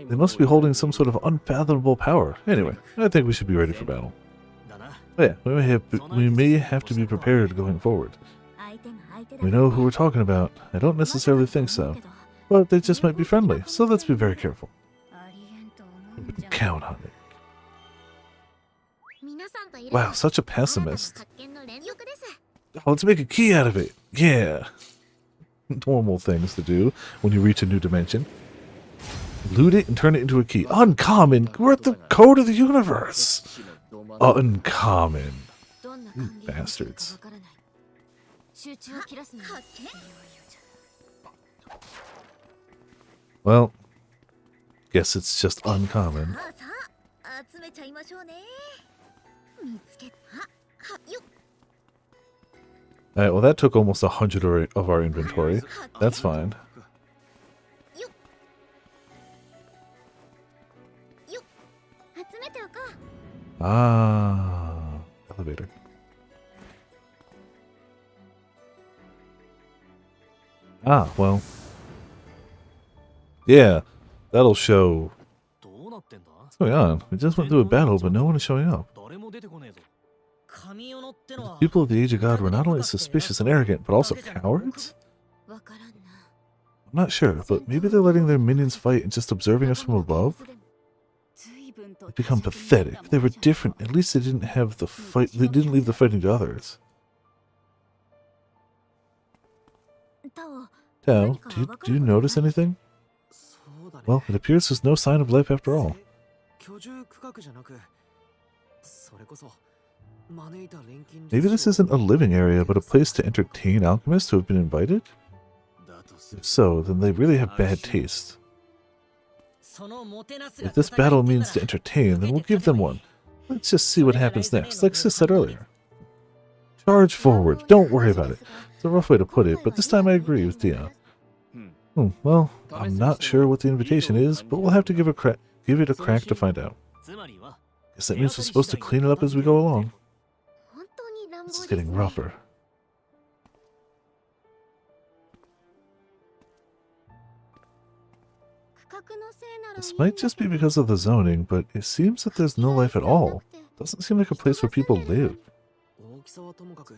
They must be holding some sort of unfathomable power. Anyway, I think we should be ready for battle. Oh yeah, we may have to be prepared going forward. We know who we're talking about. I don't necessarily think so, but they just might be friendly, so let's be very careful. I wouldn't count on it. Wow, such a pessimist. Oh, let's make a key out of it. Yeah. Normal things to do when you reach a new dimension. Loot it and turn it into a key. Uncommon! We're at the code of the universe! Uncommon. You bastards. Well, guess it's just uncommon. Alright, well that took almost 100 of our inventory. That's fine. Ah, elevator. Ah, well. Yeah, that'll show what's going on. We just went through a battle, but no one is showing up. The people of the Age of God were not only suspicious and arrogant, but also cowards? I'm not sure, but maybe they're letting their minions fight and just observing us from above? They become pathetic. They were different. At least they didn't have the fight. They didn't leave the fighting to others. Tao, do you notice anything? Well, it appears there's no sign of life after all. Maybe this isn't a living area, but a place to entertain alchemists who have been invited? If so, then they really have bad taste. If this battle means to entertain, then we'll give them one. Let's just see what happens next, like Sis said earlier. Charge forward, don't worry about it. It's a rough way to put it, but this time I agree with Dion. Well, I'm not sure what the invitation is, but we'll have to give it a crack to find out. Guess that means we're supposed to clean it up as we go along. This is getting rougher. This might just be because of the zoning, but it seems that there's no life at all. Doesn't seem like a place where people live. It's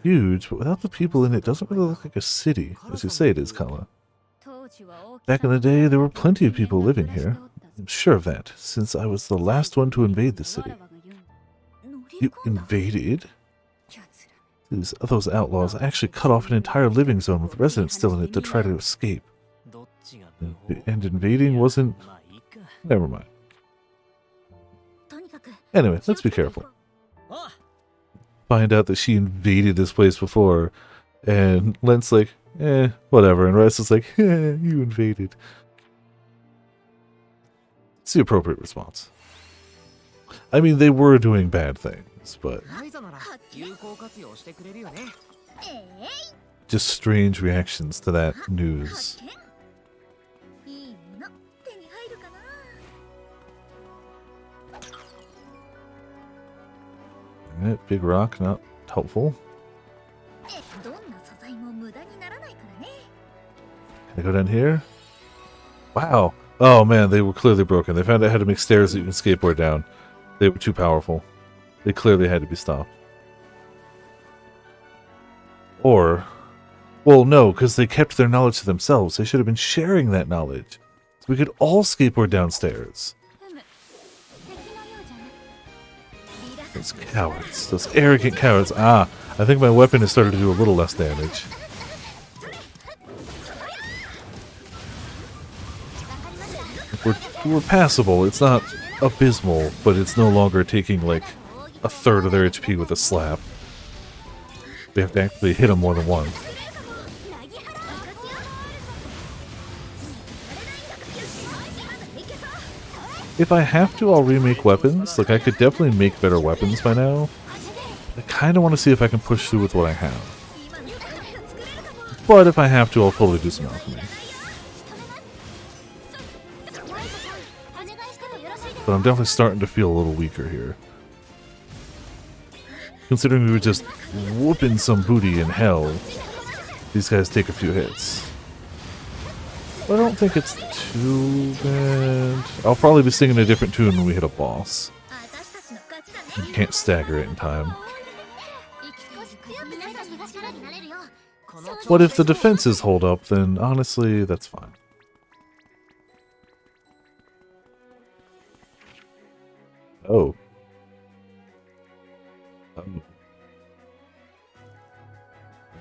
huge, but without the people in it, doesn't really look like a city, as you say it is, Kala. Back in the day, there were plenty of people living here. I'm sure of that, since I was the last one to invade the city. You invaded? Those outlaws actually cut off an entire living zone with residents still in it to try to escape. And invading wasn't... Never mind. Anyway, let's be careful. Find out that she invaded this place before, and Lent's like, whatever, and Ryza's like, you invaded. It's the appropriate response. I mean, they were doing bad things, but... just strange reactions to that news. Alright, big rock, not helpful. Can I go down here? Wow. Oh man, they were clearly broken. They found out how to make stairs that you can skateboard down. They were too powerful. They clearly had to be stopped. Or... well, no, because they kept their knowledge to themselves. They should have been sharing that knowledge. So we could all skateboard downstairs. Those cowards. Those arrogant cowards. Ah, I think my weapon has started to do a little less damage. We're passable. It's not abysmal, but it's no longer taking like a third of their HP with a slap. We have to actually hit them more than once. If I have to, I'll remake weapons. Like, I could definitely make better weapons by now. I kind of want to see if I can push through with what I have. But if I have to, I'll totally do some alchemy. But I'm definitely starting to feel a little weaker here. Considering we were just whooping some booty in hell, these guys take a few hits. But I don't think it's too bad. I'll probably be singing a different tune when we hit a boss. You can't stagger it in time. But if the defenses hold up, then honestly, that's fine. Oh.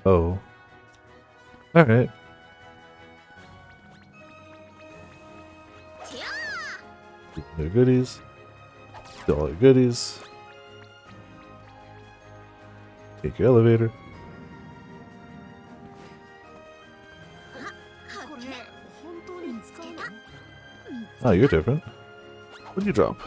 Oh. Alright. Their goodies. Still all your goodies. Take your elevator. Oh, you're different. What do you drop?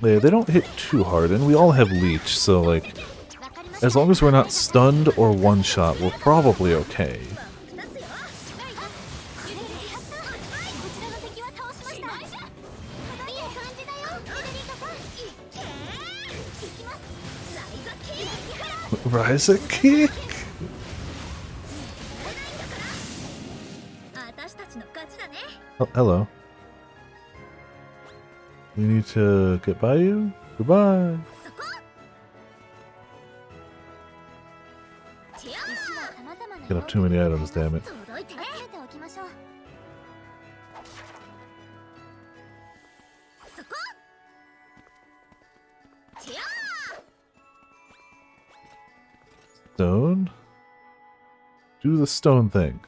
Yeah, they don't hit too hard, and we all have leech, so like, as long as we're not stunned or one-shot, we're probably okay. Ryza kick? Oh, hello. We need to get by you? Goodbye. Get up too many items, damn it. Stone? Do the stone thing.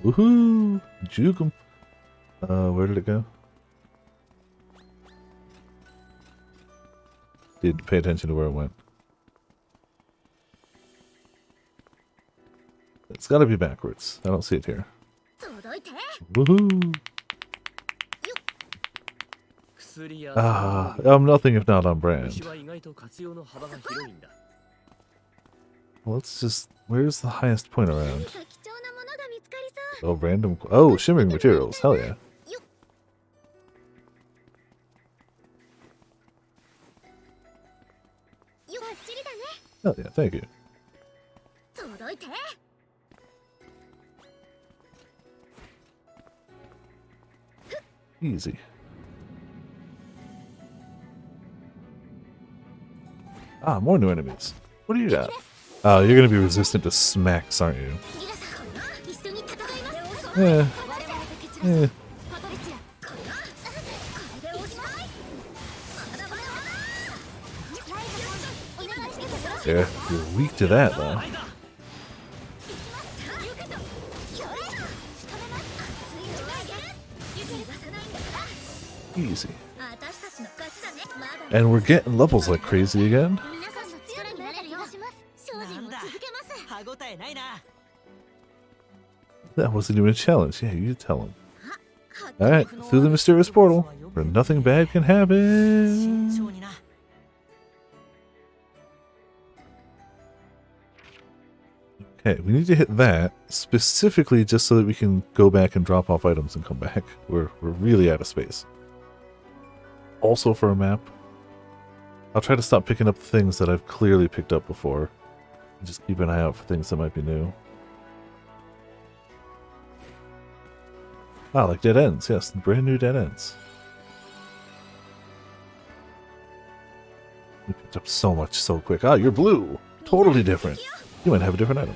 Woohoo! Juke 'em. Where did it go? Didn't pay attention to where it went. It's gotta be backwards. I don't see it here. Woohoo! I'm nothing if not on brand. Let's just... Where's the highest point around? Oh, random... Oh, shimmering materials. Hell yeah. Hell yeah, thank you. Easy. Ah, more new enemies. What do you got? Oh, you're gonna be resistant to smacks, aren't you? Yeah. Yeah. Yeah, you're weak to that, though. Easy. And we're getting levels like crazy again. That wasn't even a challenge. Yeah, you tell him. Alright, through the mysterious portal, where nothing bad can happen. Okay, we need to hit that, specifically just so that we can go back and drop off items and come back. We're really out of space. Also for a map, I'll try to stop picking up things that I've clearly picked up before. And just keep an eye out for things that might be new. Ah, like dead ends. Yes, brand new dead ends. We picked up so much so quick. Ah, you're blue. Totally different. You might have a different item.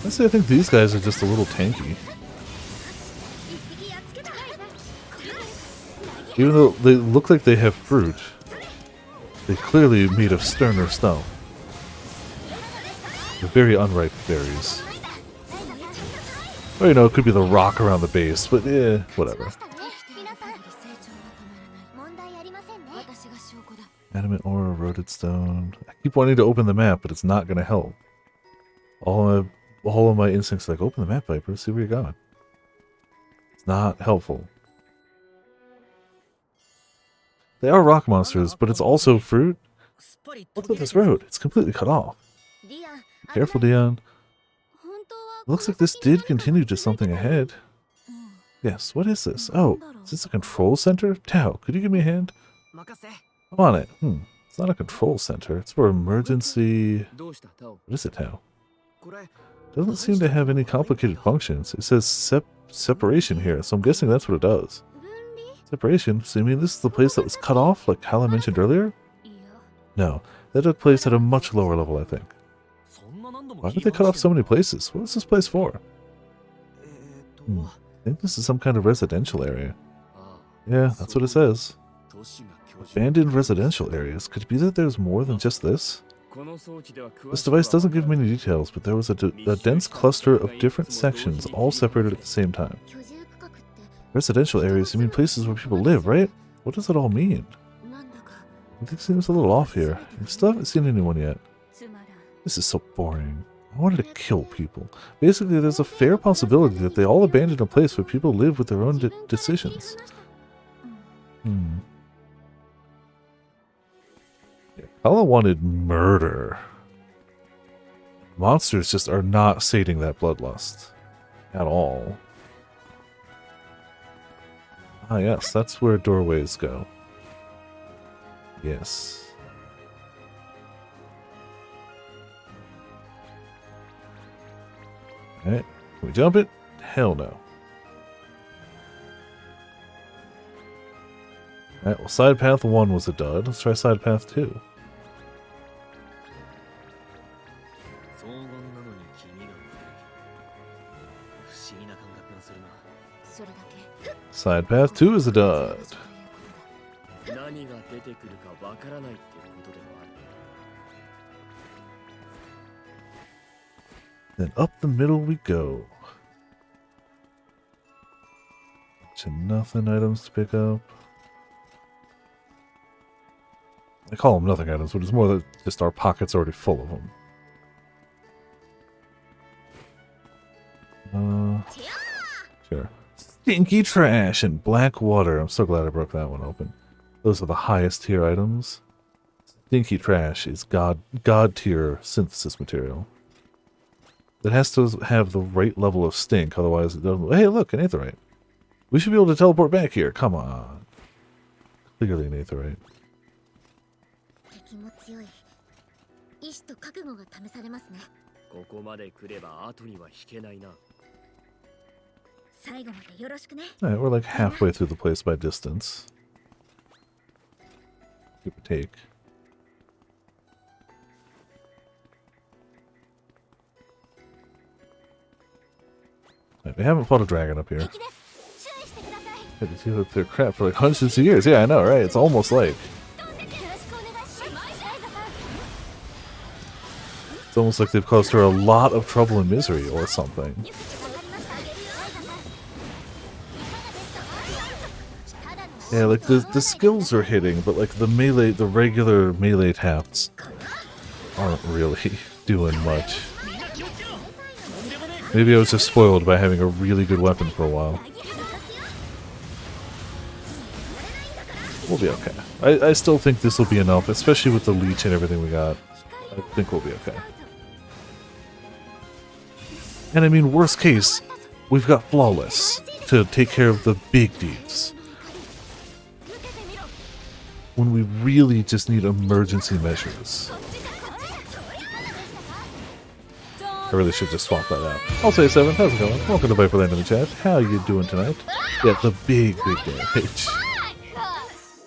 Honestly, I think these guys are just a little tanky. Even though they look like they have fruit, they're clearly made of sterner stuff. They're very unripe berries. Or, you know, it could be the rock around the base, but yeah, whatever. Adamant ore, eroded stone. I keep wanting to open the map, but it's not going to help. All of my instincts are like, open the map, Viper, see where you're going. It's not helpful. They are rock monsters, but it's also fruit. What's with this road? It's completely cut off. Careful, Dion. Looks like this did continue to something ahead. Yes, what is this? Oh, is this a control center? Tao, could you give me a hand? I'm on it. It's not a control center. It's for emergency... What is it, Tao? Doesn't seem to have any complicated functions. It says separation here, so I'm guessing that's what it does. Separation? So you mean this is the place that was cut off, like Hala mentioned earlier? No, that took place at a much lower level, I think. Why would they cut off so many places? What is this place for? I think this is some kind of residential area. Yeah, that's what it says. Abandoned residential areas. Could it be that there's more than just this? This device doesn't give many details, but there was a dense cluster of different sections, all separated at the same time. Residential areas, you mean places where people live, right? What does it all mean? I think it seems a little off here. I still haven't seen anyone yet. This is so boring. I wanted to kill people. Basically, there's a fair possibility that they all abandoned a place where people live with their own decisions. Yeah, Kala wanted murder. Monsters just are not sating that bloodlust. At all. Ah yes, that's where doorways go. Yes. Alright, can we jump it? Hell no. Alright, well side path 1 was a dud. Let's try side path 2. Side path 2 is a dud. Then up the middle we go. Bunch of nothing items to pick up. I call them nothing items, but it's more that just our pockets already full of them. Sure. Stinky trash and black water. I'm so glad I broke that one open. Those are the highest tier items. Stinky trash is god tier synthesis material. It has to have the right level of stink, otherwise it doesn't... Hey, look, an aetherite. We should be able to teleport back here. Come on. Clearly an aetherite. Alright, we're like halfway through the place by distance. Give or take. We haven't fought a dragon up here. Had to deal with their crap for like hundreds of years. Yeah, I know, right? It's almost like... It's almost like they've caused her a lot of trouble and misery or something. Yeah, like the skills are hitting, but like the regular melee taps aren't really doing much. Maybe I was just spoiled by having a really good weapon for a while. We'll be okay. I still think this will be enough, especially with the leech and everything we got. I think we'll be okay. And I mean, worst case, we've got Flawless to take care of the big deeds. When we really just need emergency measures. I really should just swap that out. I'll say 7, how's it going? Welcome to Viperland in the chat. How you doing tonight? Yeah, the big damage.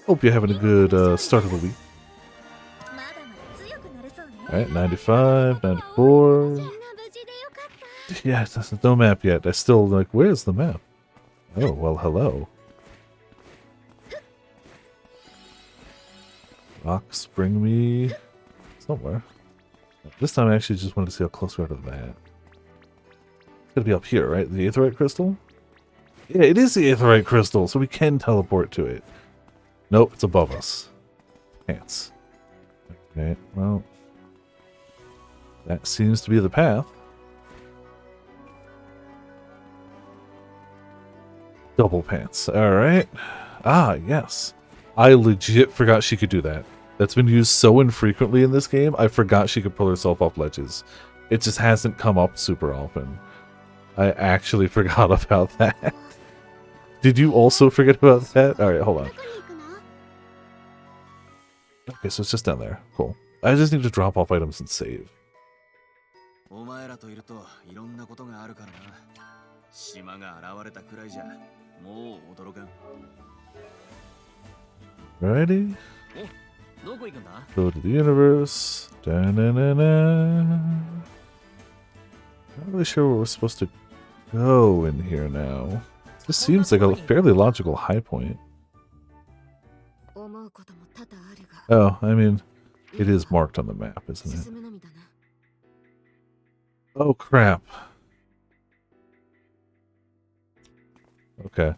Hope you're having a good start of the week. Alright, 95, 94. Yeah, there's no map yet. I still, like, where's the map? Oh, well, hello. Rocks bring me somewhere. This time I actually just wanted to see how close we are to that. It's gotta be up here, right? The aetherite crystal? Yeah, it is the aetherite crystal, so we can teleport to it. Nope, it's above us. Pants. Okay, well. That seems to be the path. Double pants. Alright. Ah, yes. I legit forgot she could do that. That's been used so infrequently in this game, I forgot she could pull herself up ledges. It just hasn't come up super often. I actually forgot about that. Did you also forget about that? Alright, hold on. Okay, so it's just down there. Cool. I just need to drop off items and save. Alrighty. Go to the universe. Da-na-na-na. Not really sure where we're supposed to go in here now. This seems like a fairly logical high point. Oh, I mean, it is marked on the map, isn't it? Oh, crap. Okay.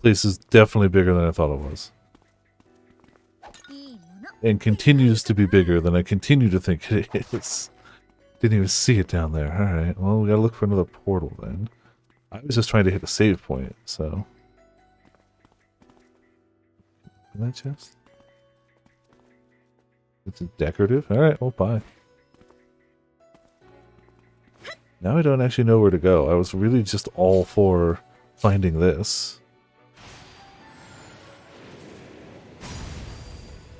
Place is definitely bigger than I thought it was. And continues to be bigger than I continue to think it is. Didn't even see it down there. Alright, well, we gotta look for another portal then. I was just trying to hit a save point, so. In that chest? It's decorative? Alright, well, bye. Now I don't actually know where to go. I was really just all for finding this.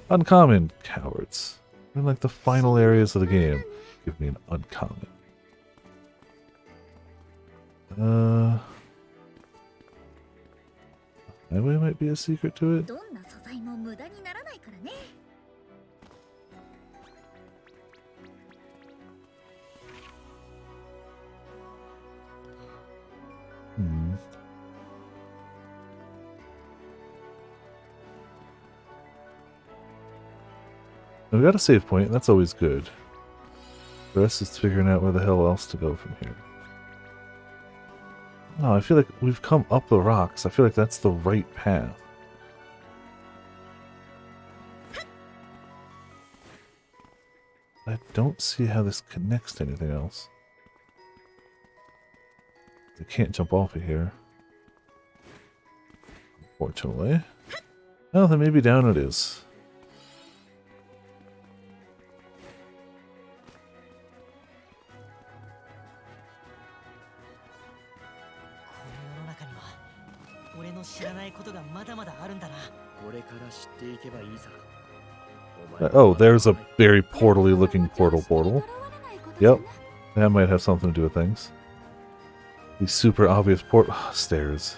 Uncommon, cowards. We're in like the final areas of the game. Give me an uncommon. Highway might be a secret to it. We've got a save point, and that's always good. The rest is figuring out where the hell else to go from here. Oh, I feel like we've come up the rocks. I feel like that's the right path. I don't see how this connects to anything else. I can't jump off of here. Unfortunately. Oh, then maybe down it is. Oh, there's a very portal-y looking portal. Yep, that might have something to do with things. These super obvious stairs.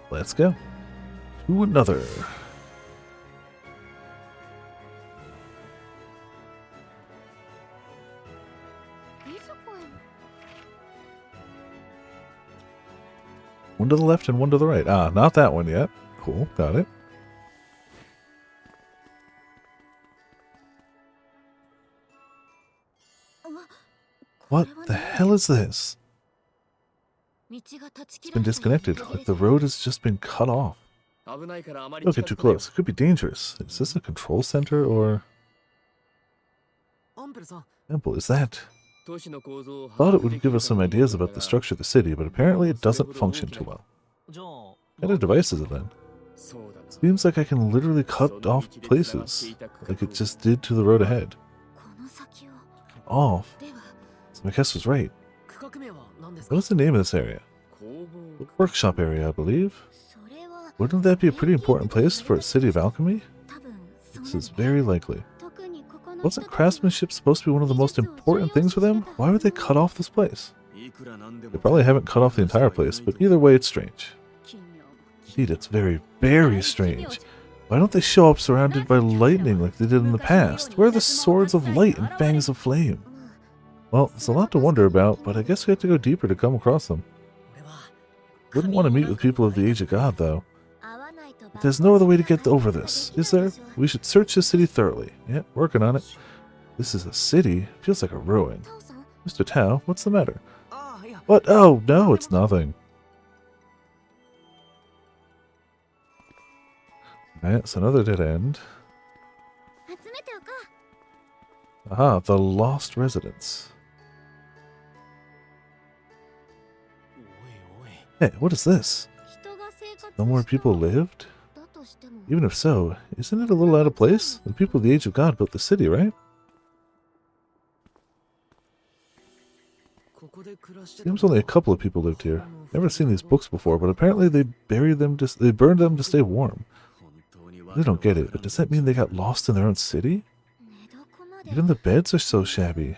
Let's go to another. One to the left and one to the right. Ah, not that one yet. Cool, got it. What the hell is this? It's been disconnected, like the road has just been cut off. Don't get too close, it could be dangerous. Is this a control center or... Temple, is that... Thought it would give us some ideas about the structure of the city, but apparently it doesn't function too well. What kind of device is it then? Seems like I can literally cut off places, like it just did to the road ahead. Off? So my guess was right. What is the name of this area? The workshop area, I believe. Wouldn't that be a pretty important place for a city of alchemy? This is very likely. Wasn't craftsmanship supposed to be one of the most important things for them? Why would they cut off this place? They probably haven't cut off the entire place, but either way it's strange. Indeed, it's very, very strange. Why don't they show up surrounded by lightning like they did in the past? Where are the swords of light and fangs of flame? Well, there's a lot to wonder about, but I guess we have to go deeper to come across them. Wouldn't want to meet with people of the Age of God, though. But there's no other way to get over this, is there? We should search the city thoroughly. Yep, working on it. This is a city? Feels like a ruin. Mr. Tao, what's the matter? What? Oh, no, it's nothing. Alright, it's another dead end. Aha, the Lost Residence. Hey, what is this? No more people lived? Even if so, isn't it a little out of place? The people of the Age of God built the city, right? Seems only a couple of people lived here. Never seen these books before, but apparently they burned them to stay warm. I don't get it, but does that mean they got lost in their own city? Even the beds are so shabby.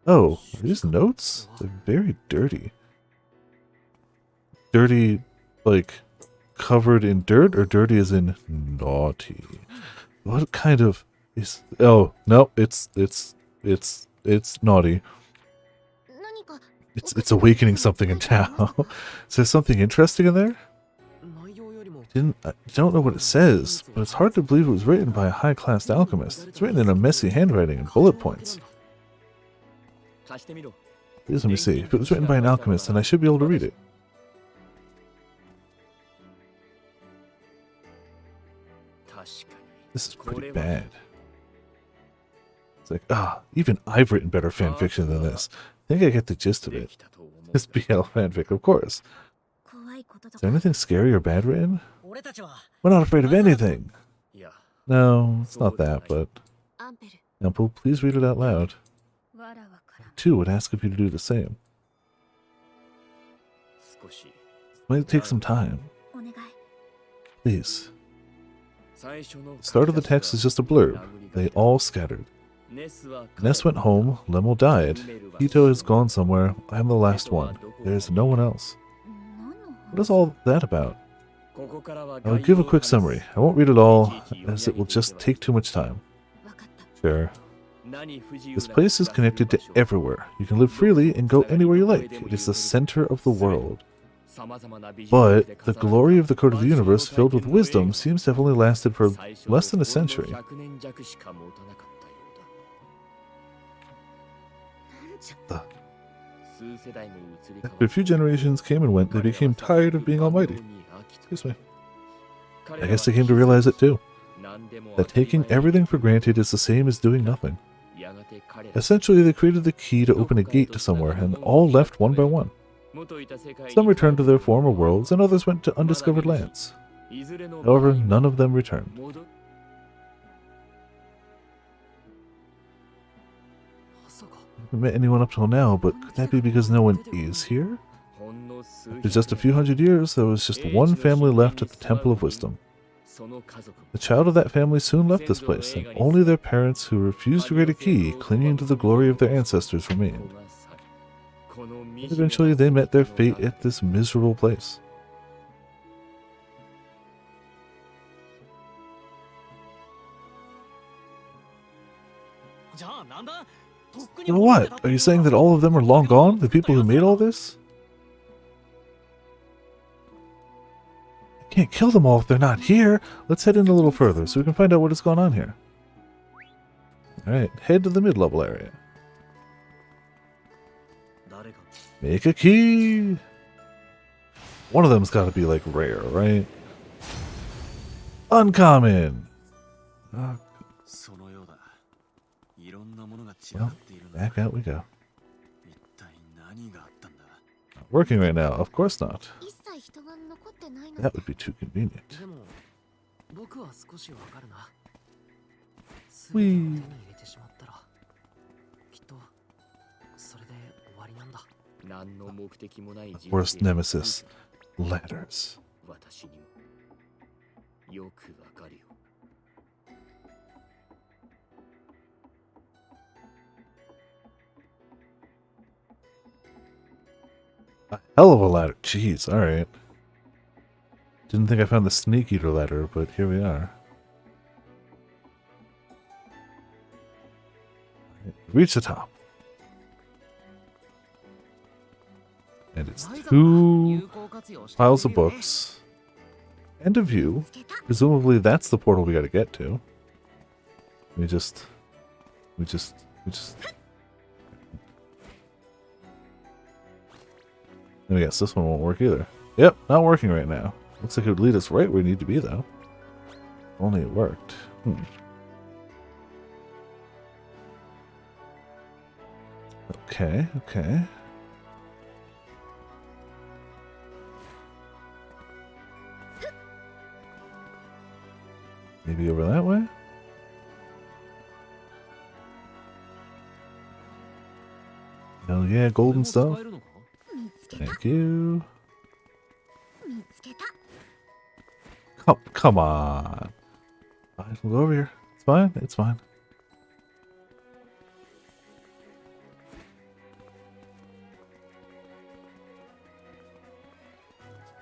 Oh, are these notes? They're very dirty. Dirty, like, covered in dirt, or dirty as in naughty? What kind of is... Oh, no, it's naughty. It's awakening something in Tao. Is there something interesting in there? I don't know what it says, but it's hard to believe it was written by a high-class alchemist. It's written in a messy handwriting and bullet points. Please let me see. If it was written by an alchemist, then I should be able to read it. This is pretty bad. It's like, even I've written better fanfiction than this. I think I get the gist of it. This BL fanfic, of course. Is there anything scary or bad written? We're not afraid of anything. No, it's not that, but... Ample, please read it out loud. I, too, would ask of you to do the same. It might take some time. Please. The start of the text is just a blurb. They all scattered. Ness went home, Lemel died. Hito has gone somewhere. I am the last one. There is no one else. What is all that about? I'll give a quick summary. I won't read it all, as it will just take too much time. Sure. This place is connected to everywhere. You can live freely and go anywhere you like. It is the center of the world. But the glory of the Code of the Universe filled with wisdom seems to have only lasted for less than a century. After a few generations came and went, they became tired of being almighty. Excuse me. I guess they came to realize it too. That taking everything for granted is the same as doing nothing. Essentially, they created the key to open a gate to somewhere, and all left one by one. Some returned to their former worlds, and others went to undiscovered lands. However, none of them returned. I haven't met anyone up till now, but could that be because no one is here? After just a few hundred years, there was just one family left at the Temple of Wisdom. The child of that family soon left this place, and only their parents, who refused to create a key, clinging to the glory of their ancestors, remained. And eventually, they met their fate at this miserable place. And what? Are you saying that all of them are long gone? The people who made all this? I can't kill them all if they're not here. Let's head in a little further so we can find out what is going on here. Alright, head to the mid-level area. Make a key! One of them's gotta be like rare, right? Uncommon! Well, back out we go. Not working right now, of course not. That would be too convenient. Whee! Worst nemesis, ladders. A hell of a ladder. Jeez, alright. Didn't think I found the Snake Eater ladder, but here we are. Reach the top. And it's 2 piles of books and a view. Presumably that's the portal we gotta get to. We just... And I guess this one won't work either. Yep, not working right now. Looks like it would lead us right where we need to be, though. Only it worked. Okay, okay. Maybe over that way? Hell yeah, golden stuff. Thank you. Come on. Fine, we'll go over here. It's fine, it's fine.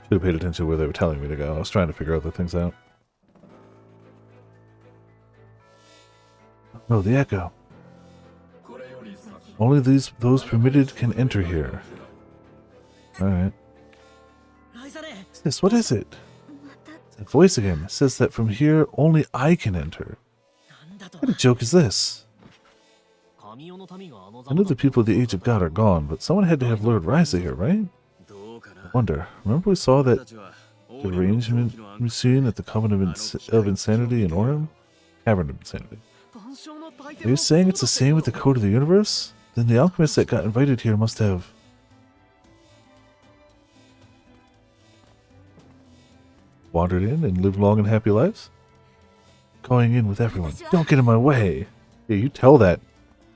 Should have paid attention where they were telling me to go. I was trying to figure other things out. Oh, the echo. Only those permitted can enter here. Alright. This, what is it? That voice again. It says that from here only I can enter. What a joke is this? I know the people of the Age of God are gone, but someone had to have lured Ryza here, right? I wonder. Remember we saw that derangement machine at the Coven of Insanity in Orem? Cavern of Insanity. Are you saying it's the same with the Code of the Universe? Then the alchemists that got invited here must have... wandered in and lived long and happy lives? Going in with everyone. Don't get in my way! Yeah, you tell that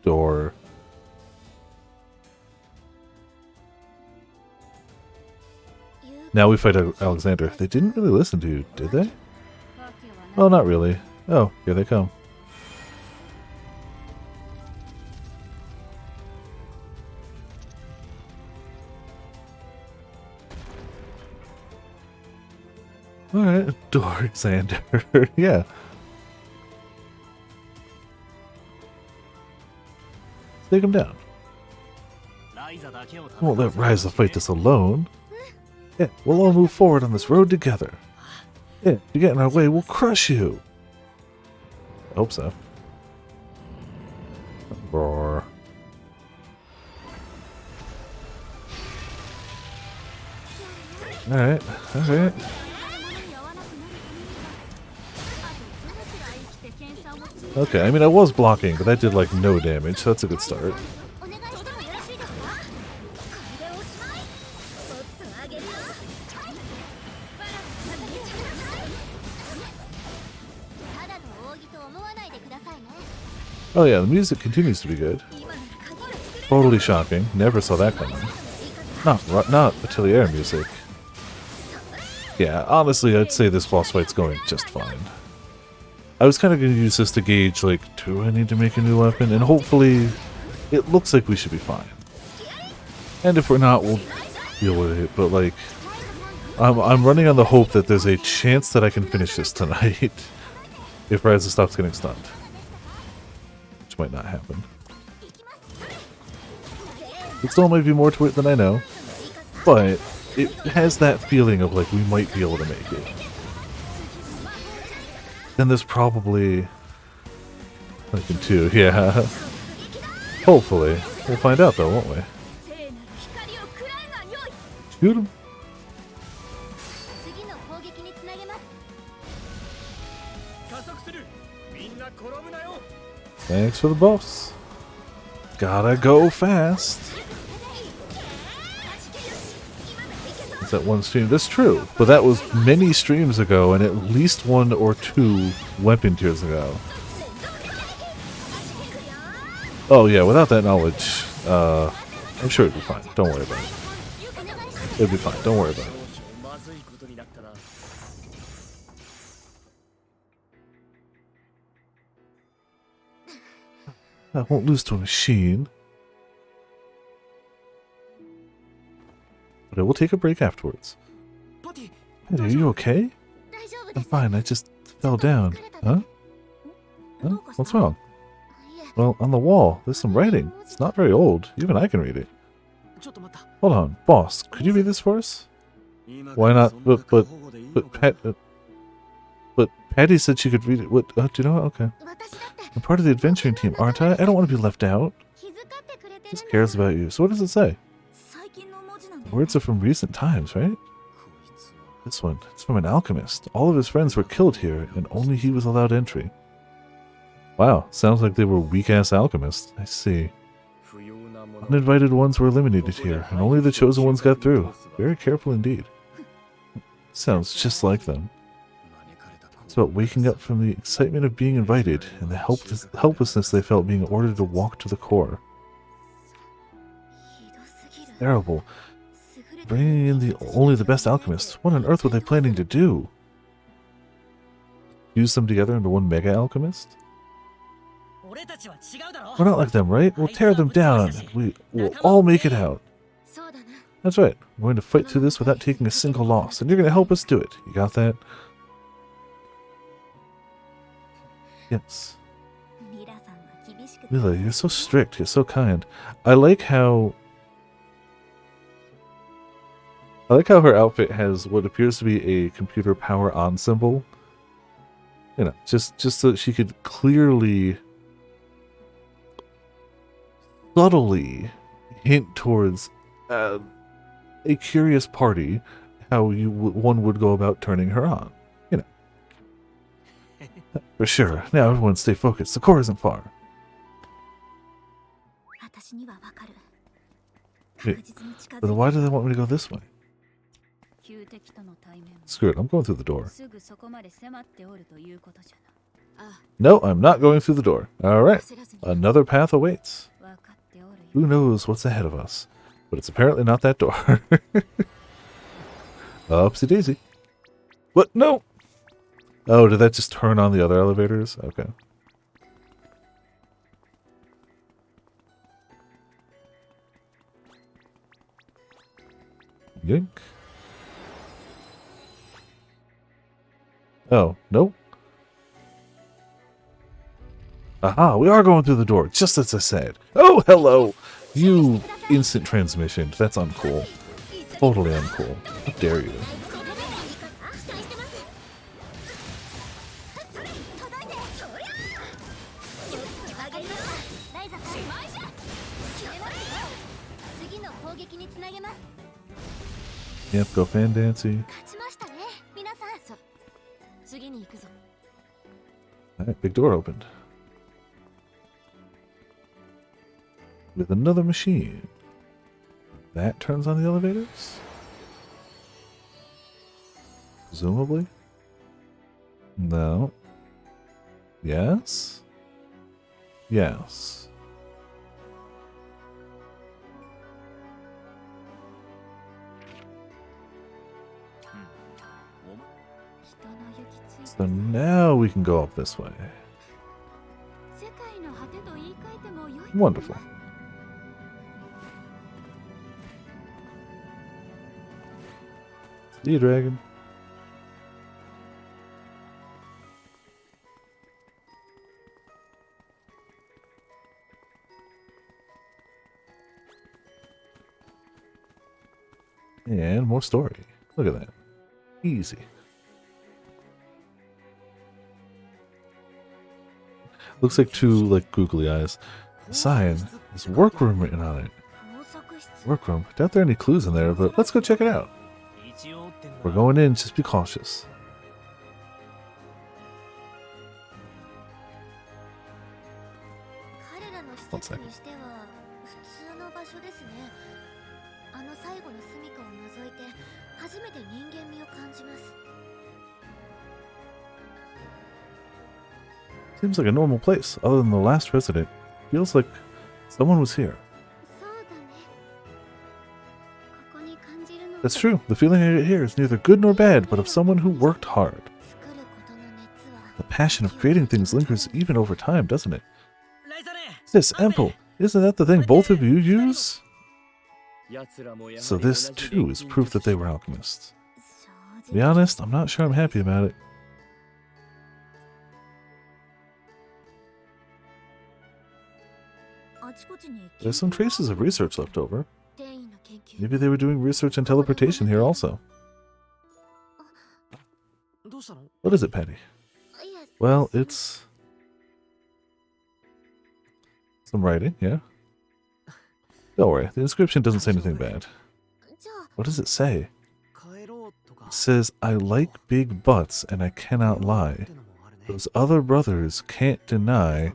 door. Now we fight Alexander. They didn't really listen to you, did they? Well, not really. Oh, here they come. Alright, Alexander. Yeah. Take him down. Won't let Ryza fight this alone. Yeah, we'll all move forward on this road together. Yeah, if you get in our way, we'll crush you. I hope so. Roar. Alright, alright. Okay, I mean I was blocking, but that did like no damage, so that's a good start. Oh yeah, the music continues to be good. Totally shocking. Never saw that coming. Not Atelier music. Yeah, honestly, I'd say this boss fight's going just fine. I was kind of going to use this to gauge, like, do I need to make a new weapon? And hopefully, it looks like we should be fine. And if we're not, we'll deal with it. But, like, I'm running on the hope that there's a chance that I can finish this tonight. If Ryza stops getting stunned. Which might not happen. There still might be more to it than I know. But it has that feeling of, like, we might be able to make it. Then there's probably like in 2, yeah. Hopefully. We'll find out though, won't we? Shoot him. Thanks for the buffs. Gotta go fast. That one stream. That's true, but that was many streams ago and at least 1 or 2 weapon tiers ago. Oh yeah, without that knowledge, I'm sure it'd be fine. Don't worry about it. It'd be fine. Don't worry about it. I won't lose to a machine. But I will take a break afterwards. Hey, are you okay? I'm fine, I just fell down. Huh? Huh? What's wrong? Well, on the wall, there's some writing. It's not very old. Even I can read it. Hold on, boss, could you read this for us? Why not? But Patty said she could read it. What? Do you know what? Okay. I'm part of the adventuring team, aren't I? I don't want to be left out. Just cares about you. So what does it say? The words are from recent times, right? This one. It's from an alchemist. All of his friends were killed here, and only he was allowed entry. Wow, sounds like they were weak-ass alchemists. I see. Uninvited ones were eliminated here, and only the chosen ones got through. Very careful indeed. Sounds just like them. It's about waking up from the excitement of being invited, and the helplessness they felt being ordered to walk to the core. Terrible. Bringing in only the best alchemists. What on earth were they planning to do? Fuse them together into one mega alchemist? We're not like them, right? We'll tear them down, and we will all make it out. That's right. We're going to fight through this without taking a single loss, and you're going to help us do it. You got that? Yes. Mila, you're so strict. You're so kind. I like how her outfit has what appears to be a computer power on symbol. You know, just so that she could clearly, subtly hint towards a curious party how one would go about turning her on. You know. For sure. Now everyone stay focused. The core isn't far. Wait, but why do they want me to go this way? Screw it, I'm going through the door. No, I'm not going through the door. Alright, another path awaits. Who knows what's ahead of us? But it's apparently not that door. Oopsie daisy. What? No! Oh, did that just turn on the other elevators? Okay. Yoink. Oh, nope. Aha, we are going through the door, just as I said. Oh, hello! You instant transmission. That's uncool. Totally uncool. How dare you? Yep, go fan dancy. Alright, big door opened. With another machine. That turns on the elevators? Presumably? No. Yes? Yes. So now we can go up this way. Wonderful. See you, dragon. And more story. Look at that. Easy. Looks like two, googly eyes. The sign has workroom written on it. Workroom? Doubt there are any clues in there, but let's go check it out. We're going in, just be cautious. One second. Seems like a normal place, other than the last resident. Feels like someone was here. That's true. The feeling I get here is neither good nor bad, but of someone who worked hard. The passion of creating things lingers even over time, doesn't it? This ample. Isn't that the thing both of you use? So this, too, is proof that they were alchemists. To be honest, I'm not sure I'm happy about it. There's some traces of research left over. Maybe they were doing research on teleportation here also. What is it, Patty? Well, it's some writing, yeah. Don't worry, the inscription doesn't say anything bad. What does it say? It says, I like big butts and I cannot lie. Those other brothers can't deny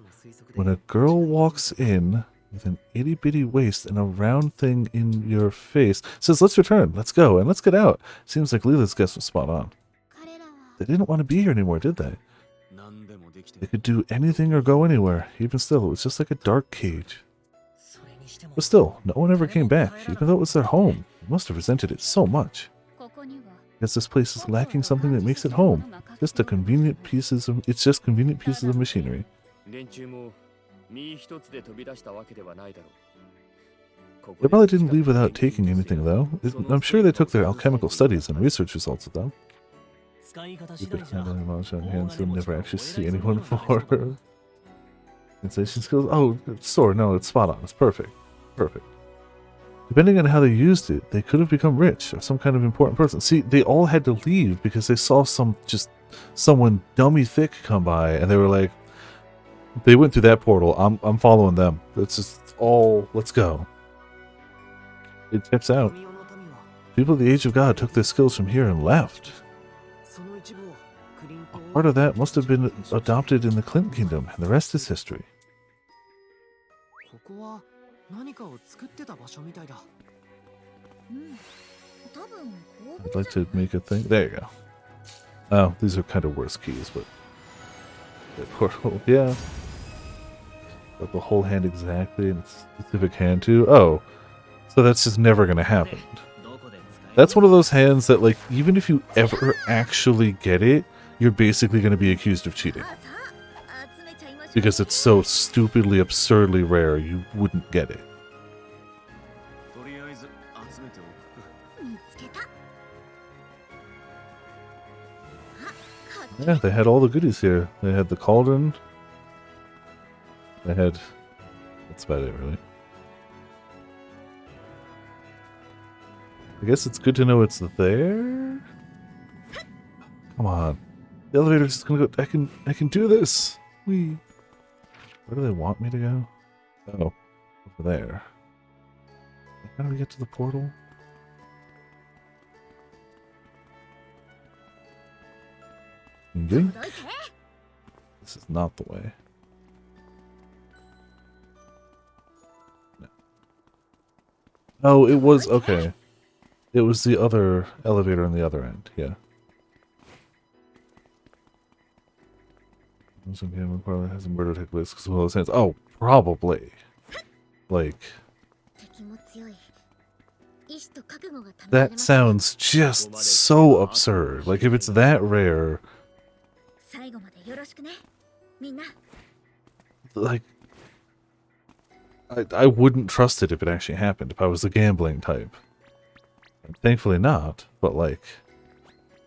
when a girl walks in with an itty bitty waist and a round thing in your face. It says, let's return, let's go, and let's get out. Seems like Leela's guess was spot on. They didn't want to be here anymore, did they? They could do anything or go anywhere. Even still, it was just like a dark cage. But still, no one ever came back, even though it was their home. They must have resented it so much. Guess this place is lacking something that makes it home. It's just convenient pieces of machinery. They probably didn't leave without taking anything, though. I'm sure they took their alchemical studies and research results with them. You could find an emotion on hands you'll never actually see anyone for. Sensation skills? Oh, sword. No, it's spot on. It's perfect. Perfect. Depending on how they used it, they could have become rich or some kind of important person. See, they all had to leave because they saw someone dummy thick come by, and they were like, they went through that portal. I'm following them. It's just all, let's go. It checks out. People of the Age of God took their skills from here and left. Part of that must have been adopted in the Clint Kingdom, and the rest is history. I'd like to make a thing. There you go. Oh, these are kind of worse keys, but... portal, yeah. Got the whole hand exactly, and specific hand too. Oh, so that's just never going to happen. That's one of those hands that, like, even if you ever actually get it, you're basically going to be accused of cheating. Because it's so stupidly, absurdly rare, you wouldn't get it. Yeah, they had all the goodies here. They had the cauldron. They had... That's about it, really. I guess it's good to know it's there. Come on. The elevator's just gonna go... I can do this! Whee! Where do they want me to go? Oh. Over there. How do we get to the portal? Yoink. This is not the way. No. Oh, it was... Okay. It was the other elevator on the other end, yeah. Some game probably has a murder take place because of all those hands. Oh, probably. Like... That sounds just so absurd. Like, if it's that rare... Like... I wouldn't trust it if it actually happened, if I was a gambling type. Thankfully not, but like...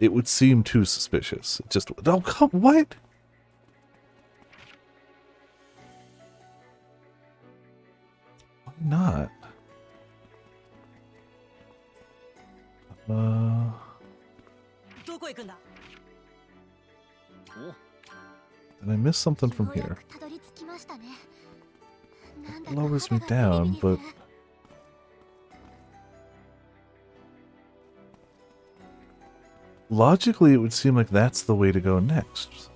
It would seem too suspicious. It just... Oh, come... What? Why not? Did I miss something from here? It lowers me down, but... Logically, it would seem like that's the way to go next.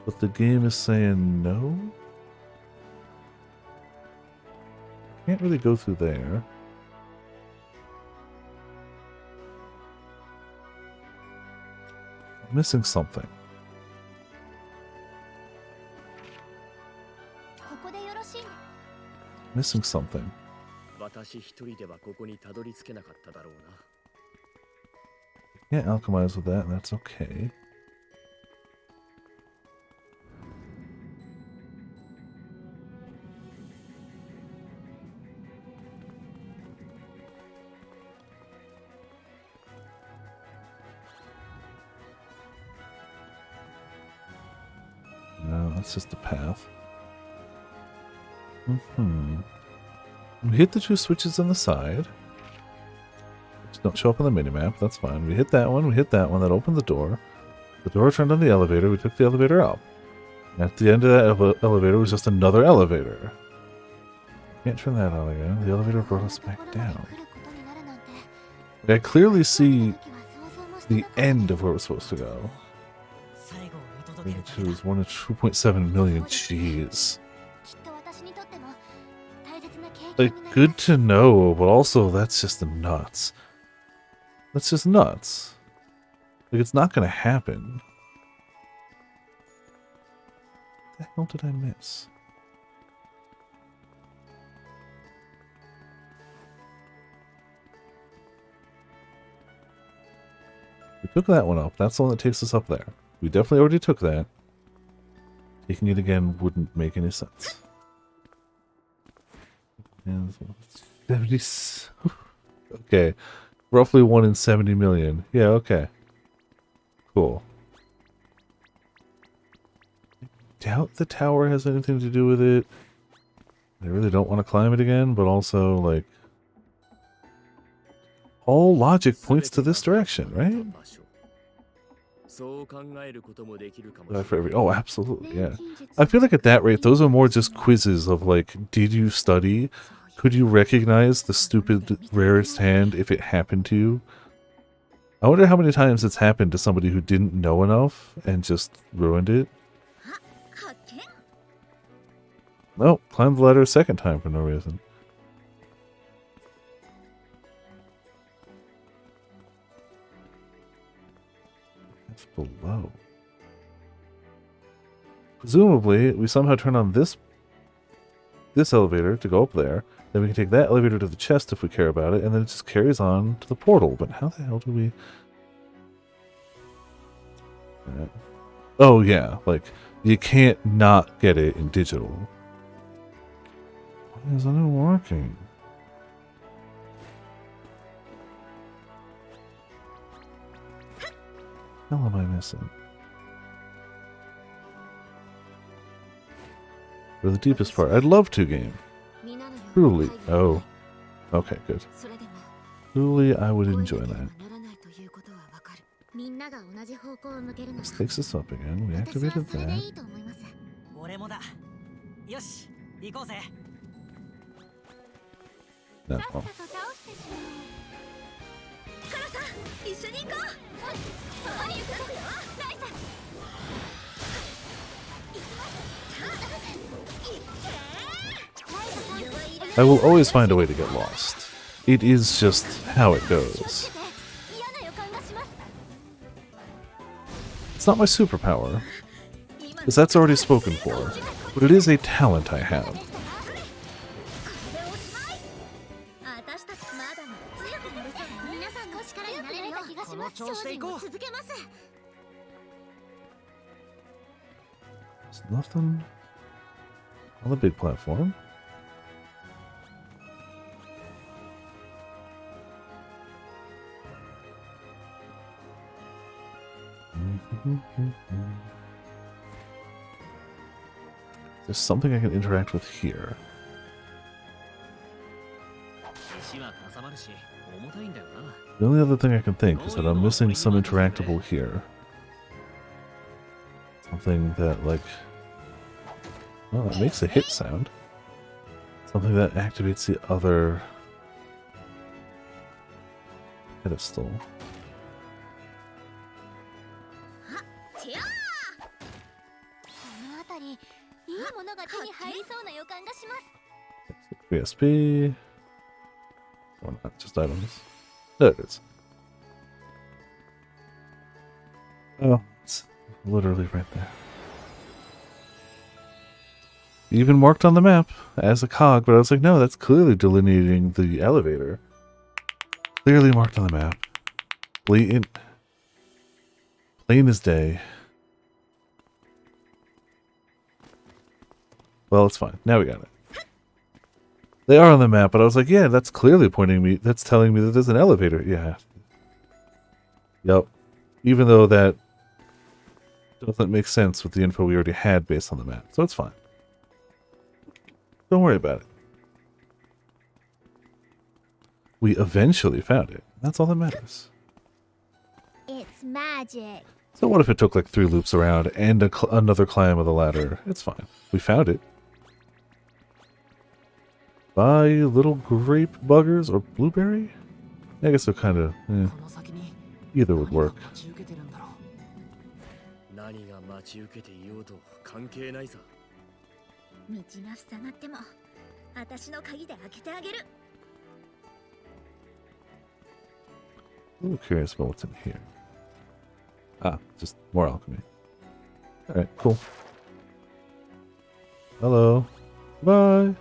But the game is saying no? Can't really go through there. I'm missing something. Missing something. Can't alchemize with that, and that's okay. It's just a path. We hit the 2 switches on the side. Which don't show up on the minimap. That's fine. We hit that one. We hit that one. That opened the door. The door turned on the elevator. We took the elevator up. At the end of that elevator was just another elevator. Can't turn that on again. The elevator brought us back down. I clearly see the end of where we're supposed to go. Which is 1 to 2.7 million. Jeez. Like, good to know, but also that's just nuts. That's just nuts. Like, it's not gonna happen. What the hell did I miss? We took that one up. That's the one that takes us up there. We definitely already took that. Taking it again wouldn't make any sense. And 70. Okay. Roughly 1 in 70 million. Yeah, okay. Cool. I doubt the tower has anything to do with it. I really don't want to climb it again, but also, like, all logic points to this direction, right? Oh, absolutely, yeah. I feel like at that rate, those are more just quizzes of, like, did you study? Could you recognize the stupid rarest hand if it happened to you? I wonder how many times it's happened to somebody who didn't know enough and just ruined it. No, climbed the ladder a second time for no reason. That's below. Presumably, we somehow turn on this elevator to go up there. Then we can take that elevator to the chest if we care about it, and then it just carries on to the portal. But how the hell do we... Oh, yeah. Like, you can't not get it in digital. Why isn't it working? What the hell am I missing? For the deepest part. I'd love to game. Truly. Oh. Okay, good. Truly, I would enjoy that. This takes us up again. We activated that. No. Oh. I will always find a way to get lost. It is just how it goes. It's not my superpower, because that's already spoken for, but it is a talent I have. There's nothing on the big platform. There's something I can interact with here. The only other thing I can think is that I'm missing some interactable here. Something that, like... Well, it makes a hit sound. Something that activates the other... pedestal. VSP. Or not, just items. There it is. Oh, it's literally right there. Even marked on the map as a cog, but I was like, no, that's clearly delineating the elevator. Clearly marked on the map. Blatant. Plain as day. Well, it's fine. Now we got it. They are on the map, but I was like, yeah, that's clearly pointing me, that's telling me that there's an elevator. Yeah. Yep. Even though that doesn't make sense with the info we already had based on the map, so it's fine. Don't worry about it. We eventually found it. That's all that matters. It's magic. So what if it took like 3 loops around and another climb of the ladder? It's fine. We found it. Buy little grape buggers or blueberry? I guess they're kind of... Either would work. 何が待ち受けていようと関係ないさ。道が塞がっても私の鍵で開けてあげる。 A little curious about what's in here. Ah, just more alchemy. Alright, cool. Hello. Bye.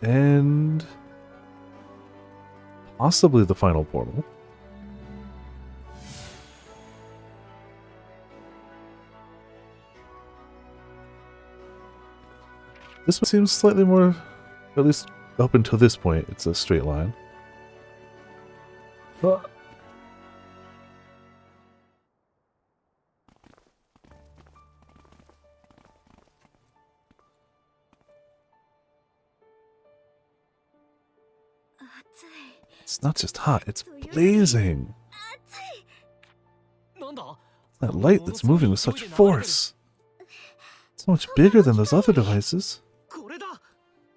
And... possibly the final portal. This one seems slightly more, at least up until this point, it's a straight line. But it's not just hot, it's blazing. That light that's moving with such force. It's so much bigger than those other devices.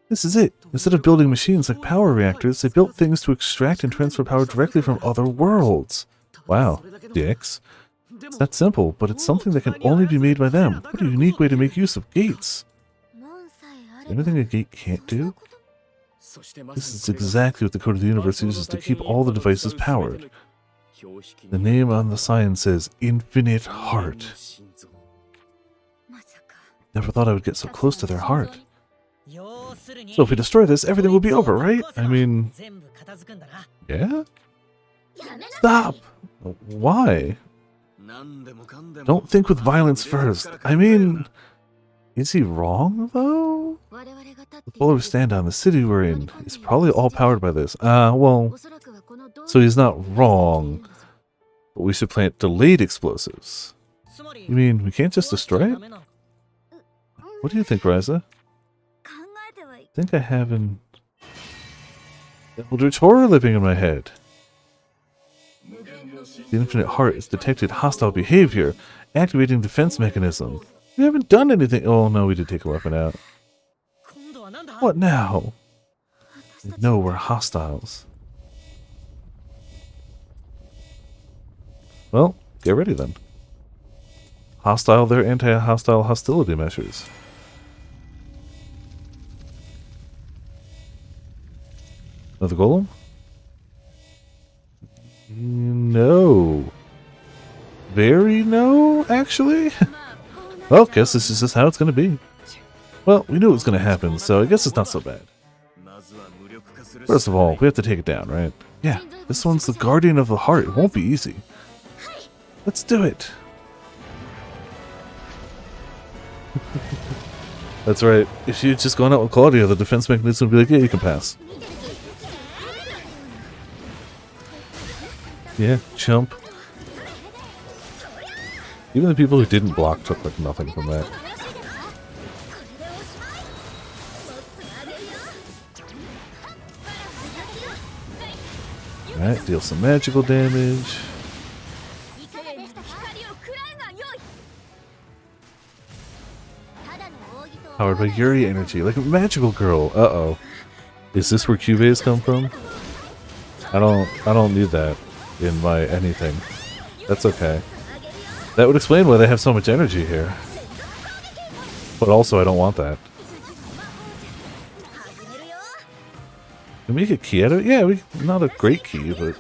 This is it. Instead of building machines like power reactors, they built things to extract and transfer power directly from other worlds. Wow, dicks. It's that simple, but it's something that can only be made by them. What a unique way to make use of gates. Anything a gate can't do? This is exactly what the code of the universe uses to keep all the devices powered. The name on the sign says Infinite Heart. Never thought I would get so close to their heart. So if we destroy this, everything will be over, right? I mean... yeah? Stop! Why? Don't think with violence first. I mean... is he wrong, though? The polar stand-down the city we're in is probably all powered by this. Well... so he's not wrong. But we should plant delayed explosives. You mean, we can't just destroy it? What do you think, Ryza? I think I have an eldritch horror living in my head. The Infinite Heart has detected hostile behavior, activating defense mechanism. We haven't done anything. Oh no, we did take a weapon out. What now? We know we're hostiles. Well, get ready then. Hostile their anti-hostile hostility measures. Another golem? No. Very no, actually? Well, guess this is just how it's gonna be. Well, we knew it was gonna happen, so I guess it's not so bad. First of all, we have to take it down, right? Yeah, this one's the guardian of the heart. It won't be easy. Let's do it. That's right. If you'd just gone out with Claudia, the defense mechanism would be like, yeah, you can pass. Yeah, chump. Even the people who didn't block took like nothing from that. Alright, deal some magical damage. Powered by Yuri energy, like a magical girl. Uh-oh. Is this where Cubase come from? I don't need that in my anything. That's okay. That would explain why they have so much energy here. But also, I don't want that. Can we make a key out of it? Yeah, not a great key, but...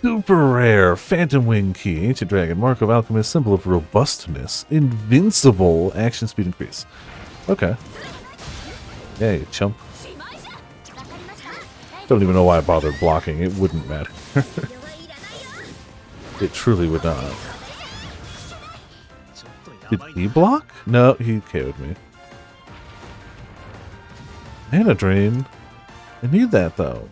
super rare! Phantom Wing Key. Ancient Dragon. Mark of Alchemist. Symbol of robustness. Invincible. Action speed increase. Okay. Yeah, you chump. Don't even know why I bothered blocking. It wouldn't matter. It truly would not. Did he block? No, he KO'd me. Mana drain. I need that though.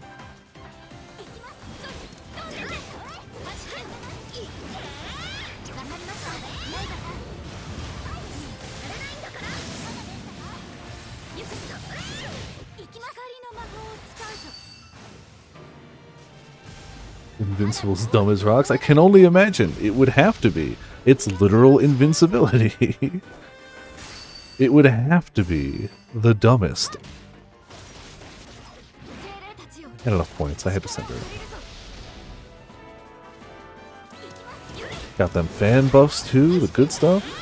Invincible's dumb as rocks. I can only imagine. It would have to be. It's literal invincibility. It would have to be the dumbest. I had enough points. I had to send her. Got them fan buffs too, the good stuff.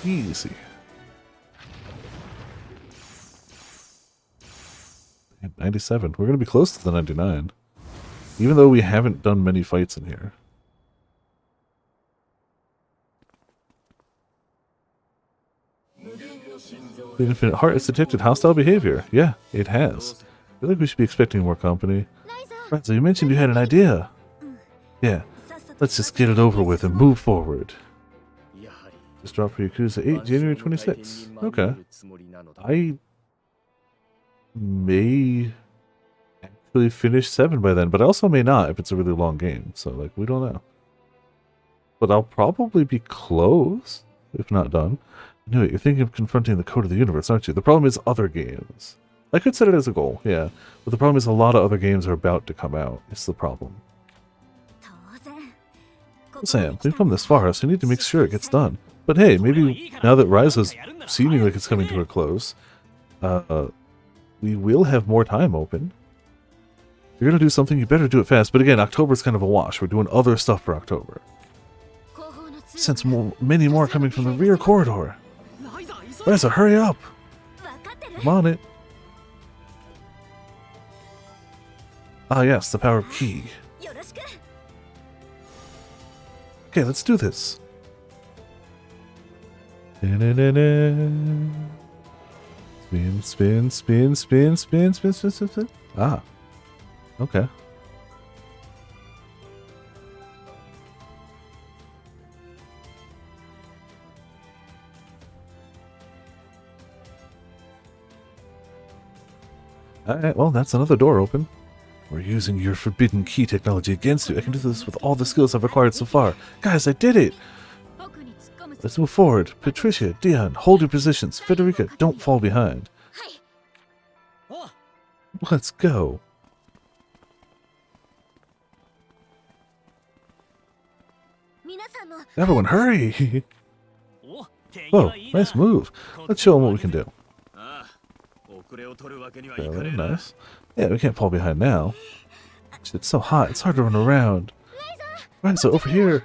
Easy. 97. We're going to be close to the 99. Even though we haven't done many fights in here. The Infinite Heart has detected hostile behavior. Yeah, it has. I feel like we should be expecting more company. Ryza, you mentioned you had an idea. Yeah, let's just get it over with and move forward. Just drop for Yakuza 8, January 26th. Okay. I may actually finish 7 by then, but I also may not if it's a really long game. So, like, we don't know. But I'll probably be close, if not done. I knew it. You're thinking of confronting the code of the universe, aren't you? The problem is other games. I could set it as a goal, yeah. But the problem is a lot of other games are about to come out. It's the problem. Sam, we've come this far, so we need to make sure it gets done. But hey, maybe now that Ryza's seeming like it's coming to a close, we will have more time open. If you're going to do something, you better do it fast. But again, October's kind of a wash. We're doing other stuff for October. Sense many more coming from the rear corridor. Ryza, hurry up! I'm on it. Ah yes, the power of Ki. Okay, let's do this. Spin, spin, spin, spin, spin, spin, spin, spin, spin. Ah. Okay. Alright, well, that's another door open. We're using your forbidden key technology against you. I can do this with all the skills I've acquired so far. Guys, I did it! Let's move forward. Patricia, Dion, hold your positions. Federica, don't fall behind. Let's go. Everyone, hurry! Whoa, nice move. Let's show them what we can do. Very nice. Yeah, we can't fall behind now. It's so hot, it's hard to run around. Ryza, over here!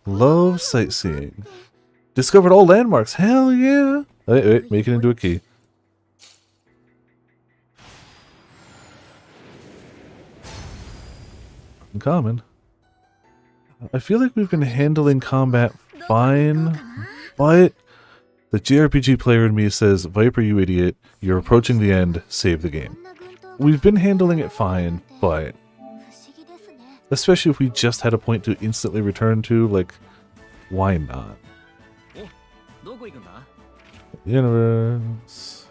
Love sightseeing. Discovered all landmarks. Hell yeah! Wait, make it into a key. Uncommon. I feel like we've been handling combat fine, but the JRPG player in me says, Viper, you idiot, you're approaching the end, save the game. We've been handling it fine, but especially if we just had a point to instantly return to, like, why not? Universe.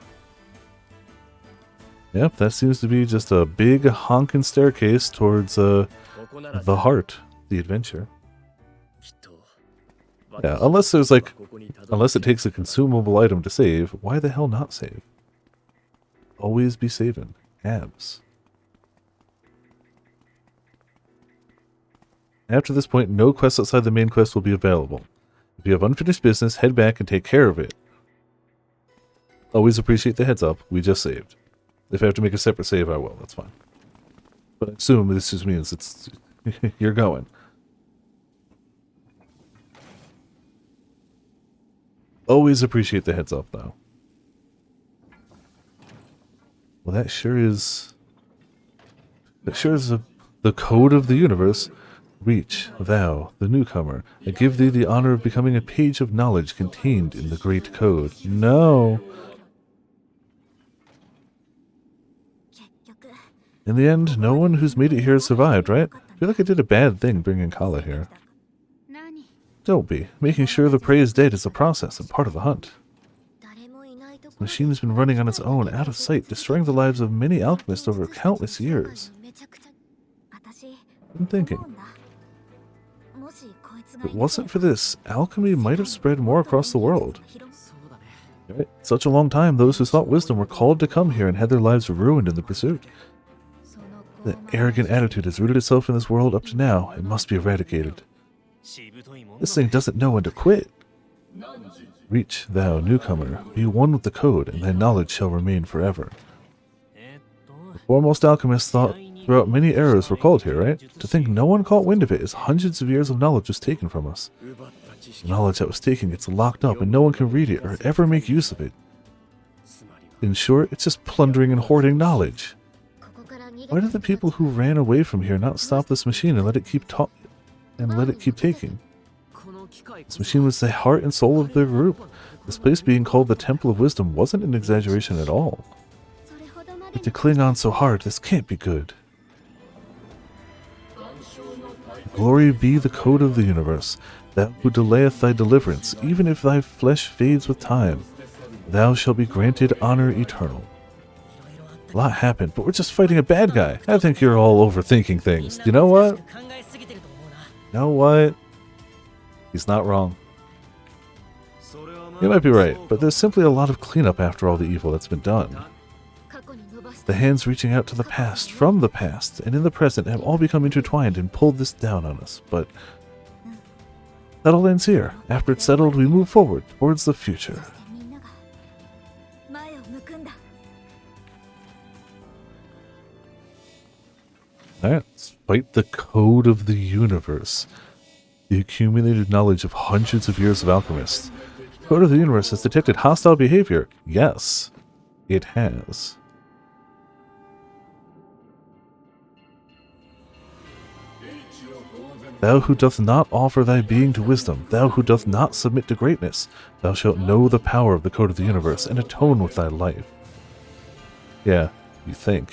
Yep, that seems to be just a big honking staircase towards the heart, the adventure. Yeah, unless there's like, unless it takes a consumable item to save, why the hell not save? Always be saving. Abs. After this point, no quests outside the main quest will be available. If you have unfinished business, head back and take care of it. Always appreciate the heads up, we just saved. If I have to make a separate save, I will, that's fine. But I assume this just means it's you're going. Always appreciate the heads up, though. Well, that sure is... That sure is the code of the universe. Reach, thou, the newcomer. I give thee the honor of becoming a page of knowledge contained in the great code. No! In the end, no one who's made it here has survived, right? I feel like I did a bad thing bringing Kala here. Don't be. Making sure the prey is dead is a process and part of the hunt. The machine has been running on its own, out of sight, destroying the lives of many alchemists over countless years. I'm thinking. If it wasn't for this, alchemy might have spread more across the world. Right? Such a long time, those who sought wisdom were called to come here and had their lives ruined in the pursuit. The arrogant attitude has rooted itself in this world up to now. It must be eradicated. This thing doesn't know when to quit. Reach, thou newcomer, be one with the code, and thy knowledge shall remain forever. The foremost alchemists thought throughout many eras were called here, right? To think no one caught wind of it is hundreds of years of knowledge was taken from us. The knowledge that was taken gets locked up and no one can read it or ever make use of it. In short, it's just plundering and hoarding knowledge. Why did the people who ran away from here not stop this machine and let it keep taking? This machine was the heart and soul of their group. This place being called the Temple of Wisdom wasn't an exaggeration at all. But to cling on so hard, this can't be good. Glory be the code of the universe, thou who delayeth thy deliverance, even if thy flesh fades with time. Thou shalt be granted honor eternal. A lot happened, but we're just fighting a bad guy. I think you're all overthinking things. You know what? You know what? He's not wrong. You might be right, but there's simply a lot of cleanup after all the evil that's been done. The hands reaching out to the past, from the past, and in the present have all become intertwined and pulled this down on us, but that all ends here. After it's settled, we move forward, towards the future. Alright, let's fight the code of the universe. The accumulated knowledge of hundreds of years of alchemists. The code of the universe has detected hostile behavior. Yes, it has. Thou who doth not offer thy being to wisdom, thou who doth not submit to greatness, thou shalt know the power of the code of the universe and atone with thy life. Yeah, you think.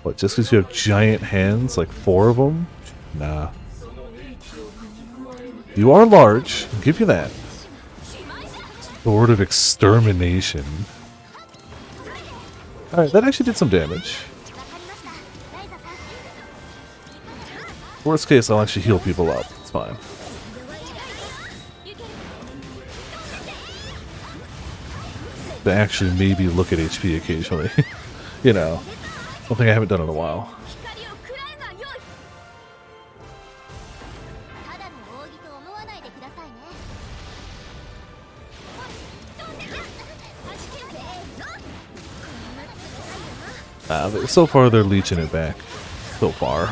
What, just because you have giant hands, like 4 of them? Nah. You are large, I'll give you that. Sword of extermination. Alright, that actually did some damage. Worst case, I'll actually heal people up. It's fine. To actually maybe look at HP occasionally. You know. Something I haven't done in a while. So far they're leeching it back. So far.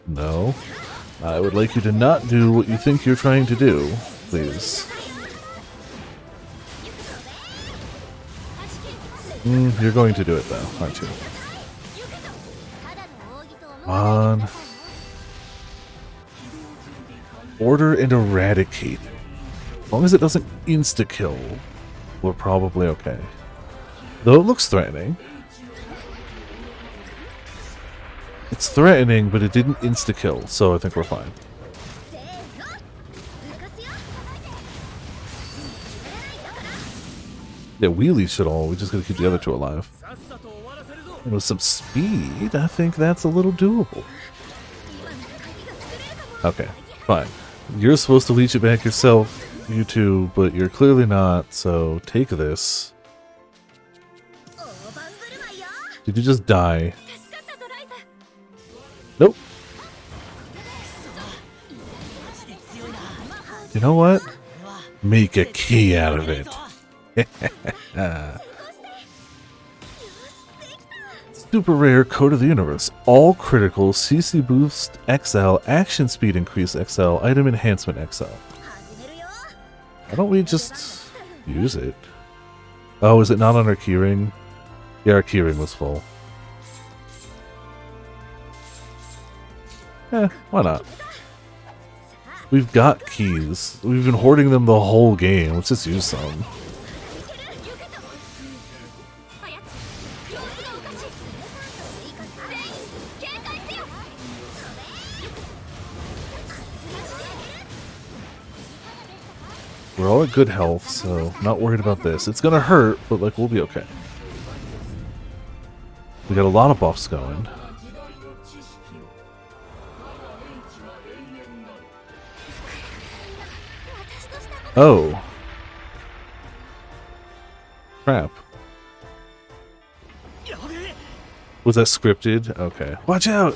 No. I would like you to not do what you think you're trying to do, please. You're going to do it though, aren't you? Come on. Order and eradicate. As long as it doesn't insta-kill, we're probably okay. Though it looks threatening. It's threatening, but it didn't insta-kill, so I think we're fine. Yeah, we leash it all. We just gotta keep the other 2 alive. And with some speed, I think that's a little doable. Okay, fine. You're supposed to leech it back yourself, you two, but you're clearly not, so take this. Did you just die? Nope. You know what? Make a key out of it. Super rare Code of the Universe. All critical CC boost XL, action speed increase XL, item enhancement XL. Why don't we just use it? Oh, is it not on our keyring? Yeah, our keyring was full. Why not? We've got keys. We've been hoarding them the whole game. Let's just use some. We're all at good health, so not worried about this. It's gonna hurt, but like we'll be okay. We got a lot of buffs going. Oh. Crap. Was that scripted? Okay. Watch out!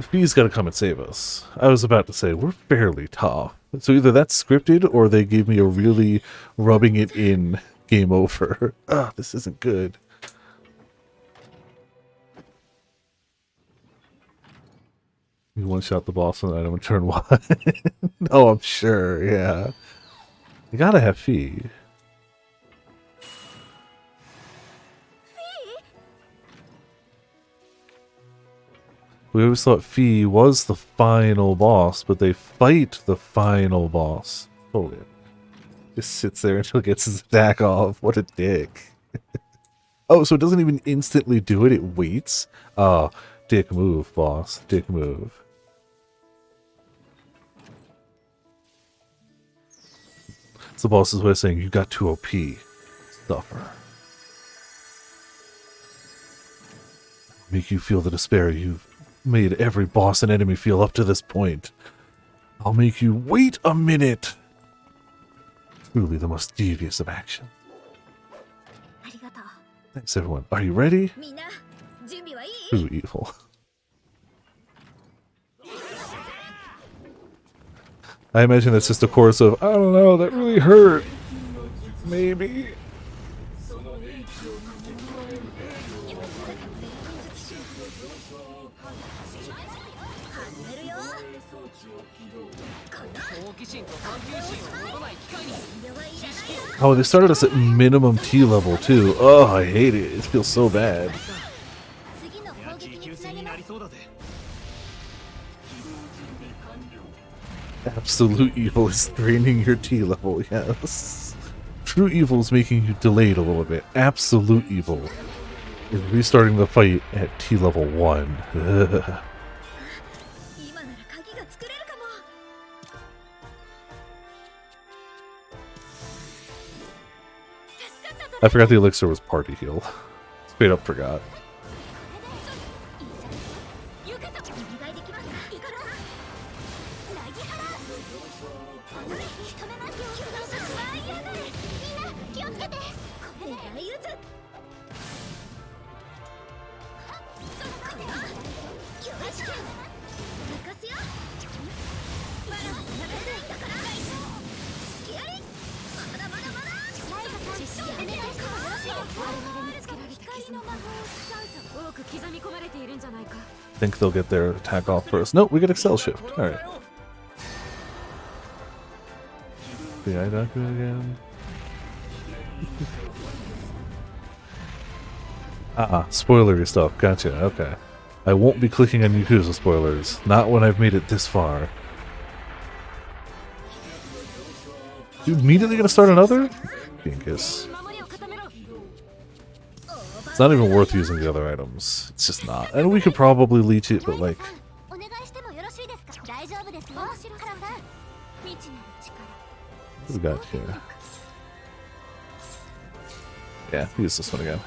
Fee's gotta come and save us. I was about to say, we're fairly tough. So either that's scripted, or they gave me a really rubbing it in game over. Ah, this isn't good. You one-shot the boss on item in turn 1. Oh, I'm sure, yeah. You gotta have Fee. We always thought Fee was the final boss, but they fight the final boss. Totally. Just sits there until it gets his attack off. What a dick. Oh, so it doesn't even instantly do it, it waits? Oh, dick move, boss. Dick move. It's the boss's way of saying, you got too OP. Suffer. Make you feel the despair you've made every boss and enemy feel up to this point. I'll make you wait a minute. Truly the most devious of action. Thanks everyone. Are you ready? Too evil. I imagine that's just a chorus of, I don't know, that really hurt. Maybe. Oh, they started us at minimum T level too. Oh, I hate it. It feels so bad. Absolute evil is draining your T level, yes. True evil is making you delayed a little bit. Absolute evil is restarting the fight at T level 1. Ugh. I forgot the elixir was party heal. Straight up forgot. I think they'll get their attack off first. Nope, we get Excel Shift. Alright. The eye document again. Spoilery stuff. Gotcha. Okay. I won't be clicking on Yakuza spoilers. Not when I've made it this far. You immediately gonna start another? Dinkus. It's not even worth using the other items. It's just not. And we could probably leech it, but like... What we got here? Yeah, use this one again.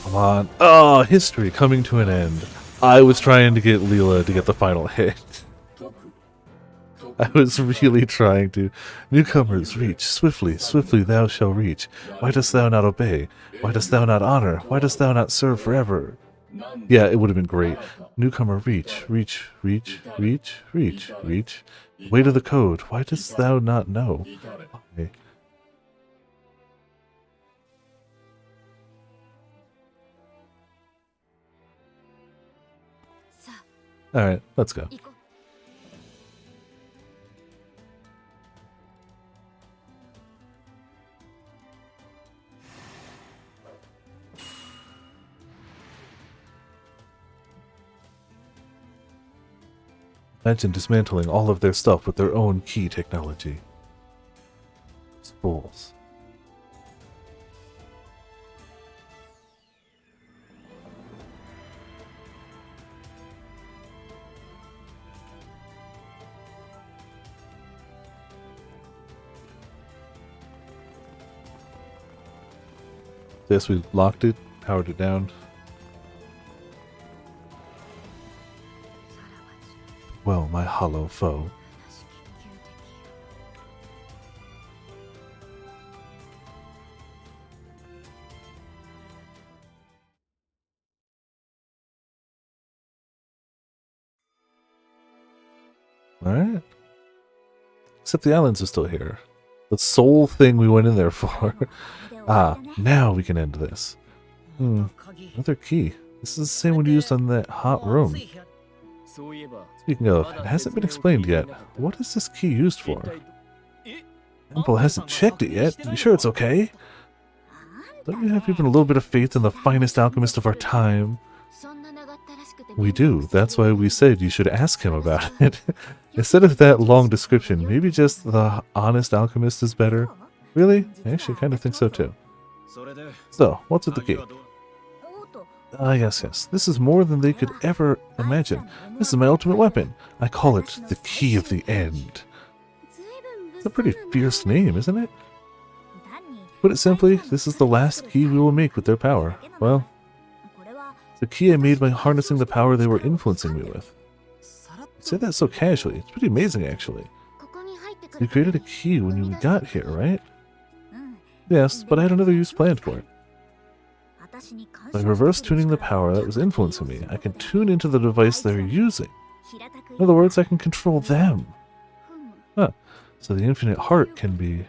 Come on. Oh, history coming to an end. I was trying to get Leela to get the final hit. I was really trying to. Newcomers, reach. Swiftly, swiftly thou shalt reach. Why dost thou not obey? Why dost thou not honor? Why dost thou not serve forever? Yeah, it would have been great. Newcomer, reach, reach, reach, reach, reach, reach. Way to the code. Why dost thou not know? Okay. Alright, let's go. Imagine dismantling all of their stuff with their own key technology. It's fools. Yes, we locked it, powered it down. Well, my hollow foe. Alright. Except the islands are still here. The sole thing we went in there for. Ah, now we can end this. Another key. This is the same one used on that hot room. Speaking of, it hasn't been explained yet. What is this key used for? Temple hasn't checked it yet. You sure it's okay? Don't you have even a little bit of faith in the finest alchemist of our time? We do. That's why we said you should ask him about it. Instead of that long description, maybe just the honest alchemist is better? Really? I actually kind of think so too. So, what's with the key? Yes. This is more than they could ever imagine. This is my ultimate weapon. I call it the Key of the End. It's a pretty fierce name, isn't it? Put it simply, this is the last key we will make with their power. Well, the key I made by harnessing the power they were influencing me with. You say that so casually. It's pretty amazing, actually. You created a key when you got here, right? Yes, but I had another use planned for it. By reverse tuning the power that was influencing me, I can tune into the device they're using. In other words, I can control them. Huh. So the infinite heart can be...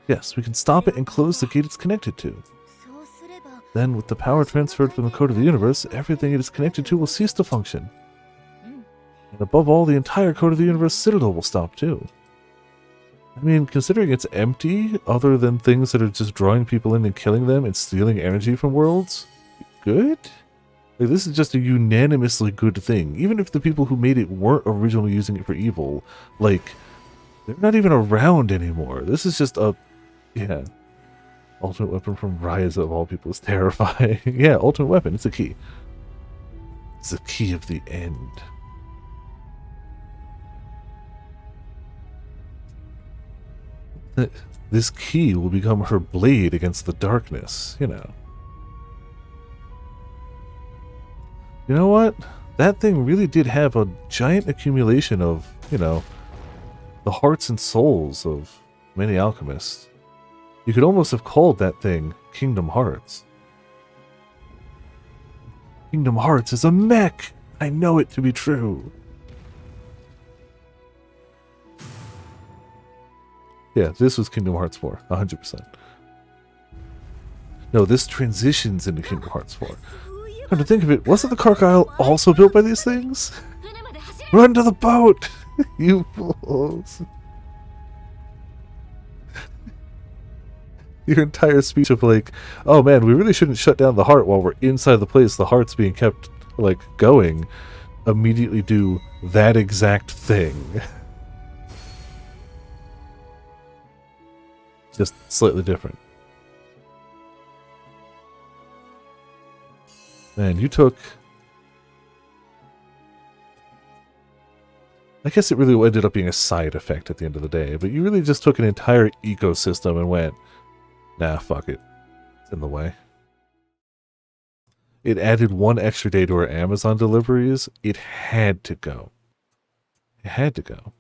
Yes, we can stop it and close the gate it's connected to. Then, with the power transferred from the code of the universe, everything it is connected to will cease to function. And above all, the entire code of the universe citadel will stop too. I mean, considering it's empty, other than things that are just drawing people in and killing them and stealing energy from worlds, good? Like, this is just a unanimously good thing. Even if the people who made it weren't originally using it for evil, like, they're not even around anymore. This is just a... yeah. Ultimate weapon from Ryza, of all people, is terrifying. Yeah, ultimate weapon. It's a key. It's the key of the end. This key will become her blade against the darkness, you know. You know what? That thing really did have a giant accumulation of, you know, the hearts and souls of many alchemists. You could almost have called that thing Kingdom Hearts. Kingdom Hearts is a mech! I know it to be true. Yeah, this was Kingdom Hearts 4, 100%. No, this transitions into Kingdom Hearts 4. Come to think of it, wasn't the Carkyle also built by these things? Run to the boat! You fools! Your entire speech of like, oh man, we really shouldn't shut down the heart while we're inside the place the heart's being kept, like, going, immediately do that exact thing. Just slightly different. Man, you took... I guess it really ended up being a side effect at the end of the day, but you really just took an entire ecosystem and went, nah, fuck it. It's in the way. It added one extra day to our Amazon deliveries. It had to go. It had to go.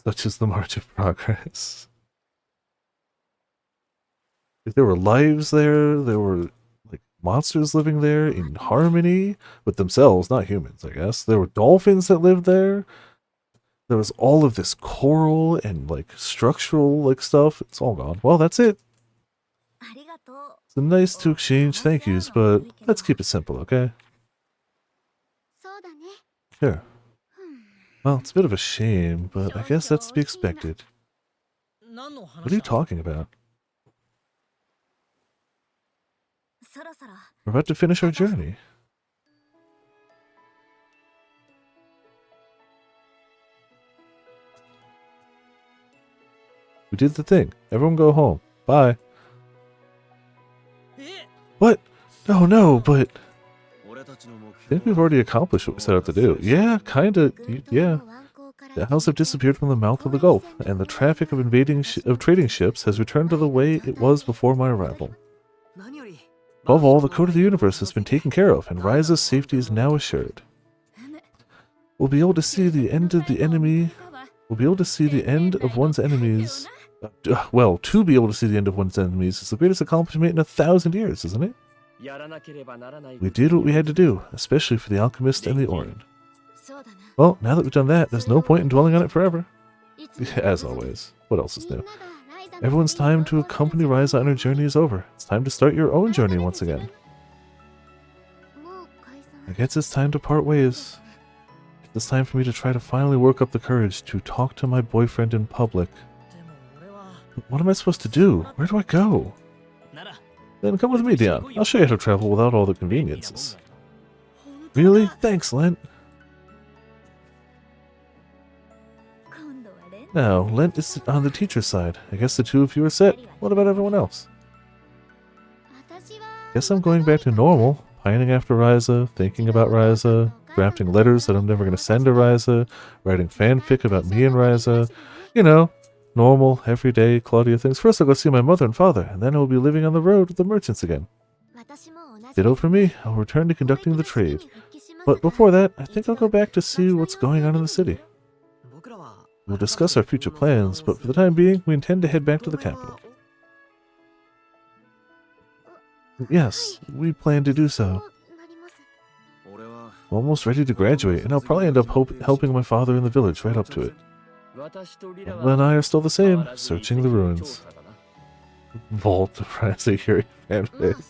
Such is the march of progress. Like, there were lives there. There were like monsters living there in harmony with themselves, not humans, I guess. There were dolphins that lived there. There was all of this coral and like structural like stuff. It's all gone. Well, that's it. It's nice to exchange thank yous, but let's keep it simple, okay? Sure. Well, it's a bit of a shame, but I guess that's to be expected. What are you talking about? We're about to finish our journey. We did the thing. Everyone go home. Bye. What? No, no, but... I think we've already accomplished what we set out to do. Yeah, kinda. Yeah. The Isles have disappeared from the mouth of the Gulf, and the traffic of trading ships has returned to the way it was before my arrival. Above all, the code of the universe has been taken care of, and Ryza's safety is now assured. We'll be able to see the end of the enemy. We'll be able to see the end of one's enemies. Well, to be able to see the end of one's enemies is the greatest accomplishment in 1,000 years, isn't it? We did what we had to do, especially for the alchemist and the Orin. Well, now that we've done that, there's no point in dwelling on it forever. As always. What else is new? Everyone's time to accompany Ryza on her journey is over. It's time to start your own journey once again. I guess it's time to part ways. It's time for me to try to finally work up the courage to talk to my boyfriend in public. What am I supposed to do? Where do I go? Then come with me, Dion. I'll show you how to travel without all the conveniences. Really? Thanks, Lent. Now, Lent is on the teacher's side. I guess the two of you are set. What about everyone else? Guess I'm going back to normal. Pining after Ryza, thinking about Ryza, drafting letters that I'm never going to send to Ryza, writing fanfic about me and Ryza. You know, normal, everyday Claudia things. First I'll go see my mother and father, and then I'll be living on the road with the merchants again. Ditto for me. I'll return to conducting the trade. But before that, I think I'll go back to see what's going on in the city. We'll discuss our future plans, but for the time being, we intend to head back to the capital. Yes, we plan to do so. I'm almost ready to graduate, and I'll probably end up helping my father in the village right up to it. Emma and I are still the same, searching the ruins. Vault of Ryza Yuri fanfic.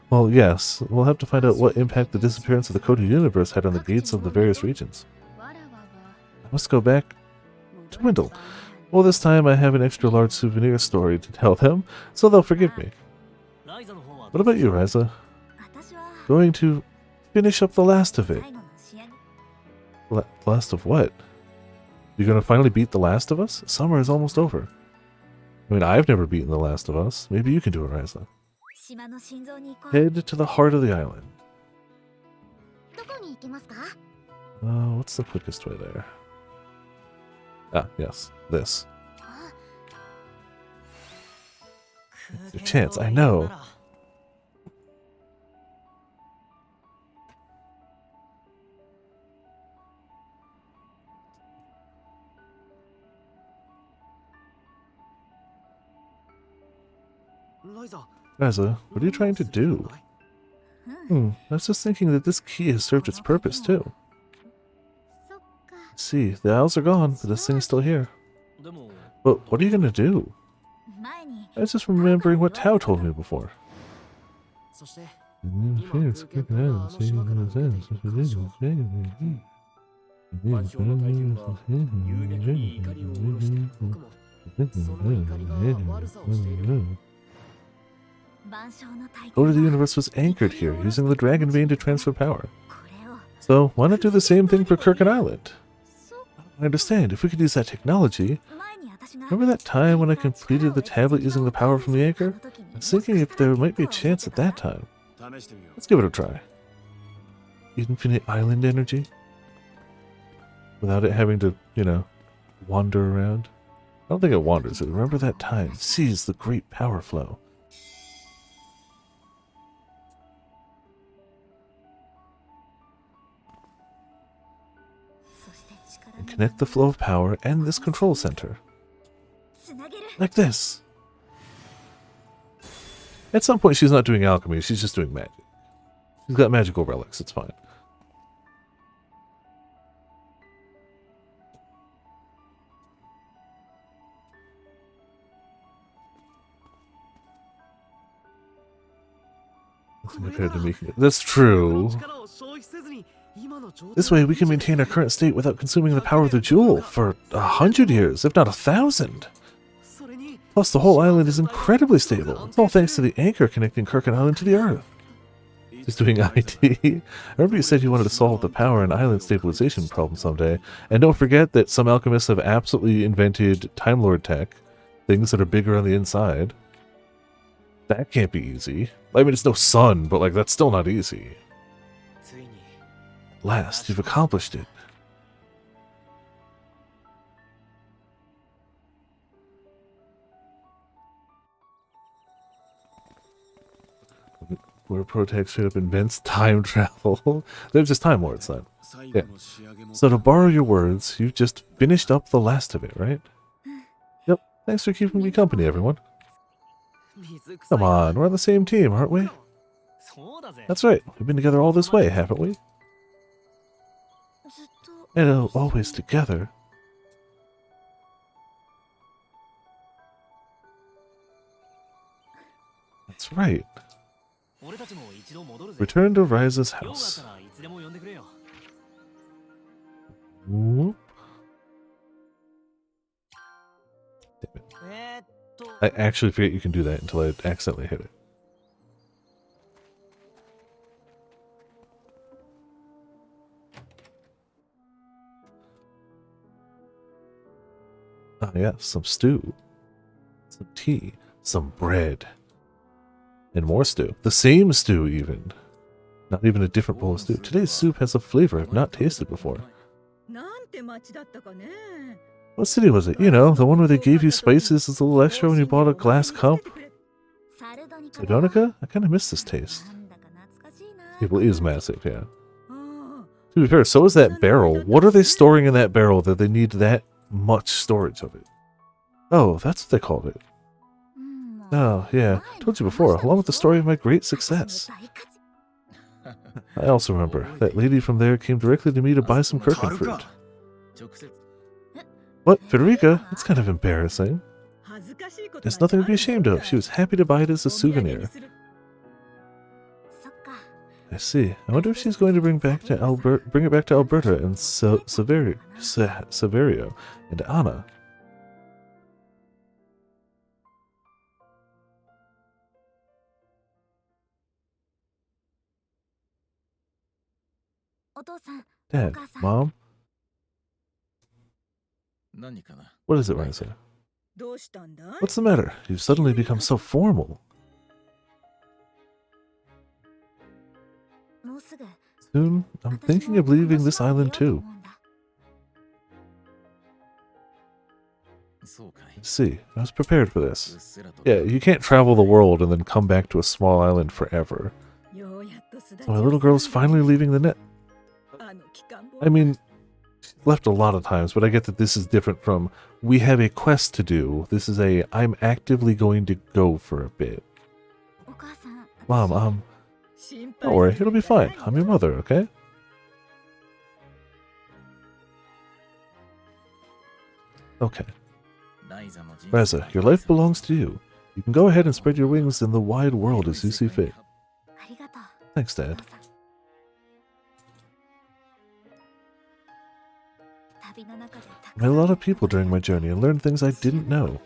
Well, yes, we'll have to find out what impact the disappearance of the Code of the Universe had on the gates of the various regions. I must go back to Wendell. Well, this time I have an extra large souvenir story to tell them, so they'll forgive me. What about you, Ryza? Going to finish up the last of it. Last of what? You're going to finally beat The Last of Us? Summer is almost over. I mean, I've never beaten The Last of Us. Maybe you can do it, Ryza. Head to the heart of the island. What's the quickest way there? Ah, yes, this. It's your chance, I know. Ryza, what are you trying to do? I was just thinking that this key has served its purpose, too. See, the owls are gone, but this thing's still here. But what are you going to do? I was just remembering what Tao told me before. Code of the Universe was anchored here, using the Dragon Vein to transfer power. So, why not do the same thing for Kirkin Island? I understand, if we could use that technology... Remember that time when I completed the tablet using the power from the anchor? I was thinking if there might be a chance at that time. Let's give it a try. Infinite island energy? Without it having to, you know, wander around? I don't think it wanders. Remember that time. Seize the great power flow. And connect the flow of power and this control center. Like this. At some point she's not doing alchemy, she's just doing magic. She's got magical relics, it's fine. That's true. This way we can maintain our current state without consuming the power of the jewel for 100 years, if not 1,000. Plus, the whole island is incredibly stable. It's all thanks to the anchor connecting Kirkin Island to the Earth. He's doing IT. I remember you said you wanted to solve the power and island stabilization problem someday. And don't forget that some alchemists have absolutely invented Time Lord tech. Things that are bigger on the inside. That can't be easy. I mean, it's no sun, but like that's still not easy. At last, you've accomplished it. Where Protag straight up invents time travel. They're just Time Lords then. Yeah. So to borrow your words, you've just finished up the last of it, right? Yep. Thanks for keeping me company, everyone. Come on, we're on the same team, aren't we? That's right. We've been together all this way, haven't we? And always together. That's right. Return to Ryza's house. Whoop. Damn it. I actually forget you can do that until I accidentally hit it. Ah, yeah, some stew. Some tea. Some bread. And more stew. The same stew, even. Not even a different bowl of stew. Today's soup has a flavor I've not tasted before. What city was it? You know, the one where they gave you spices as a little extra when you bought a glass cup? Sardonica? I kind of miss this taste. It is massive, yeah. To be fair, so is that barrel. What are they storing in that barrel that they need that much storage of it? Oh, that's what they called it. Oh, yeah. Told you before, along with the story of my great success. I also remember, that lady from there came directly to me to buy some Kirkin fruit. What, Federica? That's kind of embarrassing. There's nothing to be ashamed of. She was happy to buy it as a souvenir. I see. I wonder if she's going to bring it back to Alberta and Severio and Anna. Dad, Mom? What is it, Ryza? What's the matter? You've suddenly become so formal. Soon, I'm thinking of leaving this island too. See, I was prepared for this. Yeah, you can't travel the world and then come back to a small island forever. So my little girl's finally leaving the net. I mean, she's left a lot of times, but I get that this is different from, we have a quest to do. This is a, I'm actively going to go for a bit. Mom, don't worry, it'll be fine. I'm your mother, okay? Okay. Ryza, your life belongs to you. You can go ahead and spread your wings in the wide world as you see fit. Thanks, Dad. I met a lot of people during my journey and learned things I didn't know.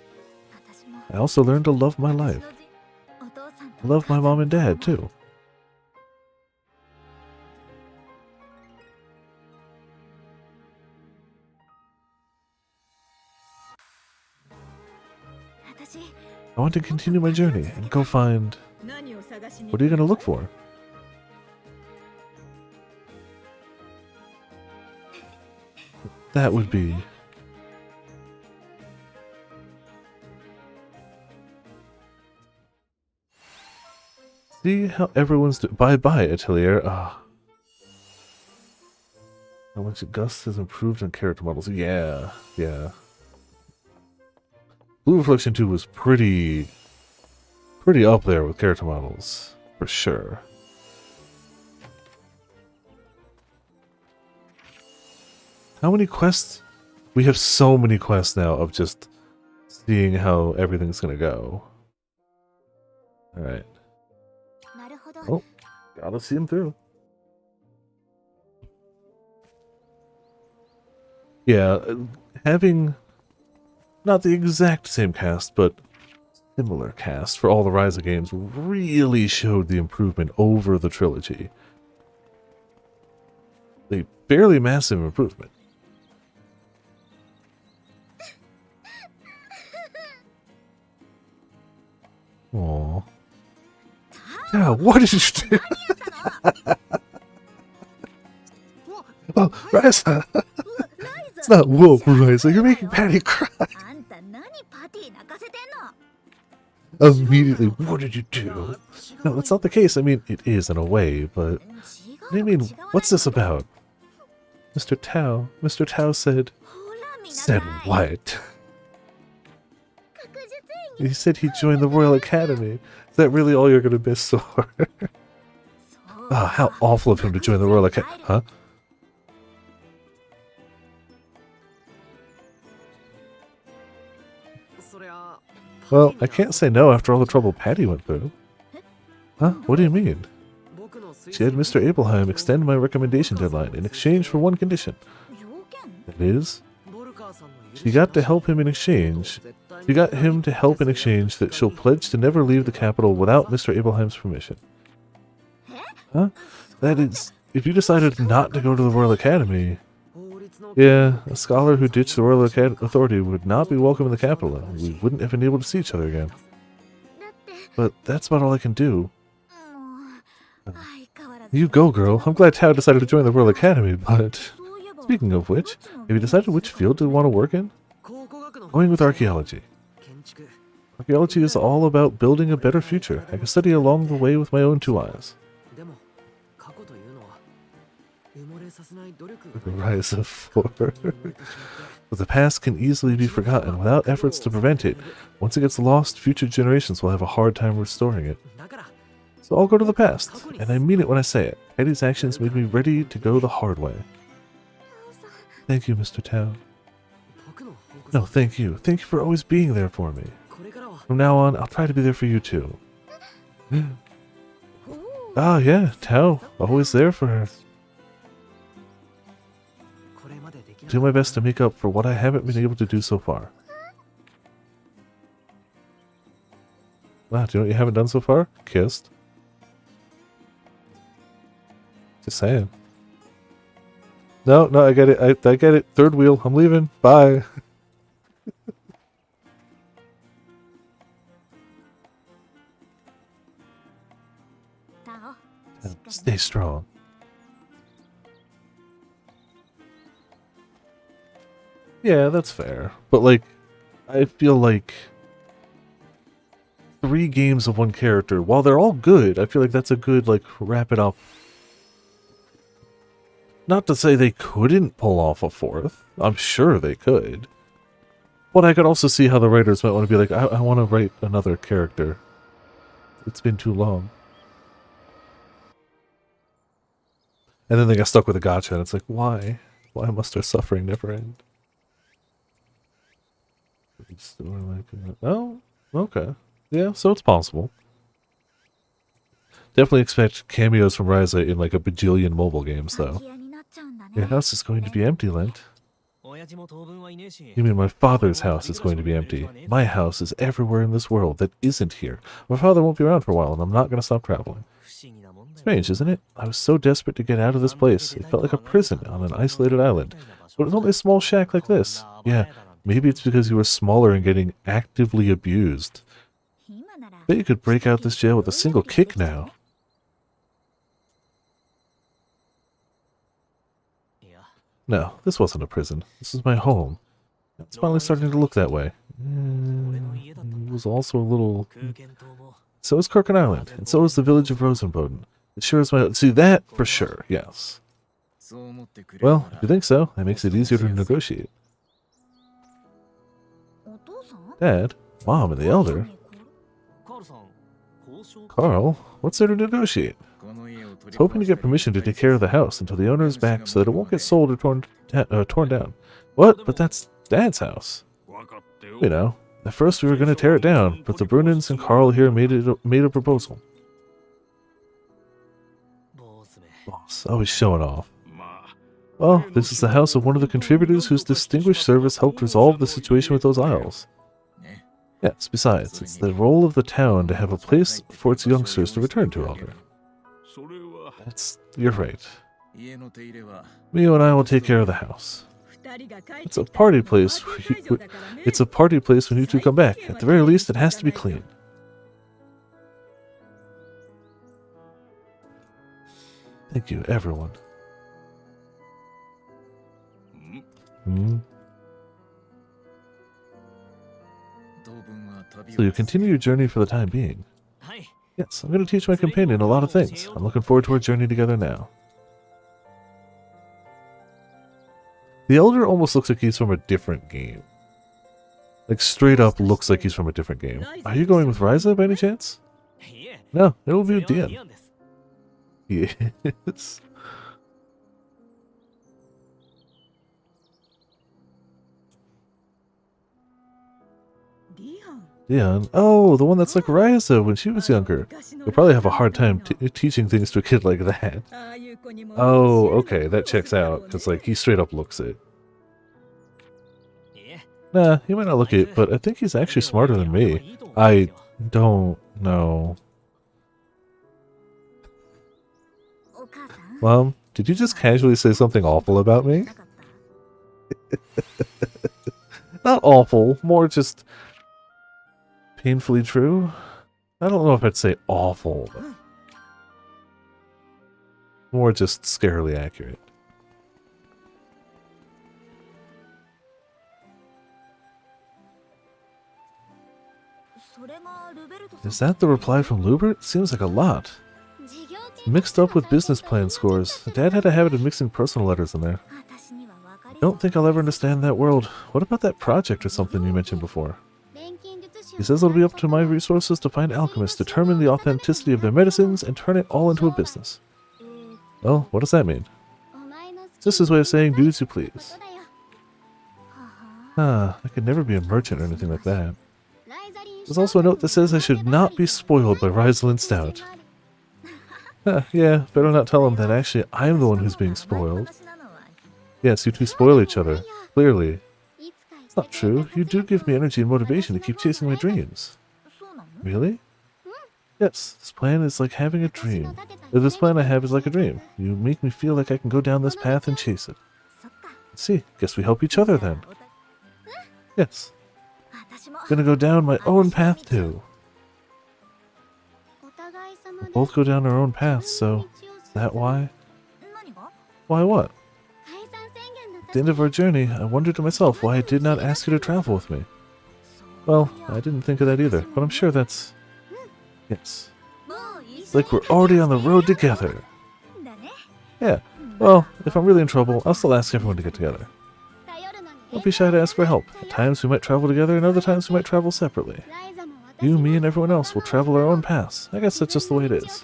I also learned to love my life. I love my mom and dad, too. I want to continue my journey and go find... What are you going to look for? That would be... See how everyone's Bye-bye, Atelier. Ah. How much Gust has improved on character models. Yeah, yeah. Blue Reflection 2 was pretty up there with character models, for sure. How many quests? We have so many quests now of just seeing how everything's gonna go. Alright. Oh, gotta see him through. Yeah, having not the exact same cast, but similar cast for all the Ryza games really showed the improvement over the trilogy. A fairly massive improvement. Aww. Yeah, what did you do? Oh, Ryza! It's not whoa, Ryza, you're making Patty cry! Immediately, what did you do? No, that's not the case. I mean, it is in a way, but... What do you mean, what's this about? Mr. Tao said... Said what? He said he joined the Royal Academy. Is that really all you're gonna miss, Sora? Ah, how awful of him to join the Royal Academy. Huh? Well, I can't say no after all the trouble Patty went through. Huh? What do you mean? She had Mr. Abelheim extend my recommendation deadline in exchange for one condition. That is, she got to help him in exchange. She got him to help in exchange that she'll pledge to never leave the capital without Mr. Abelheim's permission. Huh? That is, if you decided not to go to the Royal Academy... Yeah, a scholar who ditched the Royal Authority would not be welcome in the capital, and we wouldn't have been able to see each other again. But that's about all I can do. You go, girl. I'm glad Tao decided to join the Royal Academy, but... Speaking of which, have you decided which field to want to work in? Going with archaeology. Archaeology is all about building a better future. I can study along the way with my own two eyes. Ryza 4. But the past can easily be forgotten without efforts to prevent it. Once it gets lost, future generations will have a hard time restoring it. So I'll go to the past, and I mean it when I say it. Eddie's actions made me ready to go the hard way. Thank you, Mr. Tao. No, thank you. Thank you for always being there for me. From now on, I'll try to be there for you too. Ah, yeah, Tao. Always there for her. Do my best to make up for what I haven't been able to do so far. Wow, do you know what you haven't done so far? Kissed. Just saying. No, I get it. I get it. Third wheel. I'm leaving. Bye. Stay strong. Yeah, that's fair. But, like, I feel like 3 games of one character, while they're all good, I feel like that's a good, like, wrap it up. Not to say they couldn't pull off a 4th. I'm sure they could. But I could also see how the writers might want to be like, I want to write another character. It's been too long. And then they got stuck with a gotcha, and it's like, why? Why must our suffering never end? Oh, okay. Yeah, so it's possible. Definitely expect cameos from Ryza in like a bajillion mobile games, though. Your house is going to be empty, Lent. You mean my father's house is going to be empty? My house is everywhere in this world that isn't here. My father won't be around for a while, and I'm not going to stop traveling. Strange, isn't it? I was so desperate to get out of this place. It felt like a prison on an isolated island. But it was only a small shack like this. Yeah, maybe it's because you were smaller and getting actively abused. Bet you could break out this jail with a single kick now. No, this wasn't a prison. This is my home. It's finally starting to look that way. It was also a little... So is Kirkin Island, and so is the village of Rosenboden. It sure is my... See, that for sure, yes. Well, if you think so, that makes it easier to negotiate. Dad, Mom, and the Elder. Carl, what's there to negotiate? I was hoping to get permission to take care of the house until the owner is back so that it won't get sold or torn down. What? But that's Dad's house. You know, at first we were going to tear it down, but the Brunins and Carl here made a proposal. Boss, always showing off. Well, this is the house of one of the contributors whose distinguished service helped resolve the situation with those isles. Yes, besides, it's the role of the town to have a place for its youngsters to return to, Elder. You're right. Mio and I will take care of the house. It's a party place. It's a party place when you two come back. At the very least, it has to be clean. Thank you, everyone. So you continue your journey for the time being. Yes, I'm going to teach my companion a lot of things. I'm looking forward to our journey together now. The Elder almost looks like he's from a different game. Like, straight up looks like he's from a different game. Are you going with Ryza by any chance? No, it will be with Dian. Yes. Dian? Oh, the one that's like Ryza when she was younger. You'll probably have a hard time teaching things to a kid like that. Oh, okay, that checks out, because like, he straight up looks it. Nah, he might not look it, but I think he's actually smarter than me. I don't know. Mom, did you just casually say something awful about me? Not awful, more just painfully true. I don't know if I'd say awful, but more just scarily accurate. Is that the reply from Lubert? Seems like a lot. Mixed up with business plan scores. Dad had a habit of mixing personal letters in there. I don't think I'll ever understand that world. What about that project or something you mentioned before? He says it'll be up to my resources to find alchemists, determine the authenticity of their medicines, and turn it all into a business. Well, what does that mean? It's just his way of saying, do as you please. Ah, I could never be a merchant or anything like that. There's also a note that says I should not be spoiled by Ryza Stout. Yeah, better not tell him that actually I'm the one who's being spoiled. Yes, you two spoil each other, clearly. It's not true. You do give me energy and motivation to keep chasing my dreams. Really? Yes, this plan is like having a dream. This plan I have is like a dream. You make me feel like I can go down this path and chase it. Let's see, guess we help each other then. Yes. Gonna go down my own path too. We both go down our own paths, so is that why? Why what? At the end of our journey, I wondered to myself why I did not ask you to travel with me. Well, I didn't think of that either, but I'm sure that's... Yes. It's like we're already on the road together. Yeah, well, if I'm really in trouble, I'll still ask everyone to get together. Don't be shy to ask for help. At times we might travel together, and other times we might travel separately. You, me, and everyone else will travel our own paths. I guess that's just the way it is.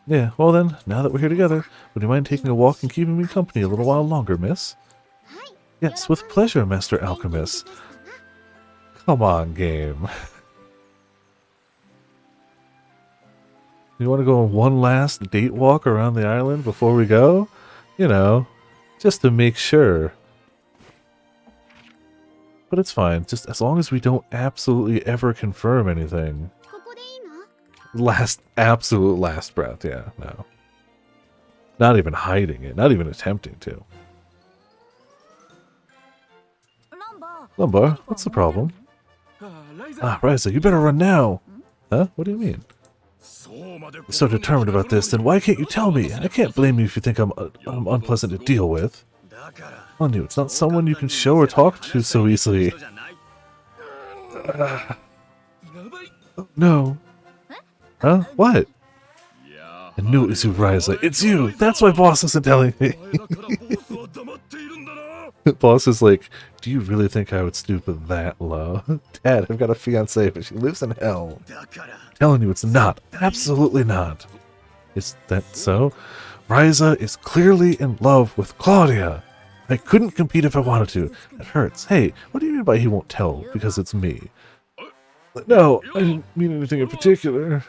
Yeah, well then, now that we're here together, would you mind taking a walk and keeping me company a little while longer, miss? Yes, with pleasure, Master Alchemist. Come on, game. You want to go on one last date walk around the island before we go? You know, just to make sure. But it's fine, just as long as we don't absolutely ever confirm anything. Absolute last breath, yeah, no. Not even hiding it, not even attempting to. Lumbar, what's the problem? Ah, Ryza, you better run now! Huh? What do you mean? You're so determined about this, then why can't you tell me? I can't blame you if you think I'm unpleasant to deal with. On you, it's not someone you can show or talk to so easily. Oh, no. Huh? What? I knew it was you, Ryza. It's you! That's why boss isn't telling me. Boss is like, do you really think I would stoop that low? Dad, I've got a fiancée, but she lives in hell. I'm telling you, it's not. Absolutely not. Is that so? Ryza is clearly in love with Claudia. I couldn't compete if I wanted to. It hurts. Hey, what do you mean by he won't tell? Because it's me. No, I didn't mean anything in particular.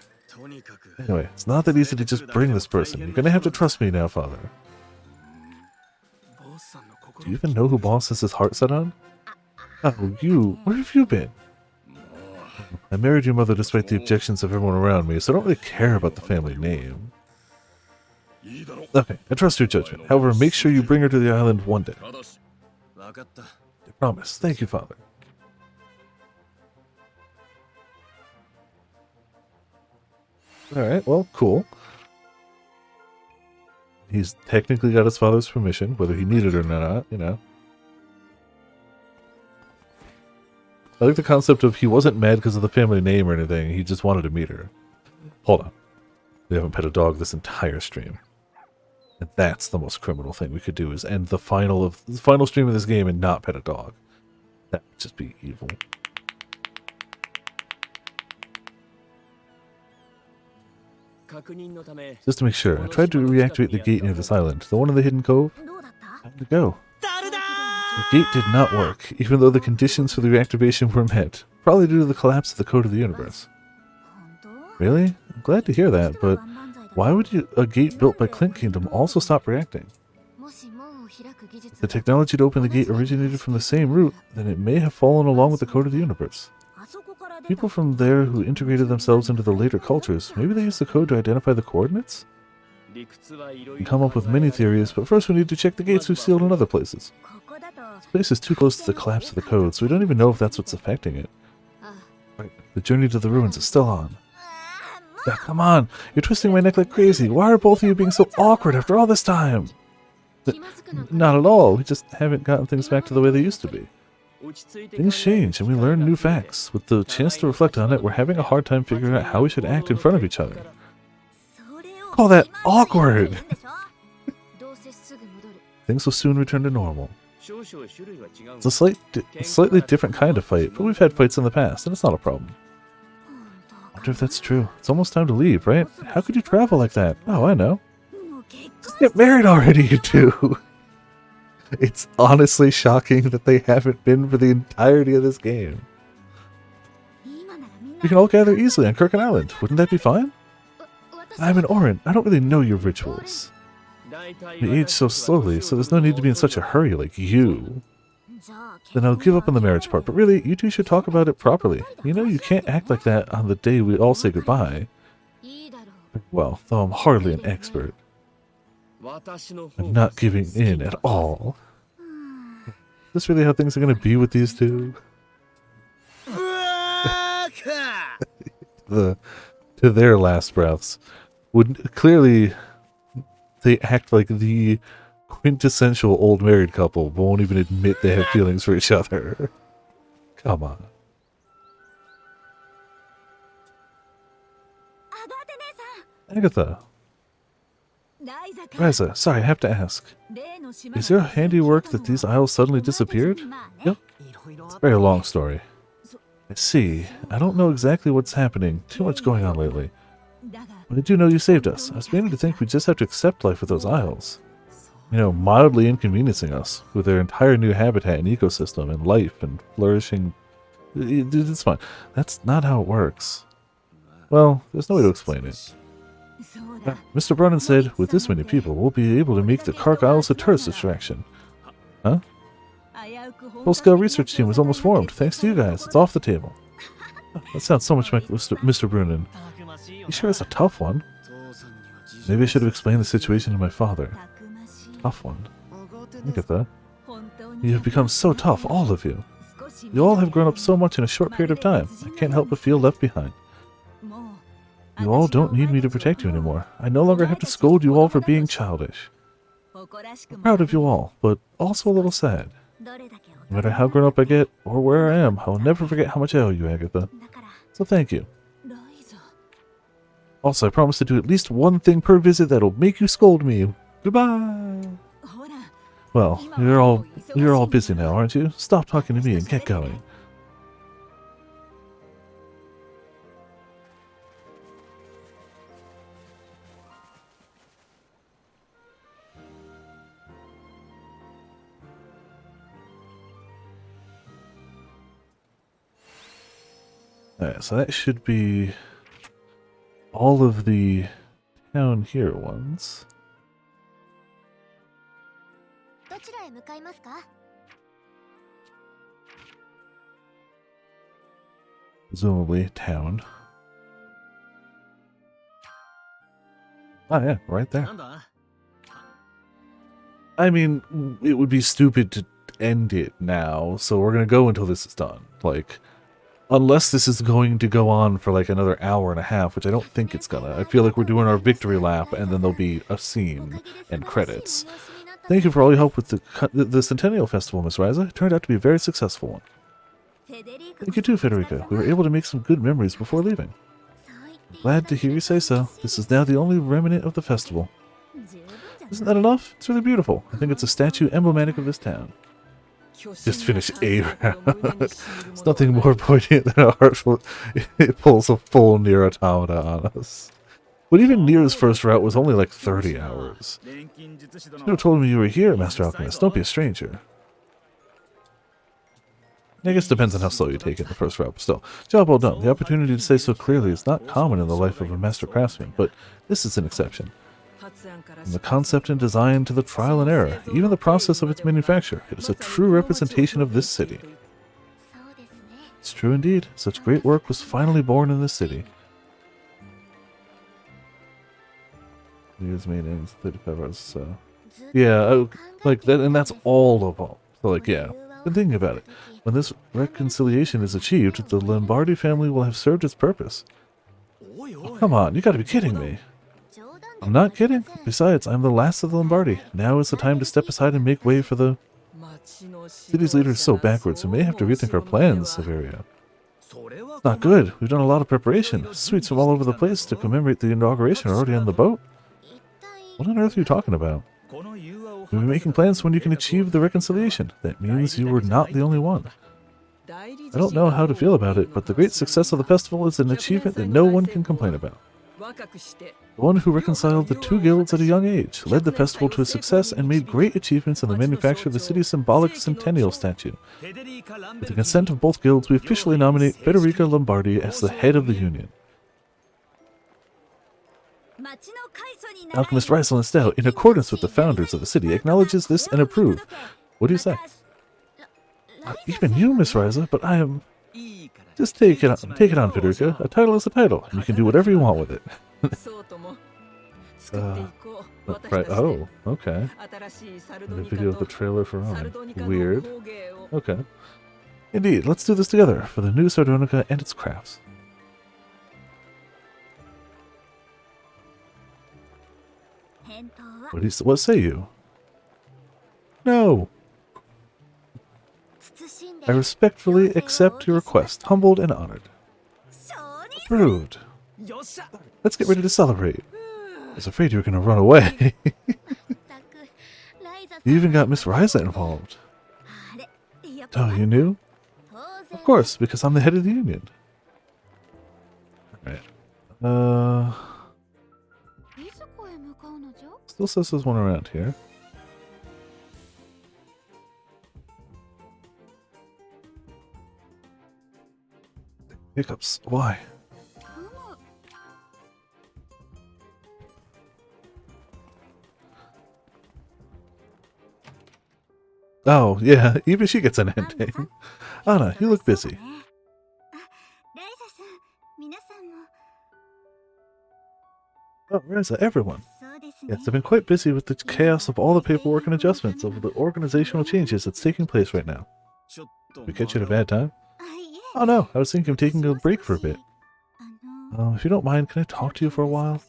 Anyway, it's not that easy to just bring this person. You're gonna have to trust me now, Father. Do you even know who Boss has his heart set on? Oh, you. Where have you been? I married your mother despite the objections of everyone around me, so I don't really care about the family name. Okay, I trust your judgment. However, make sure you bring her to the island one day. I promise. Thank you, Father. Alright, well, cool. He's technically got his father's permission, whether he needed it or not, you know. I like the concept of he wasn't mad because of the family name or anything, he just wanted to meet her. Hold on. We haven't pet a dog this entire stream. And that's the most criminal thing we could do, is end the final stream of this game and not pet a dog. That would just be evil. Just to make sure, I tried to reactivate the gate near this island, the one in the hidden cove. Time to go. The gate did not work, even though the conditions for the reactivation were met, probably due to the collapse of the code of the universe. Really? I'm glad to hear that, but why would a gate built by Clint Kingdom also stop reacting? If the technology to open the gate originated from the same root, then it may have fallen along with the code of the universe. People from there who integrated themselves into the later cultures, maybe they used the code to identify the coordinates? We can come up with many theories, but first we need to check the gates we've sealed in other places. This place is too close to the collapse of the code, so we don't even know if that's what's affecting it. The journey to the ruins is still on. Yeah, come on! You're twisting my neck like crazy! Why are both of you being so awkward after all this time? Not at all, we just haven't gotten things back to the way they used to be. Things change, and we learn new facts. With the chance to reflect on it, we're having a hard time figuring out how we should act in front of each other. Call that awkward! Things will soon return to normal. It's a slightly different kind of fight, but we've had fights in the past, and it's not a problem. I wonder if that's true. It's almost time to leave, right? How could you travel like that? Oh, I know. Just get married already, you two! It's honestly shocking that they haven't been for the entirety of this game. We can all gather easily on Kirkin Island. Wouldn't that be fine? I'm an Orin. I don't really know your rituals. We age so slowly, so there's no need to be in such a hurry like you. Then I'll give up on the marriage part, but really, you two should talk about it properly. You know, you can't act like that on the day we all say goodbye. Well, though I'm hardly an expert. I'm not giving in at all. Is this really how things are going to be with these two? To their last breaths. Clearly, they act like the quintessential old married couple, but won't even admit they have feelings for each other. Come on. Agatha. Ryza, sorry, I have to ask. Is there a handiwork that these isles suddenly disappeared? Yep. It's a very long story. I see. I don't know exactly what's happening. Too much going on lately. But I do know you saved us. I was beginning to think we just have to accept life with those isles. You know, mildly inconveniencing us with their entire new habitat and ecosystem and life and flourishing. It's fine. That's not how it works. Well, there's no way to explain it. Mr. Brennan said, with this many people, we'll be able to make the Kark Isles a tourist distraction. Huh? Full-scale research team was almost formed, thanks to you guys. It's off the table. That sounds so much like Mr. Brunin. He sure is a tough one. Maybe I should have explained the situation to my father. Tough one. Look at that. You have become so tough, all of you. You all have grown up so much in a short period of time. I can't help but feel left behind. You all don't need me to protect you anymore. I no longer have to scold you all for being childish. I'm proud of you all, but also a little sad. No matter how grown up I get, or where I am, I will never forget how much I owe you, Agatha. So thank you. Also, I promise to do at least one thing per visit that'll make you scold me. Goodbye! Well, you're all busy now, aren't you? Stop talking to me and get going. Alright, so that should be all of the down here ones. presumably town. Oh yeah, right there. なんだ I mean, it would be stupid to end it now, so we're gonna go until this is done. Like, unless this is going to go on for like another hour and a half, which I don't think it's gonna. I feel like we're doing our victory lap, and then there'll be a scene and credits. Thank you for all your help with the Centennial Festival, Miss Ryza. It turned out to be a very successful one. Thank you too, Federica. We were able to make some good memories before leaving. Glad to hear you say so. This is now the only remnant of the festival. Isn't that enough? It's really beautiful. I think it's a statue emblematic of this town. Just finish a round. It's nothing more poignant than a heartful. It pulls a full Nier Automata on us. But even Nier's first route was only like 30 hours. You should have told me you were here, Master Alchemist. Don't be a stranger. I guess it depends on how slow you take it in the first route, but still. Job well done. The opportunity to say so clearly is not common in the life of a master craftsman, but this is an exception. From the concept and design to the trial and error, even the process of its manufacture, it is a true representation of this city. It's true indeed. Such great work was finally born in this city. Years made in 35 hours, so... Yeah, like that, and that's all of them. So like, yeah. Been thinking about it. When this reconciliation is achieved, the Lombardi family will have served its purpose. Oh, come on, you gotta be kidding me. I'm not kidding. Besides, I'm the last of the Lombardi. Now is the time to step aside and make way for the... City's leader is so backwards, we may have to rethink our plans, Severia. It's not good. We've done a lot of preparation. Sweets from all over the place to commemorate the inauguration are already on the boat. What on earth are you talking about? We've been making plans when you can achieve the reconciliation. That means you were not the only one. I don't know how to feel about it, but the great success of the festival is an achievement that no one can complain about. The one who reconciled the two guilds at a young age, led the festival to a success, and made great achievements in the manufacture of the city's symbolic centennial statue. With the consent of both guilds, we officially nominate Federica Lombardi as the head of the union. Alchemist Ryza Estelle, in accordance with the founders of the city, acknowledges this and approves. What do you say? Even you, Miss Ryza, but I am... Just take it on, Federica. A title is a title, and you can do whatever you want with it. Right. Oh, okay. The video of the trailer for Ramen. Weird. Okay. Indeed, let's do this together for the new Sardonica and its crafts. What say you? No! I respectfully accept your request, humbled and honored. Approved. Let's get ready to celebrate. I was afraid you were going to run away. You even got Miss Ryza involved. Oh, you knew? Of course, because I'm the head of the union. Alright. Still says there's one around here. Hiccups. Why? Oh, yeah, even she gets an ending. Anna, you look busy. Oh, Ryza, everyone. Yes, I've been quite busy with the chaos of all the paperwork and adjustments of the organizational changes that's taking place right now. Did we catch you at a bad time? Oh no, I was thinking of taking a break for a bit. If you don't mind, can I talk to you for a while?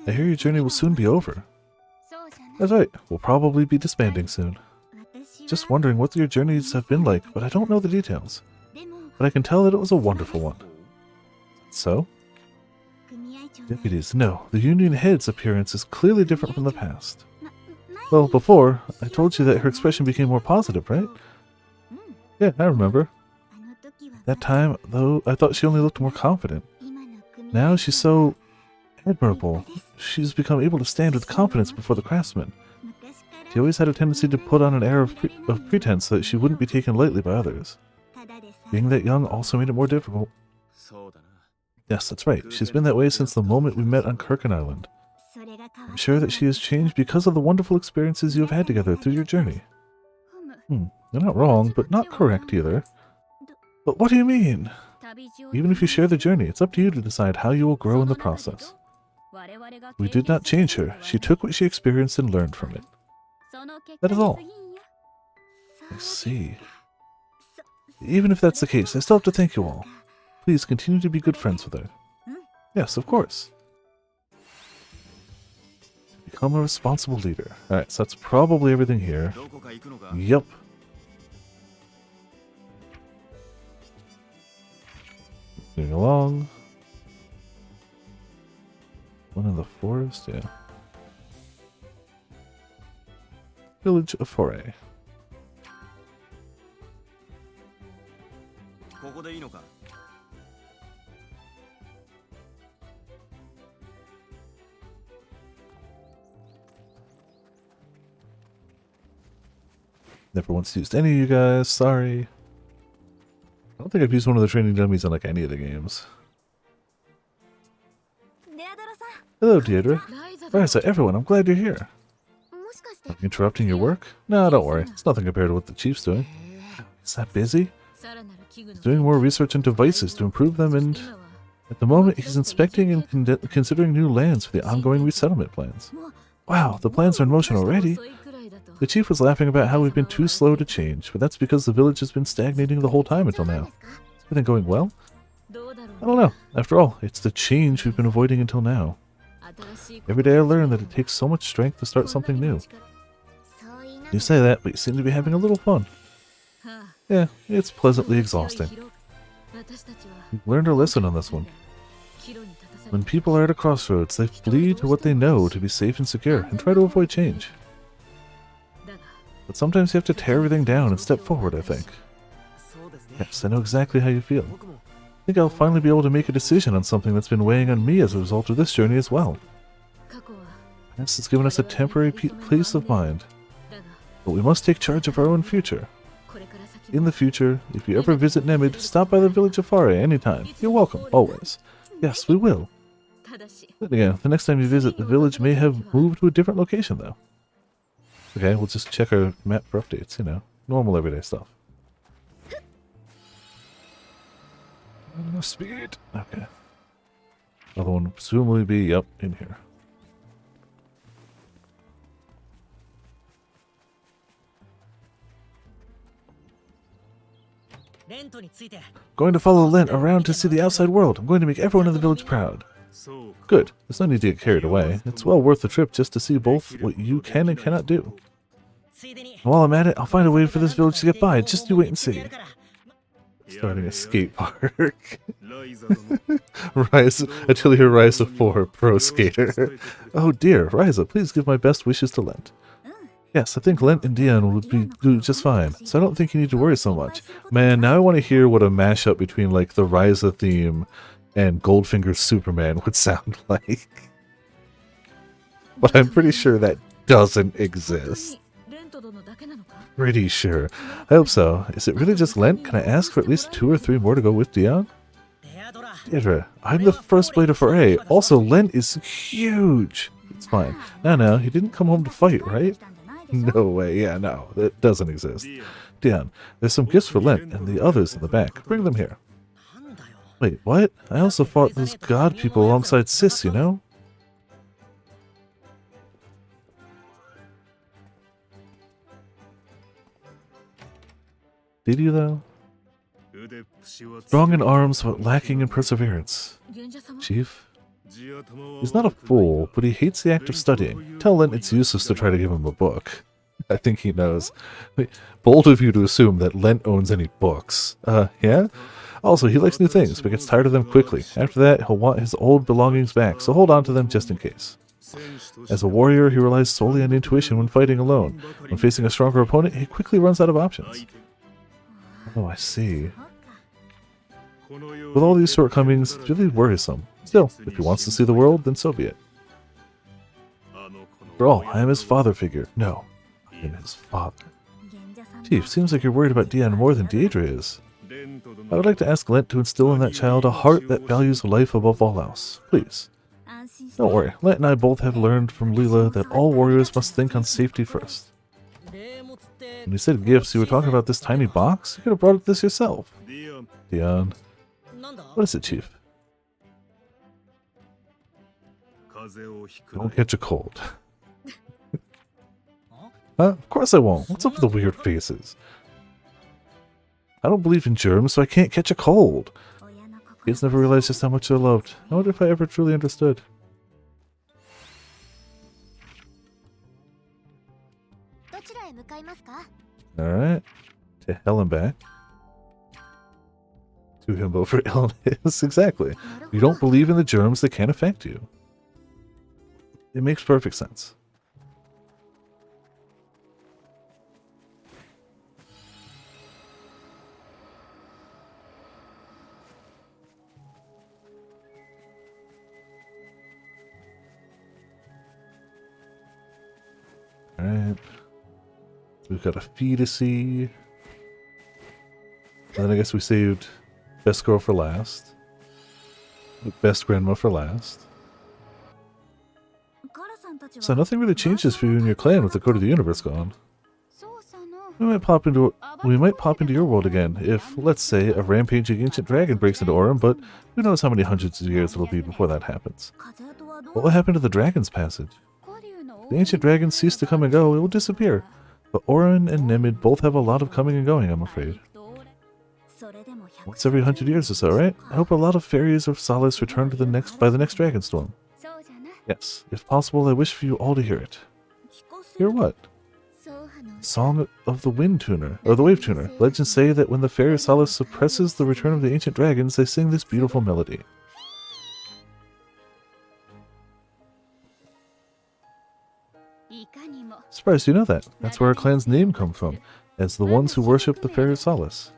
I hear your journey will soon be over. That's right, we'll probably be disbanding soon. Just wondering what your journeys have been like, but I don't know the details. But I can tell that it was a wonderful one. So? Deputies, no, the union head's appearance is clearly different from the past. Well, before, I told you that her expression became more positive, right? Yeah, I remember. That time, though, I thought she only looked more confident. Now she's so admirable. She's become able to stand with confidence before the craftsmen. She always had a tendency to put on an air of pretense so that she wouldn't be taken lightly by others. Being that young also made it more difficult. Yes, that's right. She's been that way since the moment we met on Kirkin Island. I'm sure that she has changed because of the wonderful experiences you have had together through your journey. You're not wrong, but not correct either. But what do you mean? Even if you share the journey, it's up to you to decide how you will grow in the process. We did not change her. She took what she experienced and learned from it. That is all. I see. Even if that's the case, I still have to thank you all. Please continue to be good friends with her. Yes, of course. Become a responsible leader. Alright, so that's probably everything here. Yep. Moving along. One in the forest, yeah. Village of Foray. Never once used any of you guys, sorry. I don't think I've used one of the training dummies in like any of the games. Hello, Deirdre. Ryza, everyone, I'm glad you're here. Am I interrupting your work? No, don't worry. It's nothing compared to what the chief's doing. Is that busy? He's doing more research on devices to improve them, and at the moment he's inspecting and considering new lands for the ongoing resettlement plans. Wow, the plans are in motion already. The chief was laughing about how we've been too slow to change, but that's because the village has been stagnating the whole time until now. Is everything going well? I don't know. After all, it's the change we've been avoiding until now. Every day I learn that it takes so much strength to start something new. You say that, but you seem to be having a little fun. Yeah, it's pleasantly exhausting. We've learned our lesson on this one. When people are at a crossroads, they flee to what they know to be safe and secure, and try to avoid change. But sometimes you have to tear everything down and step forward, I think. Yes, I know exactly how you feel. I think I'll finally be able to make a decision on something that's been weighing on me as a result of this journey as well. Yes, it's given us a temporary peace of mind. But we must take charge of our own future. In the future, if you ever visit Nemid, stop by the village of Fare anytime. You're welcome, always. Yes, we will. Then again, the next time you visit, the village may have moved to a different location, though. Okay, we'll just check our map for updates, you know. Normal everyday stuff. Enough speed. Okay. Another one will presumably be up in here. Going to follow Lent around to see the outside world. I'm going to make everyone in the village proud. Good. There's no need to get carried away. It's well worth the trip just to see both what you can and cannot do. And while I'm at it, I'll find a way for this village to get by. Just you wait and see. Starting a skate park. Atelier Ryza 4 Pro Skater. Oh dear, Ryza, please give my best wishes to Lent. Yes, I think Lent and Dion would do just fine, so I don't think you need to worry so much. Man, now I want to hear what a mashup between like the Ryza theme and Goldfinger's Superman would sound like. But I'm pretty sure that doesn't exist. Pretty sure. I hope so. Is it really just Lent? Can I ask for at least 2 or 3 more to go with Dion? Deirdre, I'm the first blade of Foray. Also, Lent is huge. It's fine. No, he didn't come home to fight, right? No way. Yeah, no. That doesn't exist. Dion, there's some gifts for Lent and the others in the back. Bring them here. Wait, what? I also fought those god people alongside Sis, you know? Did you, though? Strong in arms, but lacking in perseverance. Chief? He's not a fool, but he hates the act of studying. Tell Lent it's useless to try to give him a book. I think he knows. Bold of you to assume that Lent owns any books. Yeah? Also, he likes new things, but gets tired of them quickly. After that, he'll want his old belongings back, so hold on to them just in case. As a warrior, he relies solely on intuition when fighting alone. When facing a stronger opponent, he quickly runs out of options. Oh, I see. With all these shortcomings, it's really worrisome. Still, if he wants to see the world, then so be it. After all, I am his father figure. No, I am his father. Chief, seems like you're worried about Dion more than Deirdre is. I would like to ask Lent to instill in that child a heart that values life above all else. Please. Don't worry, Lent and I both have learned from Leela that all warriors must think on safety first. When you said gifts, you were talking about this tiny box? You could have brought this yourself. Dion. What is it, Chief? Don't catch a cold. Huh? Of course I won't. What's up with the weird faces? I don't believe in germs, so I can't catch a cold. Kids never realize just how much they're loved. I wonder if I ever truly understood. Alright. To hell and back. To himbo for illness. Exactly. You don't believe in the germs that can affect you. It makes perfect sense. Alright. We've got a fee to see. And then I guess we saved best girl for last. Best grandma for last. So nothing really changes for you and your clan with the code of the universe gone. We might pop into your world again if, let's say, a rampaging ancient dragon breaks into Aurum, but who knows how many hundreds of years it'll be before that happens. What will happen to the Dragon's Passage? If the ancient dragons cease to come and go, it will disappear. But Aurum and Nemid both have a lot of coming and going, I'm afraid. Once every 100 years or so, right? I hope a lot of fairies of solace return to by the next dragon storm. Yes, if possible, I wish for you all to hear it. Hear what? Song of the Wind Tuner, or the Wave Tuner. Legends say that when the Fairy of Solace suppresses the return of the ancient dragons, they sing this beautiful melody. Surprised you know that. That's where our clan's name comes from, as the ones who worship the Fairy of Solace.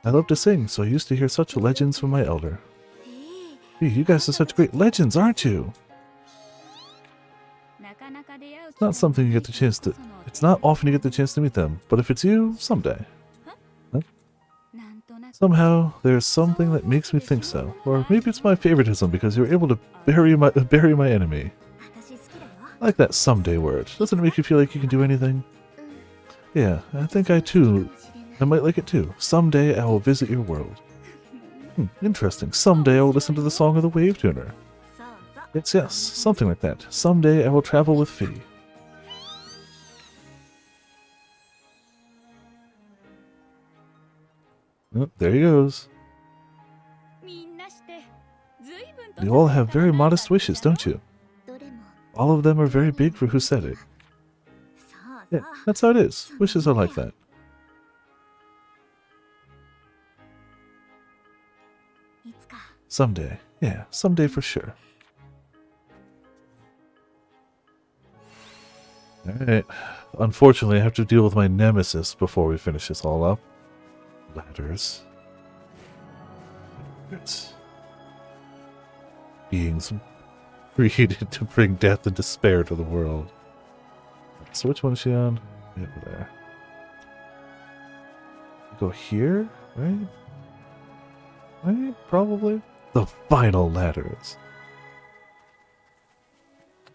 I love to sing, so I used to hear such legends from my elder. Gee, you guys are such great legends, aren't you? It's not something you get the chance to... It's not often you get the chance to meet them, but if it's you, someday. Huh? Somehow, there's something that makes me think so. Or maybe it's my favoritism because you're able to bury my enemy. I like that someday word. Doesn't it make you feel like you can do anything? Yeah, I think I might like it too. Someday I will visit your world. Interesting. Someday I will listen to the song of the Wave Tuner. Yes, something like that. Someday I will travel with Fee. Oh, there he goes. You all have very modest wishes, don't you? All of them are very big for who said it. Yeah, that's how it is. Wishes are like that. Someday. Yeah, someday for sure. Alright. Unfortunately, I have to deal with my nemesis before we finish this all up. Ladders. It's beings created to bring death and despair to the world. So which one is she on? Over there. Go here, right? Right? Probably. The final ladders.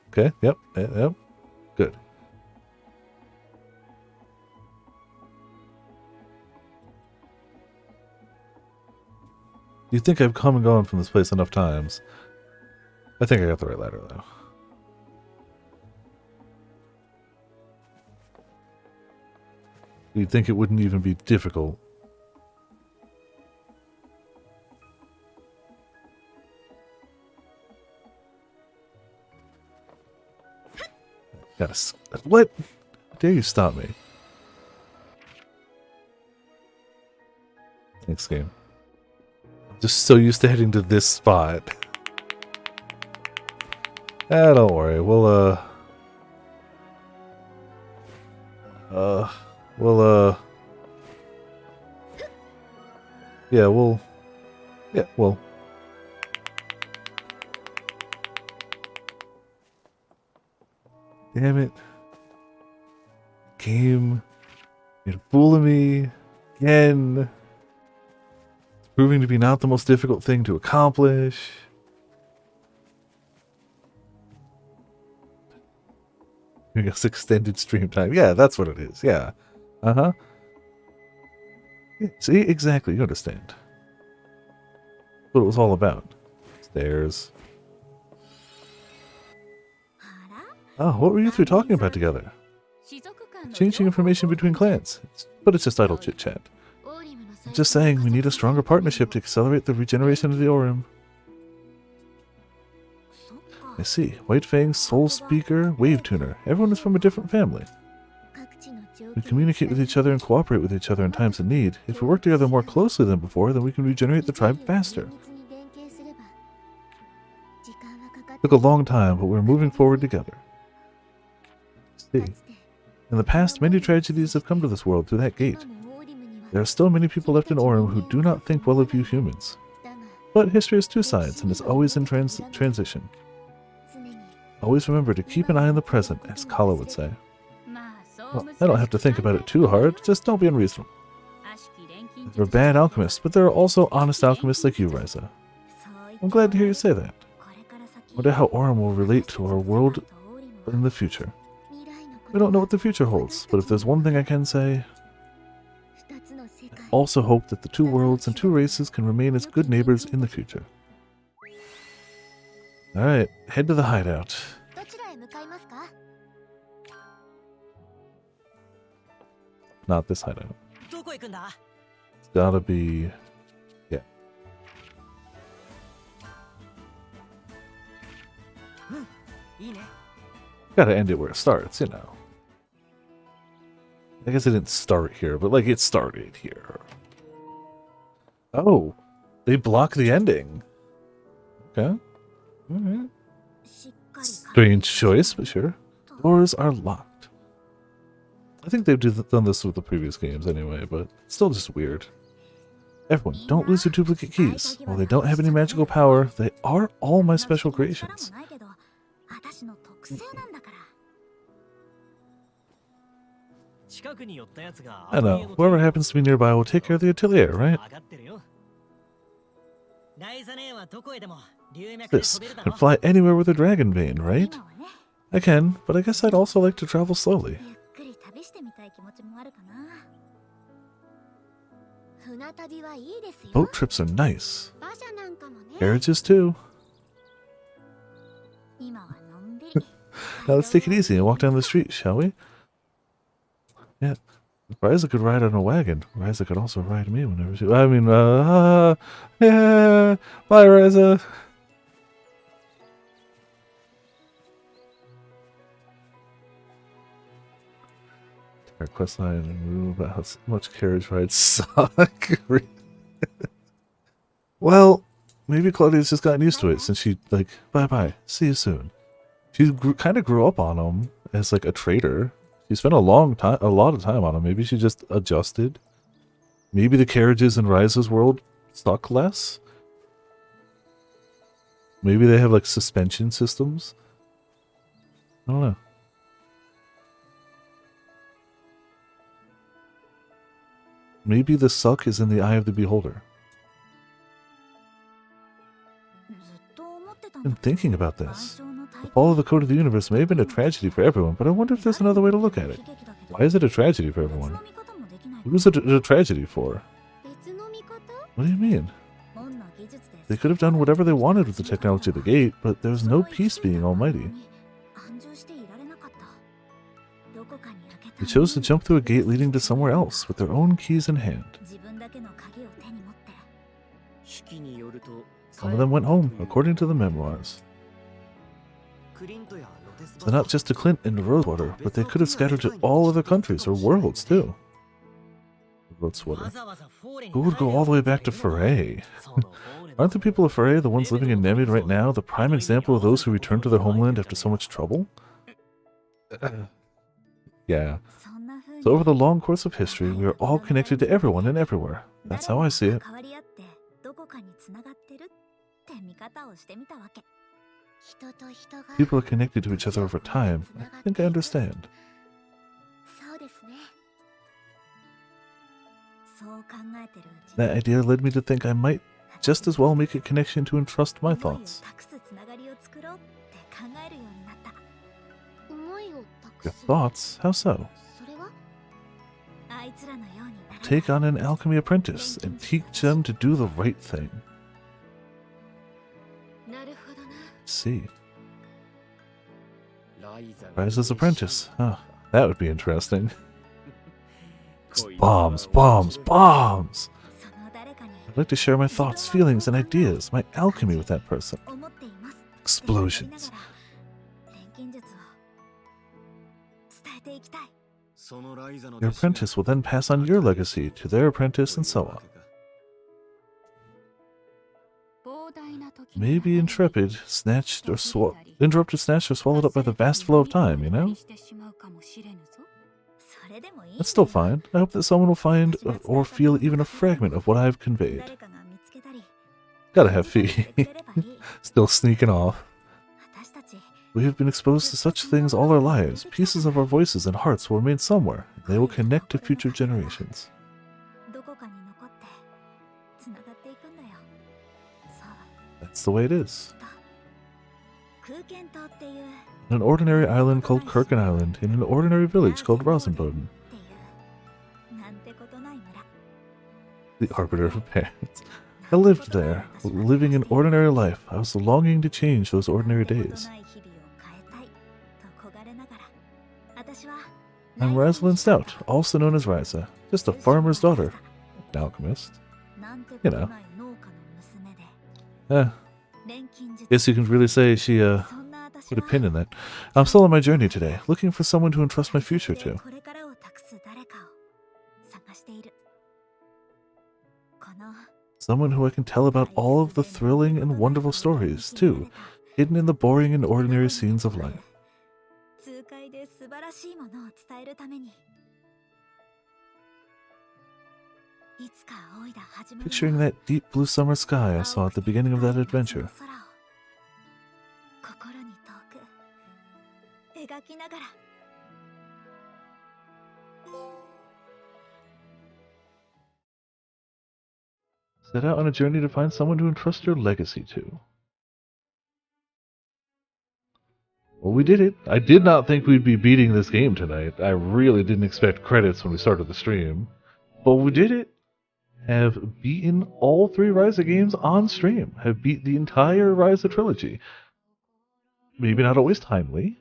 Okay, yep. Good. You'd think I've come and gone from this place enough times. I think I got the right ladder, though. You'd think it wouldn't even be difficult. What? How dare you stop me? Next game. I'm just so used to heading to this spot. Don't worry. Damn it. Game. You're fooling me. Again. It's proving to be not the most difficult thing to accomplish. Giving us extended stream time. Yeah, that's what it is. Yeah. Uh-huh. Yeah, see, exactly. You understand. What it was all about. Stairs. Oh, what were you three talking about together? Changing information between clans. But it's just idle chit-chat. I'm just saying, we need a stronger partnership to accelerate the regeneration of the Aurum. I see. White Fang, Soul Speaker, Wave Tuner. Everyone is from a different family. We communicate with each other and cooperate with each other in times of need. If we work together more closely than before, then we can regenerate the tribe faster. Took a long time, but we're moving forward together. See. In the past, many tragedies have come to this world through that gate. There are still many people left in Aurum who do not think well of you humans. But history has two sides and is always in transition. Always remember to keep an eye on the present, as Kala would say. Well, I don't have to think about it too hard, just don't be unreasonable. There are bad alchemists, but there are also honest alchemists like you, Ryza. I'm glad to hear you say that. Wonder how Aurum will relate to our world in the future. We don't know what the future holds, but if there's one thing I can say, I also hope that the two worlds and two races can remain as good neighbors in the future. Alright, head to the hideout. Not this hideout. It's gotta be... yeah. Gotta end it where it starts, you know. I guess it didn't start here, but like it started here. Oh, they block the ending. Okay. Alright. Strange choice, but sure. Doors are locked. I think they've done this with the previous games anyway, but it's still just weird. Everyone, don't lose your duplicate keys. While they don't have any magical power, they are all my special creations. I know. Whoever happens to be nearby will take care of the Atelier, right? This can fly anywhere with a dragon vein, right? I can, but I guess I'd also like to travel slowly. Boat trips are nice. Carriages too. Now let's take it easy and walk down the street, shall we? Yeah, if Ryza could ride on a wagon, Ryza could also ride me whenever she... I mean, yeah, bye Ryza. Our quest line and move about how much carriage rides suck. Well, maybe Claudia's just gotten used to it since she, like, bye-bye, see you soon. She kind of grew up on him as, like, a trader. She spent a lot of time on him. Maybe she just adjusted. Maybe the carriages in Ryza's world suck less. Maybe they have, like, suspension systems. I don't know. Maybe the suck is in the eye of the beholder. I'm thinking about this. The fall of the code of the universe may have been a tragedy for everyone, but I wonder if there's another way to look at it. Why is it a tragedy for everyone? Who's it a tragedy for? What do you mean? They could have done whatever they wanted with the technology of the gate, but there's no peace being almighty. They chose to jump through a gate leading to somewhere else, with their own keys in hand. Some of them went home, according to the memoirs. So not just to Clint and Rosewater, but they could have scattered to all other countries or worlds too. Rosewater. Who would go all the way back to Foray? Aren't the people of Foray, the ones living in Nemid right now, the prime example of those who return to their homeland after so much trouble? Yeah. So over the long course of history, we are all connected to everyone and everywhere. That's how I see it. People are connected to each other over time. I think I understand. That idea led me to think I might just as well make a connection to entrust my thoughts. Your thoughts? How so? Take on an alchemy apprentice and teach them to do the right thing. See. Ryza's apprentice. Huh. That would be interesting. Bombs, bombs, bombs! I'd like to share my thoughts, feelings, and ideas, my alchemy with that person. Explosions. Your apprentice will then pass on your legacy to their apprentice and so on. Maybe interrupted, snatched, or swallowed up by the vast flow of time, you know? That's still fine. I hope that someone will find or feel even a fragment of what I've conveyed. Gotta have fee. Still sneaking off. We have been exposed to such things all our lives. Pieces of our voices and hearts will remain somewhere. They will connect to future generations. That's the way it is. In an ordinary island called Kirken Island, in an ordinary village called Rosenboden. The arbiter of parents. I lived there, living an ordinary life. I was longing to change those ordinary days. I'm Rosalind Stout, also known as Ryza. Just a farmer's daughter. An alchemist. You know. Guess you can really say she, put a pin in that. I'm still on my journey today, looking for someone to entrust my future to. Someone who I can tell about all of the thrilling and wonderful stories, too, hidden in the boring and ordinary scenes of life. Picturing that deep blue summer sky I saw at the beginning of that adventure. Set out on a journey to find someone to entrust your legacy to. Well, we did it. I did not think we'd be beating this game tonight. I really didn't expect credits when we started the stream. But we did it. Have beaten all 3 Ryza games on stream. Have beat the entire Ryza trilogy. Maybe not always timely,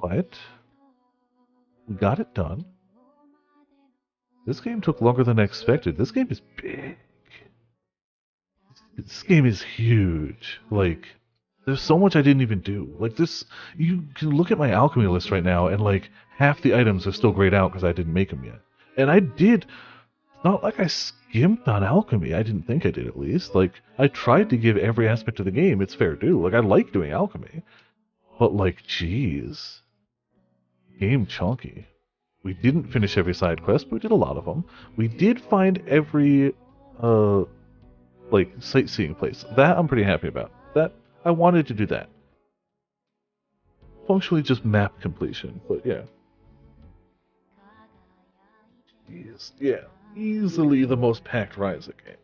but we got it done. This game took longer than I expected. This game is big. This game is huge. Like, there's so much I didn't even do. Like, this, you can look at my alchemy list right now, and like, half the items are still grayed out because I didn't make them yet. And I did, not like I skimped on alchemy. I didn't think I did, at least. Like, I tried to give every aspect of the game its fair due. Like, I like doing alchemy. But, like, jeez. Game chunky. We didn't finish every side quest, but we did a lot of them. We did find every, like, sightseeing place. That I'm pretty happy about. That, I wanted to do that. Functionally just map completion, but yeah. Yes, yeah. Easily the most packed Ryza game.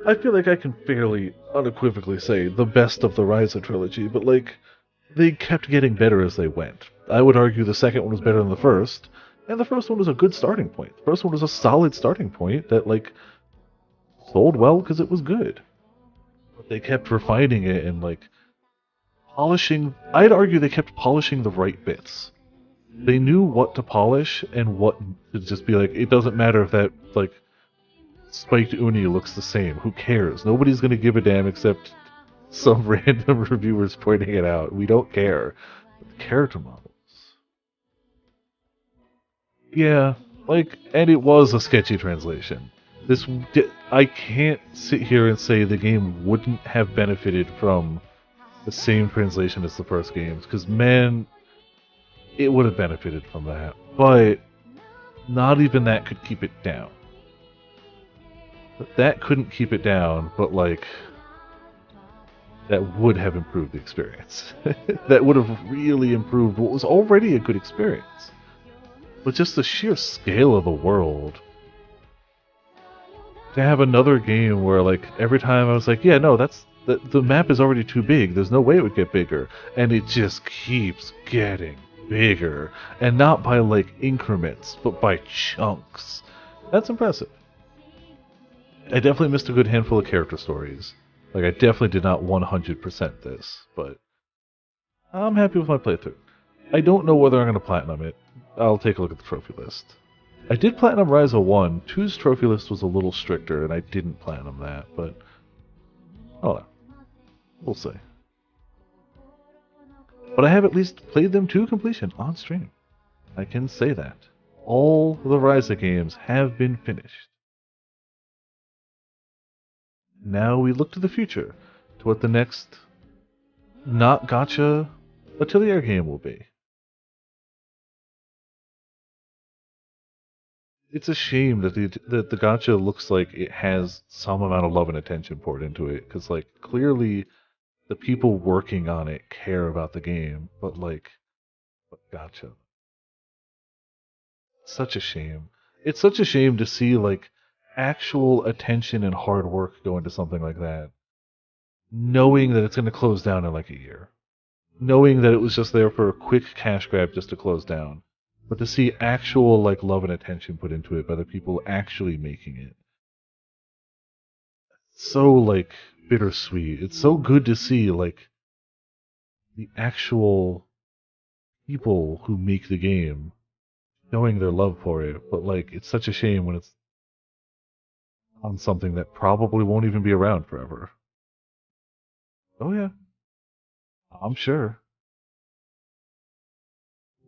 I feel like I can fairly unequivocally say the best of the Ryza trilogy, but like, they kept getting better as they went. I would argue the second one was better than the first, and the first one was a good starting point. The first one was a solid starting point that, like, sold well because it was good. But they kept refining it and, like, polishing... I'd argue they kept polishing the right bits. They knew what to polish and what to just be like, it doesn't matter if that, like, spiked uni looks the same. Who cares? Nobody's going to give a damn except some random reviewers pointing it out. We don't care. But the character models... Yeah, like, and it was a sketchy translation. I can't sit here and say the game wouldn't have benefited from the same translation as the first games, because, man, it would have benefited from that. But not even that could keep it down. That couldn't keep it down, but, like, that would have improved the experience. That would have really improved what was already a good experience. But just the sheer scale of the world. To have another game where, like, every time I was like, yeah, no, the map is already too big. There's no way it would get bigger. And it just keeps getting bigger, and not by like increments, but by chunks. That's impressive. I definitely missed a good handful of character stories. Like, I definitely did not 100% this, but I'm happy with my playthrough. I don't know whether I'm going to platinum it. I'll take a look at the trophy list. I did platinum Ryza 1. 2's trophy list was a little stricter, and I didn't platinum that, but I don't know. We'll see. But I have at least played them to completion on stream. I can say that. All the Ryza games have been finished. Now we look to the future, to what the next not gacha Atelier game will be. It's a shame that the gacha looks like it has some amount of love and attention poured into it, because like clearly the people working on it care about the game, but gacha. Such a shame. It's such a shame to see like actual attention and hard work go into something like that, knowing that it's going to close down in like a year, knowing that it was just there for a quick cash grab just to close down. But to see actual like love and attention put into it by the people actually making it, so like bittersweet. It's so good to see like the actual people who make the game showing their love for it. But like it's such a shame when it's on something that probably won't even be around forever. Oh yeah, I'm sure.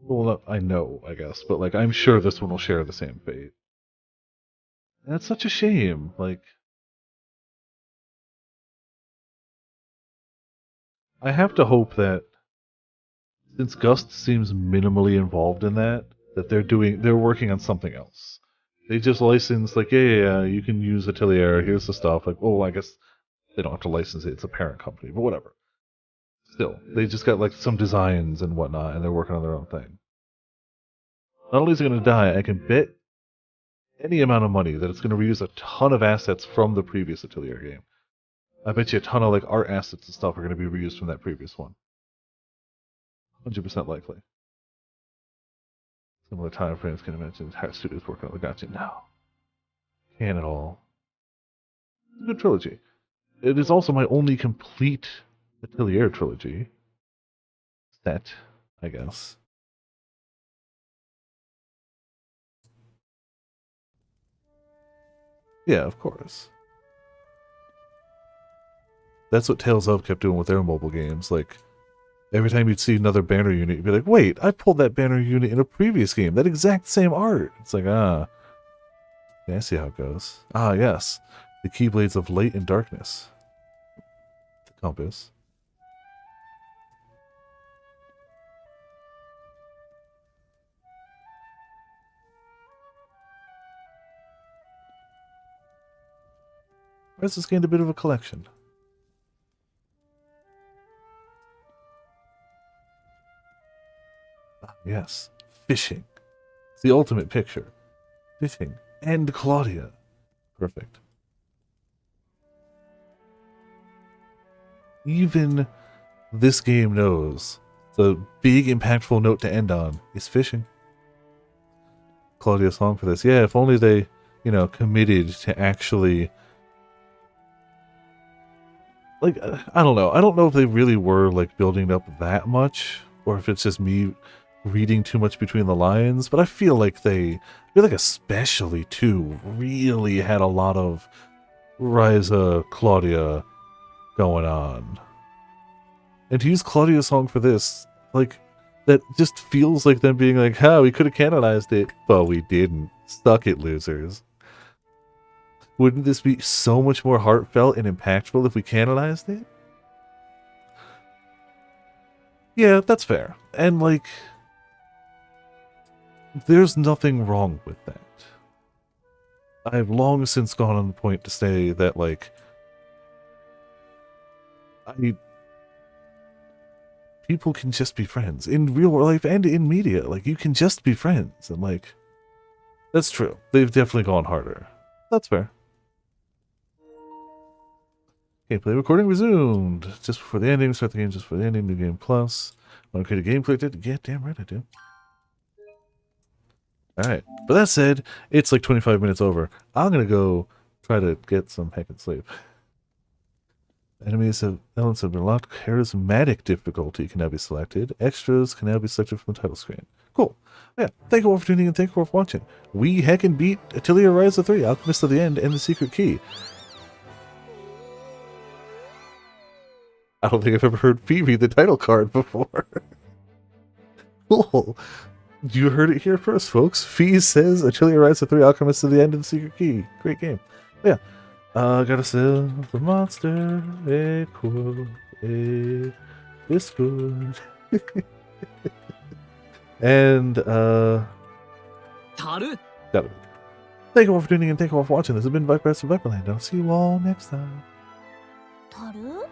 Well, I know, I guess, but like I'm sure this one will share the same fate. And that's such a shame. Like I have to hope that since Gust seems minimally involved in that, that they're working on something else. They just license like, yeah, you can use Atelier, here's the stuff. Like, oh, I guess they don't have to license it, it's a parent company, but whatever. Still, they just got like some designs and whatnot, and they're working on their own thing. Not only is it going to die, I can bet any amount of money that it's going to reuse a ton of assets from the previous Atelier game. I bet you a ton of like art assets and stuff are going to be reused from that previous one. 100% likely. Similar time frames can imagine entire studios working on the gacha. No. Can't at all. It's a good trilogy. It is also my only complete Atelier trilogy set, I guess. Yeah, of course. That's what Tales of kept doing with their mobile games. Like, every time you'd see another banner unit, you'd be like, wait, I pulled that banner unit in a previous game. That exact same art. It's like, yeah, I see how it goes. Ah, yes. The Keyblades of Light and Darkness. The compass. This gained a bit of a collection. Ah, yes. Fishing. It's the ultimate picture. Fishing. And Claudia. Perfect. Even this game knows the big impactful note to end on is fishing. Claudia's song for this. Yeah, if only they, committed to actually... Like, I don't know. I don't know if they really were, like, building up that much, or if it's just me reading too much between the lines, but I feel like especially, too, really had a lot of Ryza, Claudia going on. And to use Claudia's song for this, like, that just feels like them being like, we could have canonized it, but we didn't. Suck it, losers. Wouldn't this be so much more heartfelt and impactful if we canonized it? Yeah, that's fair. And, like, there's nothing wrong with that. I've long since gone on the point to say that, like, people can just be friends in real life and in media. Like, you can just be friends, and like, that's true. They've definitely gone harder. That's fair. Gameplay recording resumed. Just before the ending, start the game just before the ending, new game plus. Want to create a gameplay? Yeah, damn right I do. Alright, but that said, it's like 25 minutes over. I'm gonna go try to get some heckin' sleep. Elements have been locked. Charismatic difficulty can now be selected. Extras can now be selected from the title screen. Cool. Yeah, thank you all for tuning in and thank you all for watching. We heckin' beat Atelier Ryza 3, Alchemist of the End, and the Secret Key. I don't think I've ever heard Phoebe the title card before. Cool. You heard it here first, folks. Fee says Atelier Ryza 3, Alchemist of the End, and the Secret Key. Great game. Yeah. Gotta sell the monster, cool, it's good. And, Taru? got it. Thank you all for tuning in, thank you all for watching. This has been Viper from Viperland. I'll see you all next time. タル